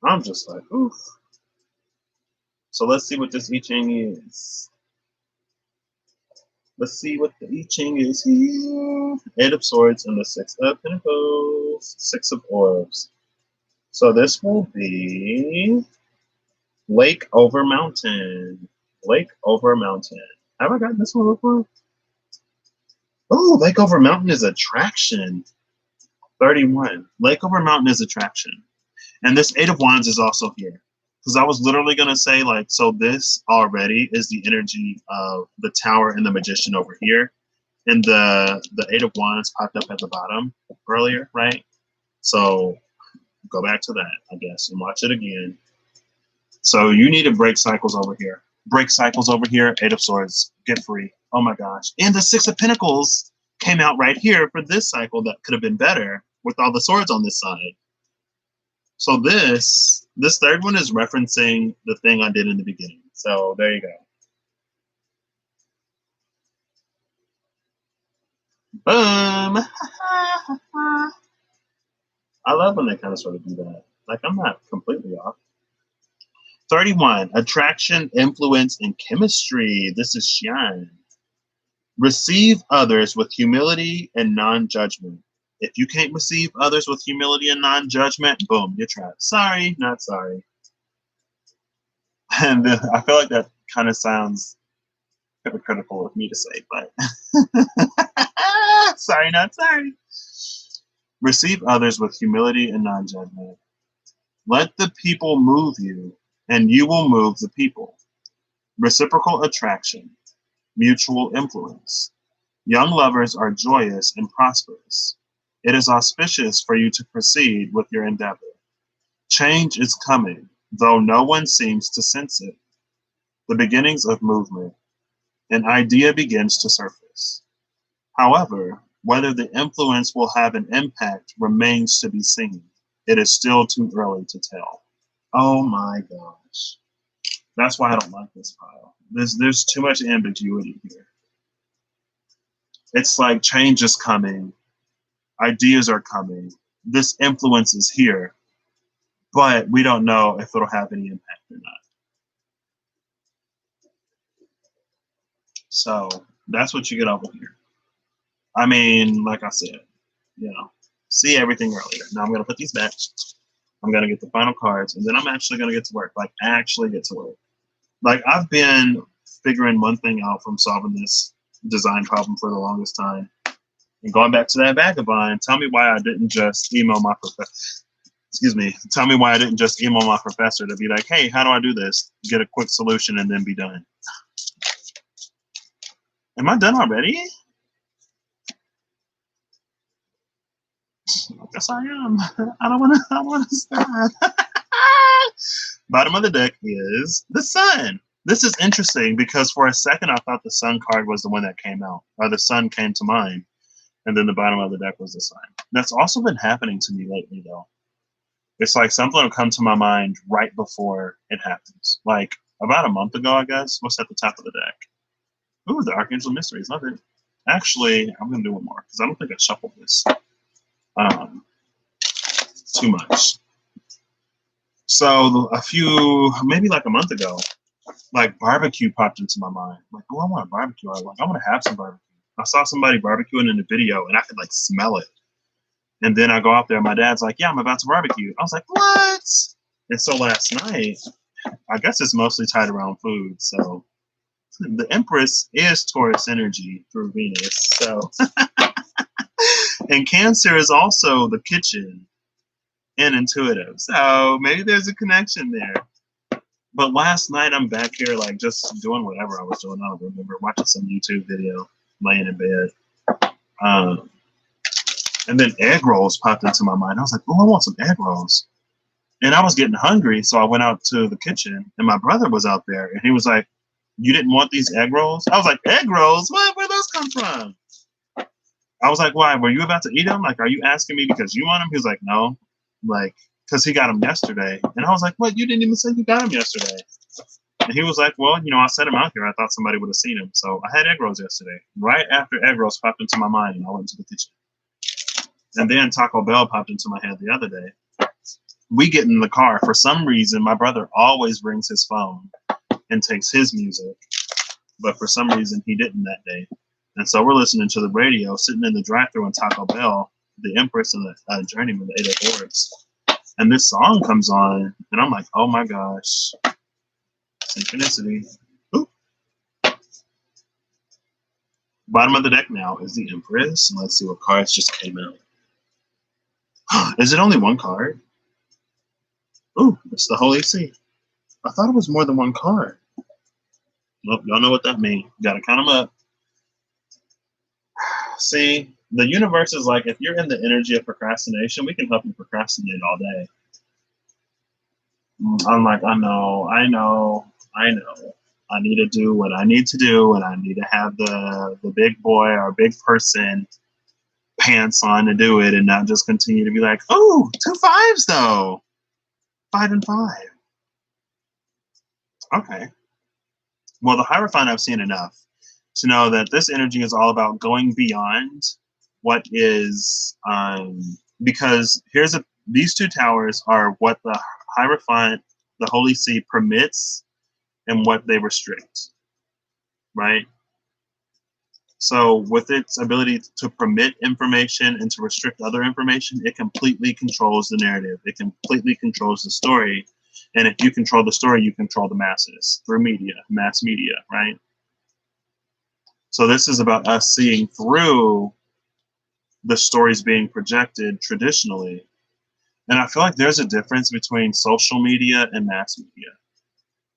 I'm just like, oof. So let's see what this I Ching is. Let's see what the I Ching is here. 8 of Swords and the 6 of Pentacles. 6 of Orbs. So this will be Lake over Mountain. Lake over Mountain. Have I gotten this one before? Oh, Lake over Mountain is attraction. 31. Lake over Mountain is attraction. And this 8 of Wands is also here. Because I was literally going to say, like, so this already is the energy of the Tower and the Magician over here. And the 8 of Wands popped up at the bottom earlier, right? So go back to that, I guess, and watch it again. So you need to break cycles over here. Break cycles over here, 8 of Swords, get free. Oh my gosh. And the 6 of Pentacles came out right here for this cycle that could have been better with all the swords on this side. So this third one is referencing the thing I did in the beginning. So there you go. Boom. I love when they kind of sort of do that. Like, I'm not completely off. 31, attraction, influence, and chemistry. This is Xian. Receive others with humility and non-judgment. If you can't receive others with humility and non-judgment, boom, you're trapped. Sorry, not sorry. And I feel like that kind of sounds hypocritical of me to say, but sorry, not sorry. Receive others with humility and non-judgment. Let the people move you, and you will move the people. Reciprocal attraction, mutual influence. Young lovers are joyous and prosperous. It is auspicious for you to proceed with your endeavor. Change is coming, though no one seems to sense it. The beginnings of movement. An idea begins to surface. However, whether the influence will have an impact remains to be seen. It is still too early to tell. Oh my gosh. That's why I don't like this pile. There's too much ambiguity here. It's like change is coming, ideas are coming, this influence is here, but we don't know if it'll have any impact or not. So that's what you get over here. I mean, like I said, see everything earlier. Now I'm going to put these back. I'm going to get the final cards, and then I'm actually going to get to work, like actually get to work. Like I've been figuring one thing out from solving this design problem for the longest time. And going back to that vagabond, tell me why I didn't just email my professor. Excuse me. Tell me why I didn't just email my professor to be like, hey, how do I do this? Get a quick solution and then be done. Am I done already? I guess I am. I don't want to stop. Bottom of the deck is the sun. This is interesting because for a second I thought the sun card was the one that came out, or the sun came to mind, and then the bottom of the deck was the sun. That's also been happening to me lately, though. It's like something will come to my mind right before it happens. Like about a month ago, I guess. What's at the top of the deck? Ooh, the Archangel Mysteries. Love it. Actually, I'm going to do one more because I don't think I shuffled this too much. So maybe like a month ago, like barbecue popped into my mind. Like, oh, I want a barbecue. I want to have some barbecue. I saw somebody barbecuing in the video and I could like smell it. And then I go out there and my dad's like, yeah, I'm about to barbecue. I was like, what? And so last night, I guess it's mostly tied around food. So the Empress is Taurus energy through Venus. So, and Cancer is also the kitchen and intuitive. So maybe there's a connection there. But last night I'm back here like just doing whatever I was doing. I don't remember, watching some YouTube video, laying in bed. And then egg rolls popped into my mind. I was like, oh, I want some egg rolls. And I was getting hungry, so I went out to the kitchen, and my brother was out there, and he was like, you didn't want these egg rolls? I was like, egg rolls? What? Where those come from? I was like, why? Were you about to eat them? Like, are you asking me because you want them? He was like, no. Like, because he got them yesterday. And I was like, what? You didn't even say you got them yesterday. And he was like, well, I set them out here. I thought somebody would have seen them. So I had egg rolls yesterday. Right after egg rolls popped into my mind, and I went to the kitchen. And then Taco Bell popped into my head the other day. We get in the car. For some reason, my brother always brings his phone and takes his music. But for some reason, he didn't that day. And so we're listening to the radio, sitting in the drive-thru in Taco Bell, the Empress and the Journeyman, the 8 of Swords. And this song comes on, and I'm like, oh my gosh. Synchronicity. Ooh. Bottom of the deck now is the Empress. And let's see what cards just came out. Is it only one card? Ooh, it's the Holy See. I thought it was more than one card. Nope, y'all know what that means. Gotta count them up. See, the universe is like, if you're in the energy of procrastination, we can help you procrastinate all day. I'm like, I know. I need to do what I need to do, and I need to have the big boy or big person pants on to do it, and not just continue to be like, oh, 2 5s though. 5 and 5. Okay. Well, the Hierophant, I've seen enough to know that this energy is all about going beyond what is, because these 2 towers are what the Hierophant, the Holy See, permits and what they restrict, right? So with its ability to permit information and to restrict other information, it completely controls the narrative. It completely controls the story. And if you control the story, you control the masses through media, mass media, right? So this is about us seeing through the stories being projected traditionally. And I feel like there's a difference between social media and mass media.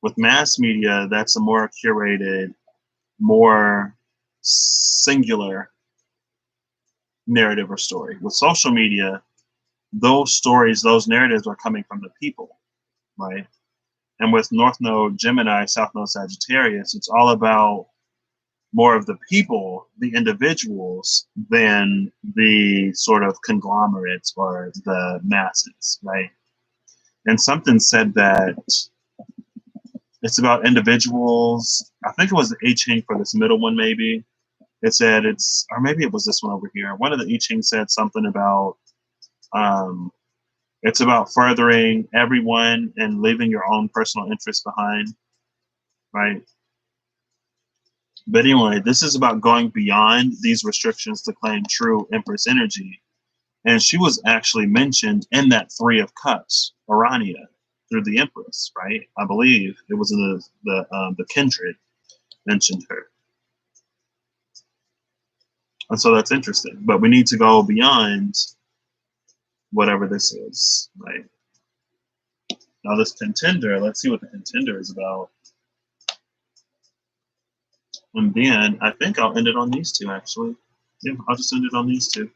With mass media, that's a more curated, more singular narrative or story. With social media, those stories, those narratives are coming from the people, right? And with North Node Gemini, South Node Sagittarius, it's all about more of the people, the individuals, than the sort of conglomerates or the masses, right? And something said that it's about individuals. I think it was the I Ching for this middle one, maybe. It said it's, or maybe it was this one over here. One of the I Ching said something about um, it's about furthering everyone and leaving your own personal interests behind, right? But anyway, this is about going beyond these restrictions to claim true Empress energy. And she was actually mentioned in that Three of Cups, Urania, through the Empress, right? I believe it was the kindred mentioned her. And so that's interesting. But we need to go beyond whatever this is, right? Now this contender, let's see what the contender is about. And then I think I'll end it on these two, actually. Yeah, I'll just end it on these two.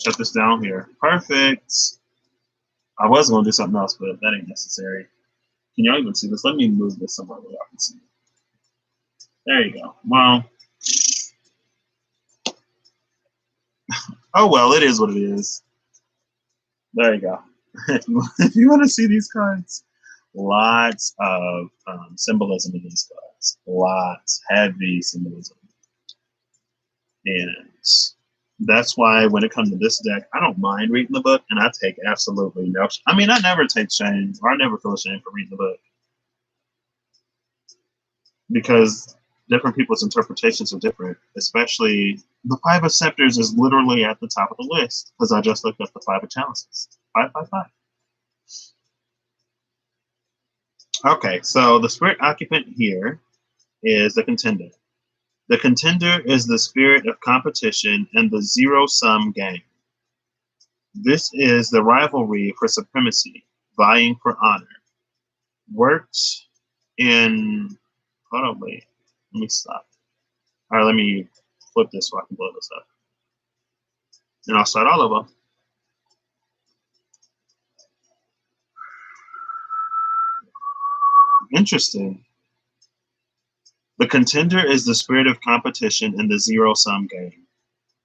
Shut this down here. Perfect. I was going to do something else, but that ain't necessary. Can y'all even see this? Let me move this somewhere where y'all can see. There you go. Well, oh well, it is what it is. There you go. If you want to see these cards, lots of symbolism in these cards. Lots, heavy symbolism. And that's why when it comes to this deck, I don't mind reading the book, and I take absolutely no. I mean, I never take shame, or I never feel ashamed for reading the book, because different people's interpretations are different. Especially the Five of Scepters is literally at the top of the list because I just looked up the Five of Chalices. 555. Okay, so the spirit occupant here is the contender. The contender is the spirit of competition and the zero-sum game. This is the rivalry for supremacy, vying for honor. Works in, hold on, wait, let me stop. All right, let me flip this so I can blow this up. And I'll start all over. Interesting. The contender is the spirit of competition in the zero-sum game.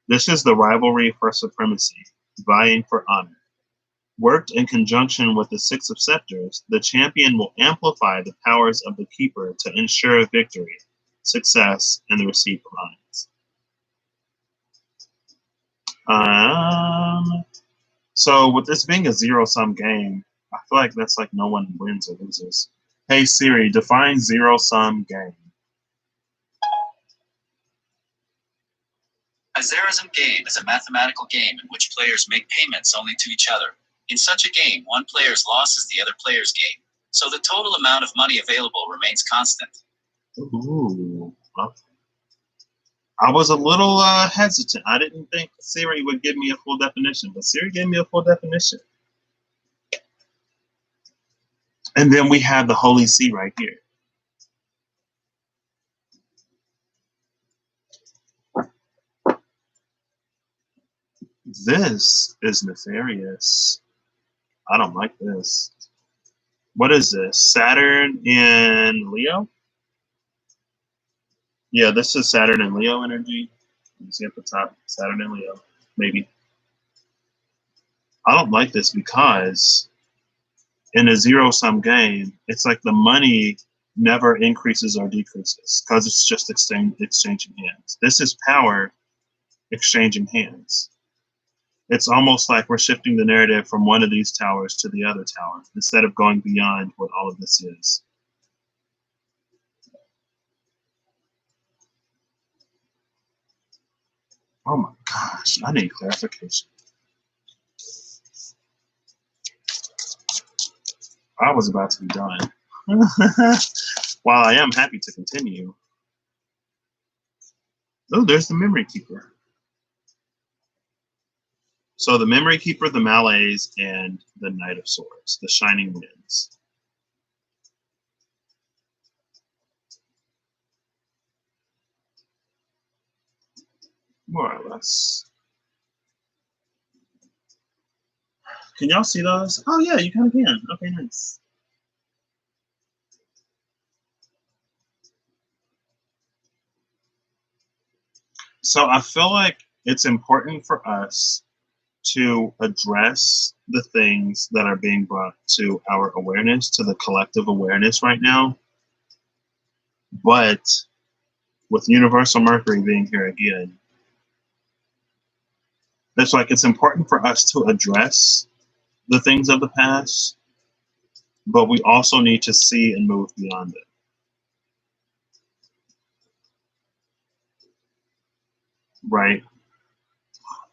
This is the rivalry for supremacy, vying for honor. Worked in conjunction with the Six of Scepters, the champion will amplify the powers of the keeper to ensure victory, success, and the receipt of honors. So with this being a zero-sum game, I feel like that's like no one wins or loses. Hey Siri, define zero-sum game. A zero-sum game is a mathematical game in which players make payments only to each other. In such a game, one player's loss is the other player's gain, so the total amount of money available remains constant. Ooh. I was a little hesitant. I didn't think Siri would give me a full definition, but Siri gave me a full definition. And then we have the Holy See right here. This is nefarious. I don't like this. What is this? Saturn in Leo? Yeah, this is Saturn in Leo energy. You see at the top, Saturn in Leo, maybe. I don't like this because in a zero-sum game, it's like the money never increases or decreases because it's just exchanging hands. This is power exchanging hands. It's almost like we're shifting the narrative from one of these towers to the other tower instead of going beyond what all of this is. Oh my gosh, I need clarification. I was about to be done. While I am happy to continue. Oh, there's the Memory Keeper. So the Memory Keeper, the Malays, and the Knight of Swords, the Shining Winds. More or less. Can y'all see those? Oh yeah, you kind of can. Okay, nice. So I feel like it's important for us to address the things that are being brought to our awareness, to the collective awareness right now. But with Universal Mercury being here again, it's like it's important for us to address the things of the past, but we also need to see and move beyond it. Right?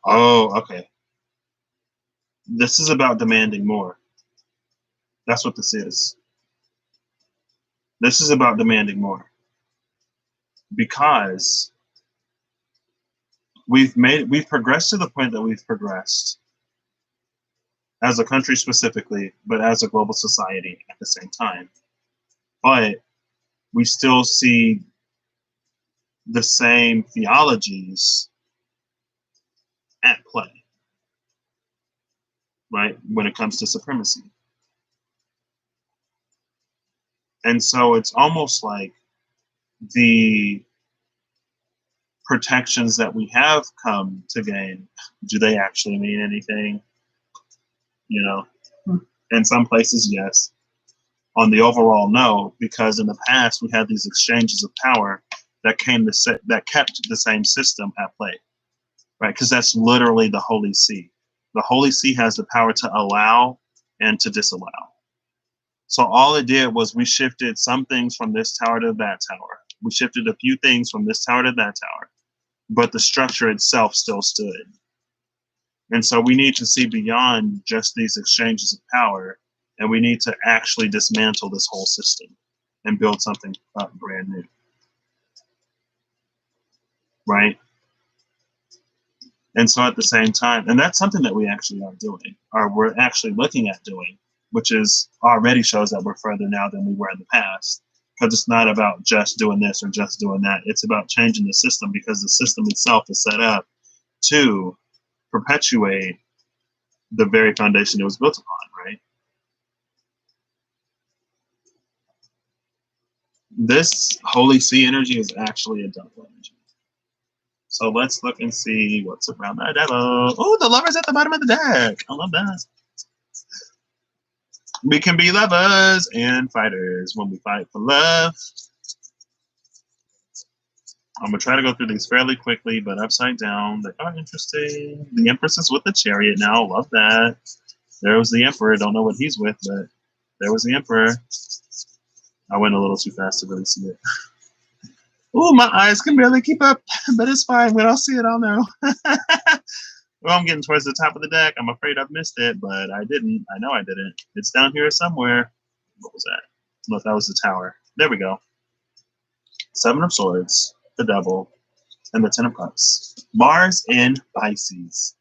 Oh, okay. This is about demanding more. That's what this is. This is about demanding more. Because we've progressed to the point that we've progressed as a country specifically, but as a global society at the same time. But we still see the same theologies at play, right, when it comes to supremacy. And so it's almost like the protections that we have come to gain, do they actually mean anything? You know, in some places, yes. On the overall, no, because in the past we had these exchanges of power that that kept the same system at play, right? Because that's literally the Holy See. The Holy See has the power to allow and to disallow. So all it did was we shifted some things from this tower to that tower. We shifted a few things from this tower to that tower, but the structure itself still stood. And so we need to see beyond just these exchanges of power, and we need to actually dismantle this whole system and build something brand new. Right? And so at the same time, and that's something that we actually are doing, or we're actually looking at doing, which is already shows that we're further now than we were in the past. Because it's not about just doing this or just doing that. It's about changing the system, because the system itself is set up to perpetuate the very foundation it was built upon, right? This Holy See energy is actually a double energy. So let's look and see what's around that devil. Oh, the lover's at the bottom of the deck. I love that. We can be lovers and fighters when we fight for love. I'm going to try to go through these fairly quickly, but upside down. They are interesting. The Empress is with the Chariot now. Love that. There was the Emperor. Don't know what he's with, but there was the Emperor. I went a little too fast to really see it. Ooh, my eyes can barely keep up, but it's fine. When I'll see it, I'll know. Well, I'm getting towards the top of the deck. I'm afraid I've missed it, but I didn't. I know I didn't. It's down here somewhere. What was that? No, that was the Tower. There we go. Seven of Swords, the Devil, and the Ten of Cups. Mars in Pisces.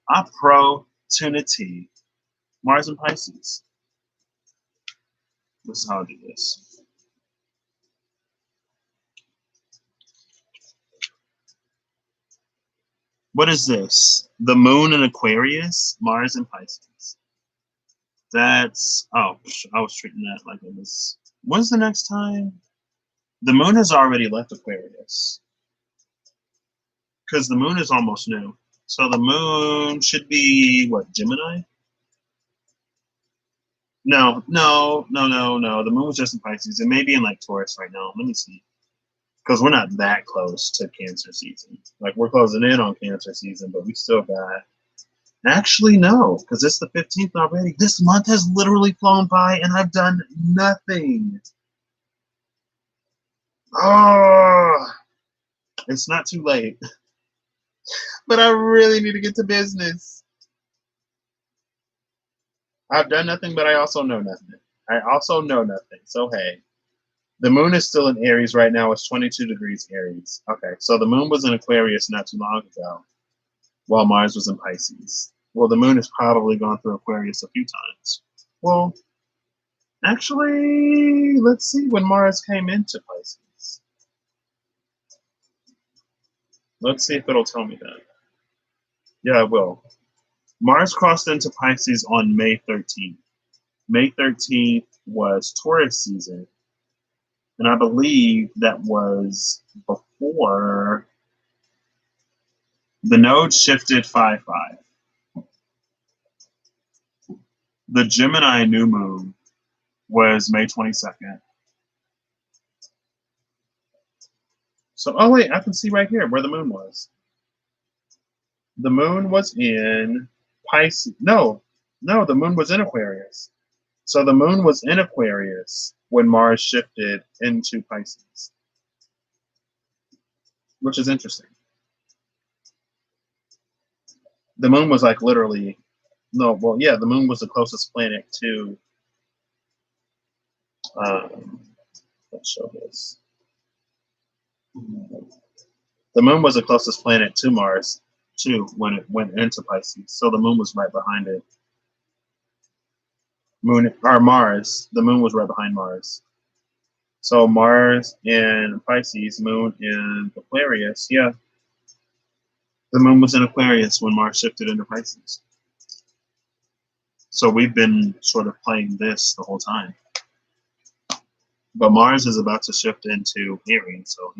Opportunity. Mars in Pisces. This is how I do this. What is this? The Moon in Aquarius, Mars in Pisces. That's, oh, I was treating that like it was, when's the next time? The Moon has already left Aquarius. Because the Moon is almost new. So the Moon should be, what, Gemini? No. The Moon was just in Pisces. It may be in like Taurus right now. Let me see. Because we're not that close to Cancer season. Like, we're closing in on Cancer season, but we still got... Actually, no, because it's the 15th already. This month has literally flown by, and I've done nothing. Oh, it's not too late. But I really need to get to business. I've done nothing, but I also know nothing. So, hey. The Moon is still in Aries right now. It's 22 degrees Aries. Okay, so the Moon was in Aquarius not too long ago, while Mars was in Pisces. Well, the Moon has probably gone through Aquarius a few times. Well, actually, let's see when Mars came into Pisces. Let's see if it'll tell me that. Yeah, it will. Mars crossed into Pisces on May 13th. May 13th was Taurus season. And I believe that was before The node shifted 5-5. The Gemini new moon was May 22nd. So, oh wait, I can see right here where the moon was. The moon was in Pisces. No, the moon was in Aquarius. So the moon was in Aquarius when Mars shifted into Pisces, which is interesting. The moon was like literally, no, well, yeah, the moon was the closest planet to, let's show this. The moon was the closest planet to Mars, too, when it went into Pisces. So the moon was right behind it. Mars, the moon was right behind Mars. So Mars in Pisces, moon in Aquarius, yeah. The moon was in Aquarius when Mars shifted into Pisces. So we've been sort of playing this the whole time. But Mars is about to shift into Aries, so,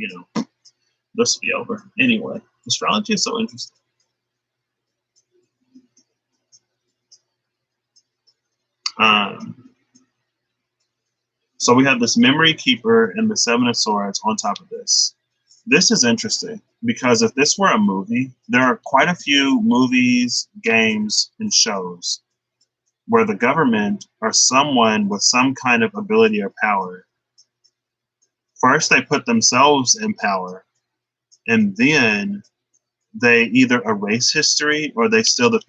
this will be over. Anyway, astrology is so interesting. So we have this Memory Keeper and the Seven of Swords on top of this. This is interesting because if this were a movie, there are quite a few movies, games, and shows where the government or someone with some kind of ability or power, first they put themselves in power, and then they either erase history or they steal the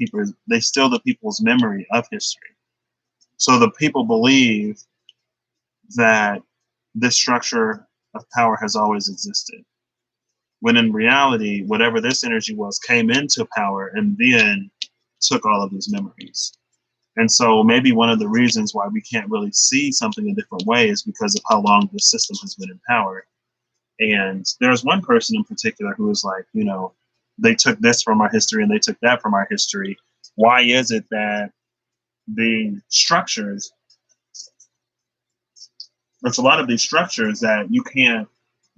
people's memory of history. So the people believe that this structure of power has always existed, when in reality, whatever this energy was came into power and then took all of these memories. And so maybe one of the reasons why we can't really see something a different way is because of how long this system has been in power. And there's one person in particular who is like, they took this from our history and they took that from our history. Why is it that the structures, there's a lot of these structures that you can't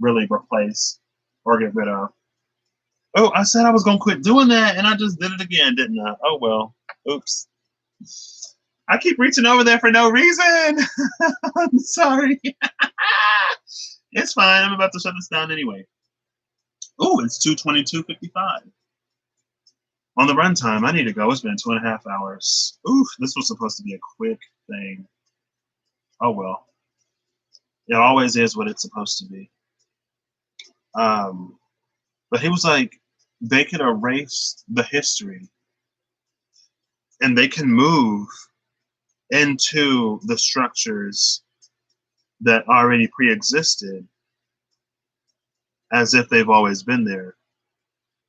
really replace or get rid of? Oh, I said I was going to quit doing that and I just did it again, didn't I? Oh, well, oops. I keep reaching over there for no reason. I'm sorry. It's fine. I'm about to shut this down anyway. Oh, it's 2:22:55. On the runtime, I need to go. It's been 2.5 hours. Oof, this was supposed to be a quick thing. Oh, well. It always is what it's supposed to be. But he was like, they could erase the history and they can move into the structures that already pre-existed as if they've always been there.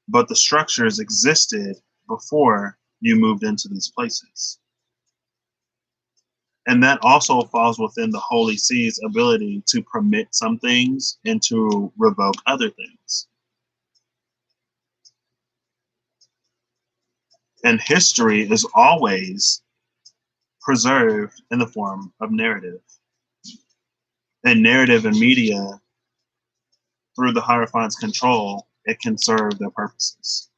But the structures existed before you moved into these places. And that also falls within the Holy See's ability to permit some things and to revoke other things. And history is always preserved in the form of narrative. And narrative and media, through the Hierophant's control, it can serve their purposes.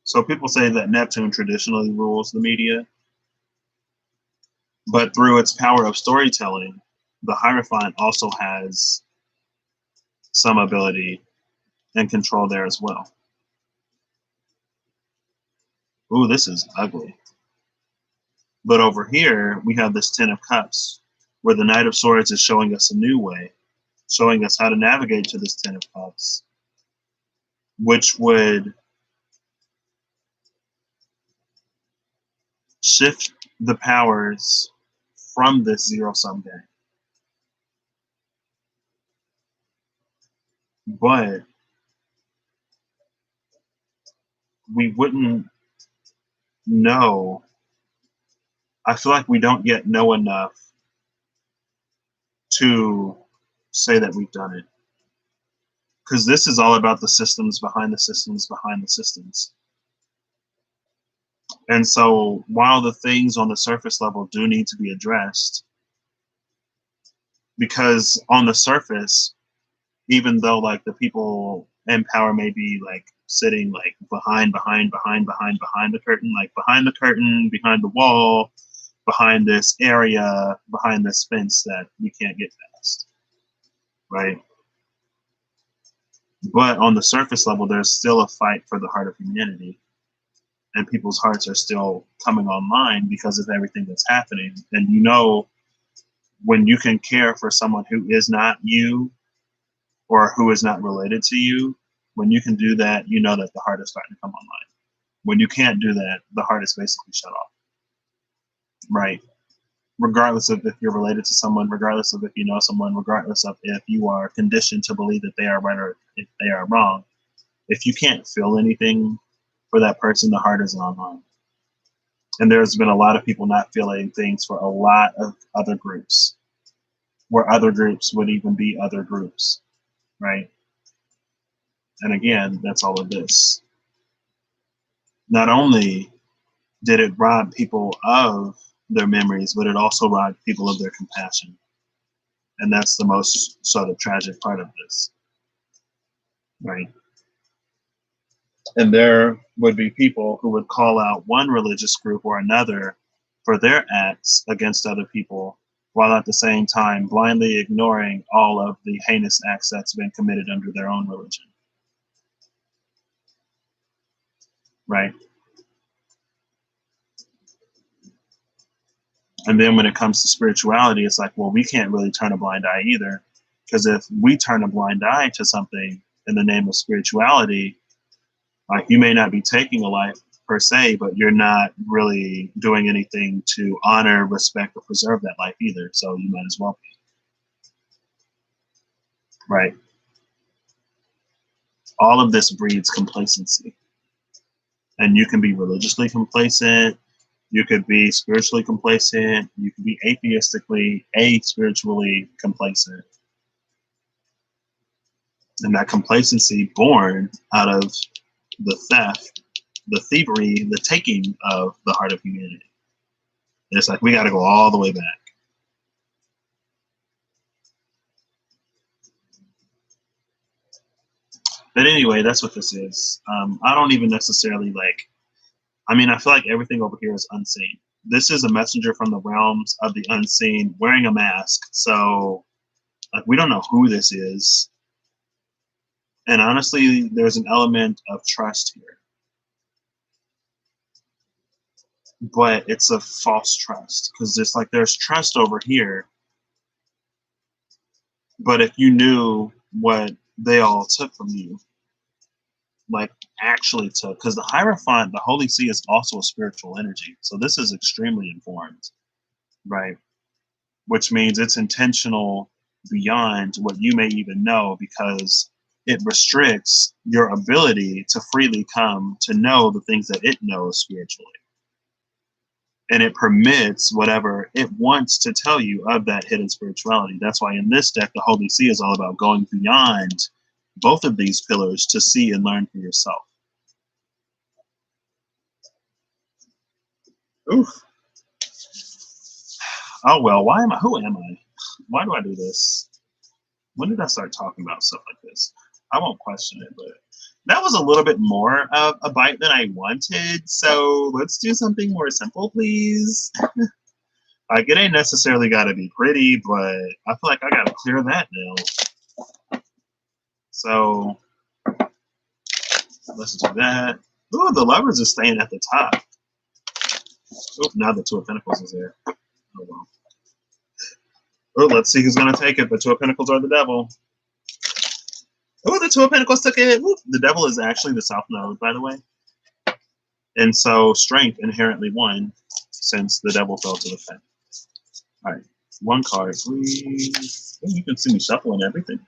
So people say that Neptune traditionally rules the media, but through its power of storytelling, the Hierophant also has some ability and control there as well. Ooh, this is ugly. But over here, we have this Ten of Cups, where the Knight of Swords is showing us a new way, showing us how to navigate to this Ten of Cups, which would shift the powers from this zero-sum game. But we wouldn't know. I feel like we don't yet know enough to say that we've done it. Because this is all about the systems behind the systems behind the systems. And so while the things on the surface level do need to be addressed, because on the surface, even though like the people and power may be like sitting like behind the curtain, like behind the curtain, behind the wall, behind this area, behind this fence that we can't get past, right? But on the surface level, there's still a fight for the heart of humanity, and people's hearts are still coming online because of everything that's happening. And you know, when you can care for someone who is not you or who is not related to you, when you can do that, you know that the heart is starting to come online. When you can't do that, the heart is basically shut off, right? Regardless of if you're related to someone, regardless of if you know someone, regardless of if you are conditioned to believe that they are right or if they are wrong, if you can't feel anything for that person, the heart isn't online. And there's been a lot of people not feeling things for a lot of other groups, where other groups would even be other groups, right? And again, that's all of this. Not only did it rob people of their memories, but it also robbed people of their compassion. And that's the most sort of tragic part of this, right? And there would be people who would call out one religious group or another for their acts against other people, while at the same time blindly ignoring all of the heinous acts that's been committed under their own religion, right? And then when it comes to spirituality, it's like, well, we can't really turn a blind eye either, because if we turn a blind eye to something in the name of spirituality, like you may not be taking a life per se, but you're not really doing anything to honor, respect, or preserve that life either. So you might as well be, right? All of this breeds complacency. And you can be religiously complacent, you could be spiritually complacent, you could be atheistically, spiritually complacent. And that complacency born out of the theft, the thievery, the taking of the heart of humanity. And it's like we got to go all the way back. But anyway, that's what this is. I don't even necessarily like, I mean, I feel like everything over here is unseen. This is a messenger from the realms of the unseen wearing a mask. So like, we don't know who this is. And honestly, there's an element of trust here. But it's a false trust, because it's like there's trust over here. But if you knew what they all took from you, like actually took, because the Hierophant, the Holy See, is also a spiritual energy. So this is extremely informed, right? Which means it's intentional beyond what you may even know, because it restricts your ability to freely come to know the things that it knows spiritually. And it permits whatever it wants to tell you of that hidden spirituality. That's why in this deck, the Holy See is all about going beyond both of these pillars to see and learn for yourself. Oof. Oh, well, who am I? Why do I do this? When did I start talking about stuff like this? I won't question it, but that was a little bit more of a bite than I wanted. So let's do something more simple, please. Like, it ain't necessarily got to be pretty, but I feel like I got to clear that now. So let's do that. Ooh, the Lovers is staying at the top. Oop, now the Two of Pentacles is there. Oh, well. Oh, let's see who's going to take it. The Two of Pentacles or the Devil. Oh, the Two of Pentacles took it. Ooh, the Devil is actually the South Node, by the way. And so Strength inherently won, since the Devil fell to the Fifth. All right, one card, please. Oh, you can see me shuffling everything.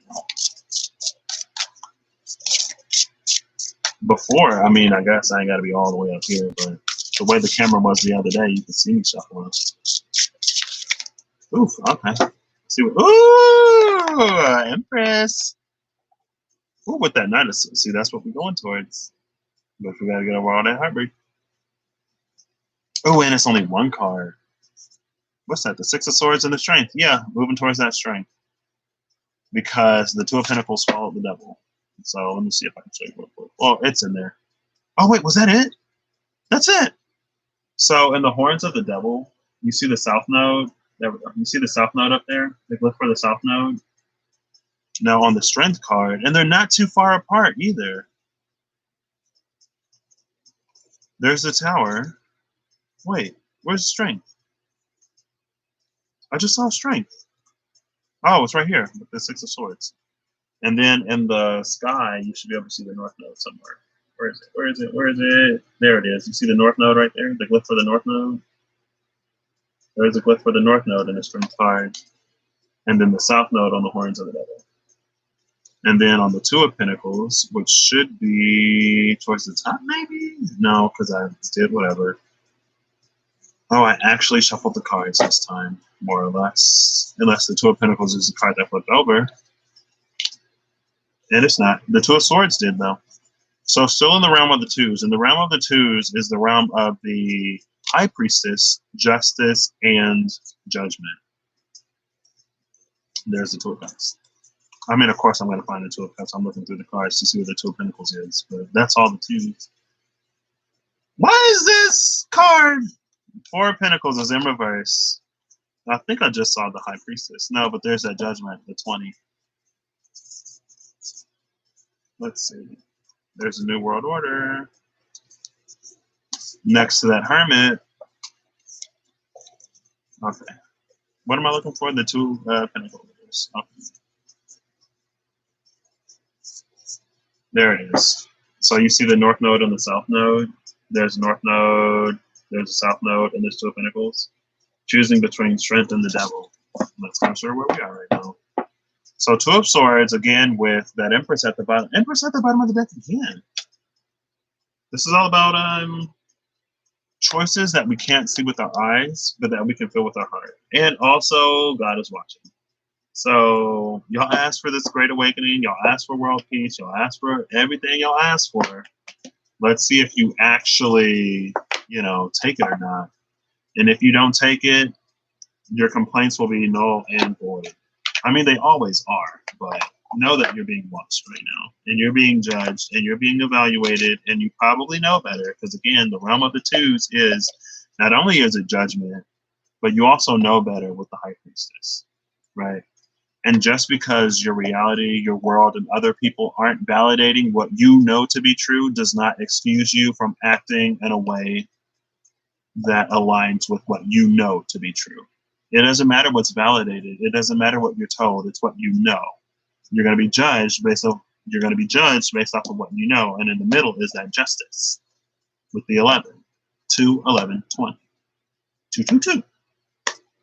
Before, I mean, I guess I ain't got to be all the way up here, but the way the camera was the other day, you could see me shuffling. Oof, okay. Let's see what, ooh, Empress. Ooh, with that Knight of, see, that's what we're going towards. But we got to get over all that heartbreak. Oh, and it's only one card. What's that? The Six of Swords and the Strength. Yeah, moving towards that strength. Because the Two of Pentacles followed the Devil. So let me see if I can show you real quick. Well, it's in there. Oh wait, was that it? That's it. So in the Horns of the Devil, you see the South Node. There we go. You see the South Node up there? Like, look for the South Node. Now on the Strength card, and they're not too far apart either. There's the Tower. Wait, where's Strength? I just saw Strength. Oh, it's right here with the Six of Swords. And then in the sky, you should be able to see the North Node somewhere. Where is it? Where is it? Where is it? There it is. You see the North Node right there? The glyph for the North Node? There's a glyph for the North Node in the Strength card. And then the South Node on the Horns of the Devil. And then on the Two of Pentacles, which should be towards the top, maybe? No, because I did whatever. Oh, I actually shuffled the cards this time, more or less. Unless the Two of Pentacles is the card that flipped over. And it's not. The Two of Swords did, though. So still in the realm of the twos. And the realm of the twos is the realm of the High Priestess, Justice, and Judgment. There's the Two of Cups. I mean, of course, I'm going to find the Two of Cups. I'm looking through the cards to see what the Two of Pentacles is. But that's all the twos. Why is this card? Four of Pentacles is in reverse. I think I just saw the High Priestess. No, but there's that Judgment, the 20. Let's see. There's a New World Order. Next to that Hermit. Okay. What am I looking for? The Two Pentacles. Okay. There it is. So you see the North Node and the South Node. There's North Node, there's a South Node, and there's Two of Pentacles. Choosing between Strength and the Devil. That's kind of sure where we are right now. So Two of Swords, again, with that Empress at the bottom. Empress at the bottom of the deck again. This is all about choices that we can't see with our eyes, but that we can feel with our heart. And also, God is watching. So y'all ask for this great awakening. Y'all ask for world peace. Y'all ask for everything y'all ask for. Let's see if you actually, take it or not. And if you don't take it, your complaints will be null and void. I mean, they always are, but know that you're being watched right now, and you're being judged, and you're being evaluated, and you probably know better, because again, the realm of the twos is not only is it judgment, but you also know better with the High Priestess, right? And just because your reality, your world, and other people aren't validating what you know to be true does not excuse you from acting in a way that aligns with what you know to be true. It doesn't matter what's validated. It doesn't matter what you're told. It's what you know. You're going to be judged based off of what you know. And in the middle is that Justice with the 11. 2, 11, 20. 2, 2, 2.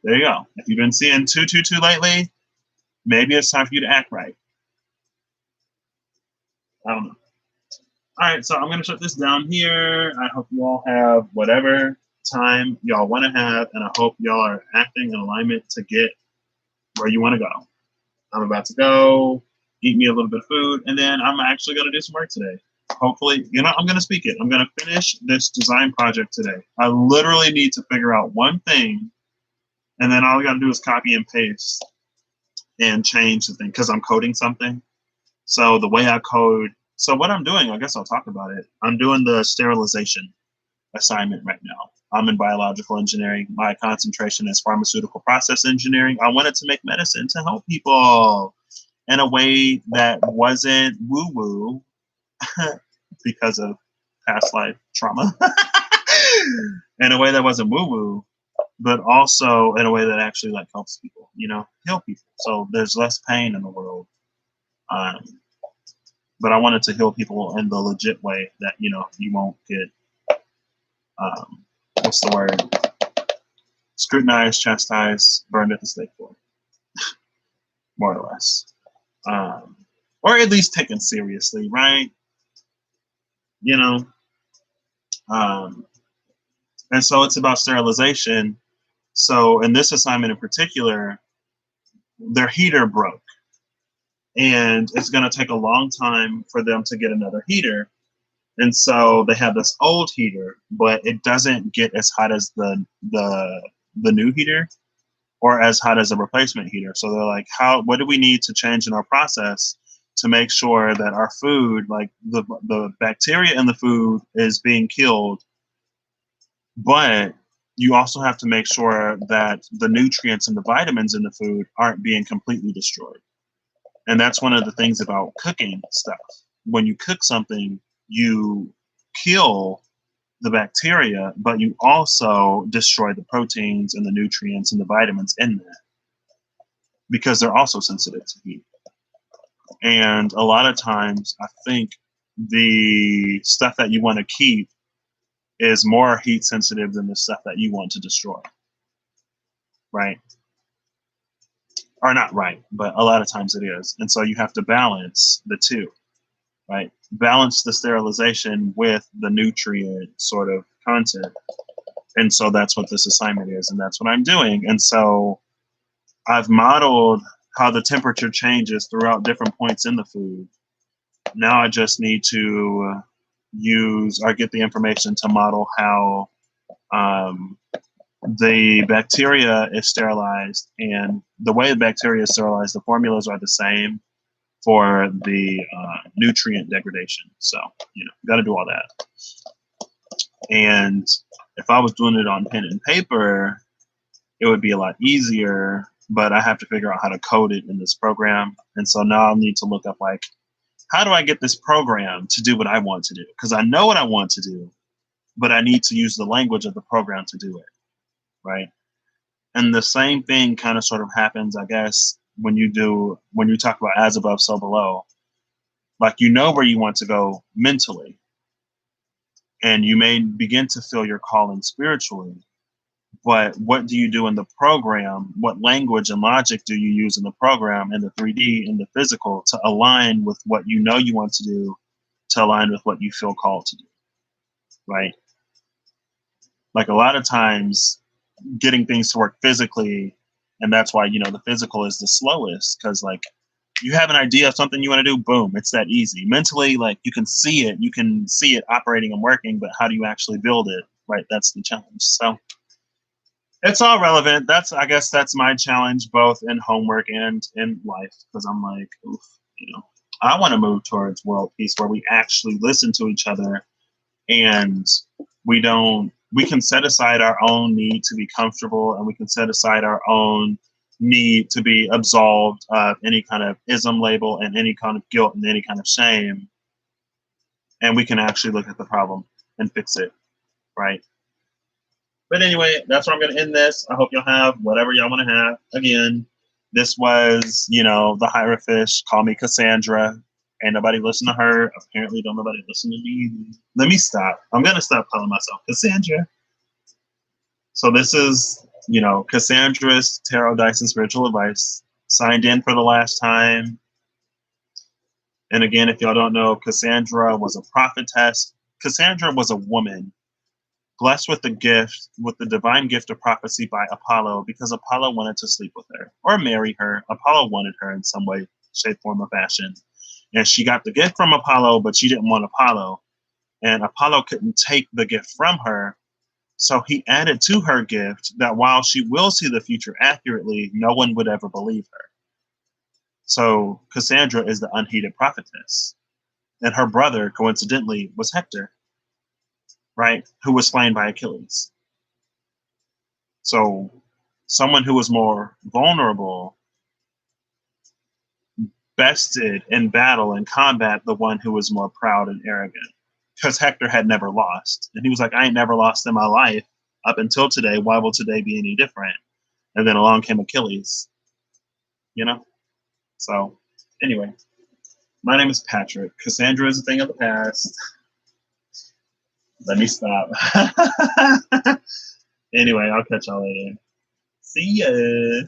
There you go. If you've been seeing 2, 2, 2 lately, maybe it's time for you to act right. I don't know. All right, so I'm going to shut this down here. I hope you all have whatever time y'all want to have, and I hope y'all are acting in alignment to get where you want to go. I'm about to go eat me a little bit of food, and then I'm actually going to do some work today. Hopefully, I'm going to speak it. I'm going to finish this design project today. I literally need to figure out one thing, and then all I got to do is copy and paste and change the thing because I'm coding something. So the way I code, so what I'm doing, I guess I'll talk about it. I'm doing the sterilization assignment right now. I'm in biological engineering. My concentration is pharmaceutical process engineering. I wanted to make medicine to help people in a way that wasn't woo-woo because of past life trauma. In a way that wasn't woo-woo, but also in a way that actually helps people, heal people. So there's less pain in the world. But I wanted to heal people in the legit way that, you won't get, what's the word? Scrutinized, chastised, burned at the stake for. More or less. Or at least taken seriously, right? And so it's about sterilization. So in this assignment in particular, their heater broke. And it's going to take a long time for them to get another heater. And so they have this old heater, but it doesn't get as hot as the new heater or as hot as a replacement heater. So they're like, what do we need to change in our process to make sure that our food, like the bacteria in the food, is being killed. But you also have to make sure that the nutrients and the vitamins in the food aren't being completely destroyed. And that's one of the things about cooking stuff. When you cook something, you kill the bacteria, but you also destroy the proteins and the nutrients and the vitamins in that because they're also sensitive to heat. And a lot of times, I think the stuff that you want to keep is more heat sensitive than the stuff that you want to destroy. Right? Or not right, but a lot of times it is. And so you have to balance the two, right? Balance the sterilization with the nutrient sort of content. And so that's what this assignment is, and that's what I'm doing. And so I've modeled how the temperature changes throughout different points in the food. Now I just need to use or get the information to model how the bacteria is sterilized, and the way the bacteria is sterilized, the formulas are the same for the nutrient degradation. So, got to do all that. And if I was doing it on pen and paper, it would be a lot easier, but I have to figure out how to code it in this program. And so now I'll need to look up, like, how do I get this program to do what I want to do? Because I know what I want to do, but I need to use the language of the program to do it. Right. And the same thing kind of sort of happens, I guess, when you talk about as above, so below. Like, you know where you want to go mentally, and you may begin to feel your calling spiritually. But what do you do in the program? What language and logic do you use in the program, in the 3D, in the physical, to align with what you know you want to do, to align with what you feel called to do? Right. Like, a lot of times, getting things to work physically, and that's why the physical is the slowest, because, like, you have an idea of something you want to do, boom, it's that easy. Mentally, like, you can see it operating and working, but how do you actually build it? Right, that's the challenge. So it's all relevant. I guess that's my challenge, both in homework and in life, because I'm like, oof, I want to move towards world peace, where we actually listen to each other, and we can set aside our own need to be comfortable, and we can set aside our own need to be absolved of any kind of ism label and any kind of guilt and any kind of shame. And we can actually look at the problem and fix it, right? But anyway, that's where I'm going to end this. I hope y'all have whatever y'all want to have. Again, this was, the Hierophant. Call me Cassandra. Ain't nobody listen to her. Apparently, don't nobody listen to me. Let me stop. I'm going to stop calling myself Cassandra. So this is, Cassandra's Tarot, Dice, and Spiritual Advice. Signed in for the last time. And again, if y'all don't know, Cassandra was a prophetess. Cassandra was a woman blessed with the divine gift of prophecy by Apollo, because Apollo wanted to sleep with her or marry her. Apollo wanted her in some way, shape, form, or fashion. And she got the gift from Apollo, but she didn't want Apollo. And Apollo couldn't take the gift from her. So he added to her gift that while she will see the future accurately, no one would ever believe her. So Cassandra is the unheeded prophetess. And her brother, coincidentally, was Hector, right? Who was slain by Achilles. So someone who was more vulnerable bested in battle and combat the one who was more proud and arrogant, because Hector had never lost. And he was like, I ain't never lost in my life up until today. Why will today be any different? And then along came Achilles, So anyway, my name is Patrick. Cassandra is a thing of the past. Let me stop. Anyway, I'll catch y'all later. See ya.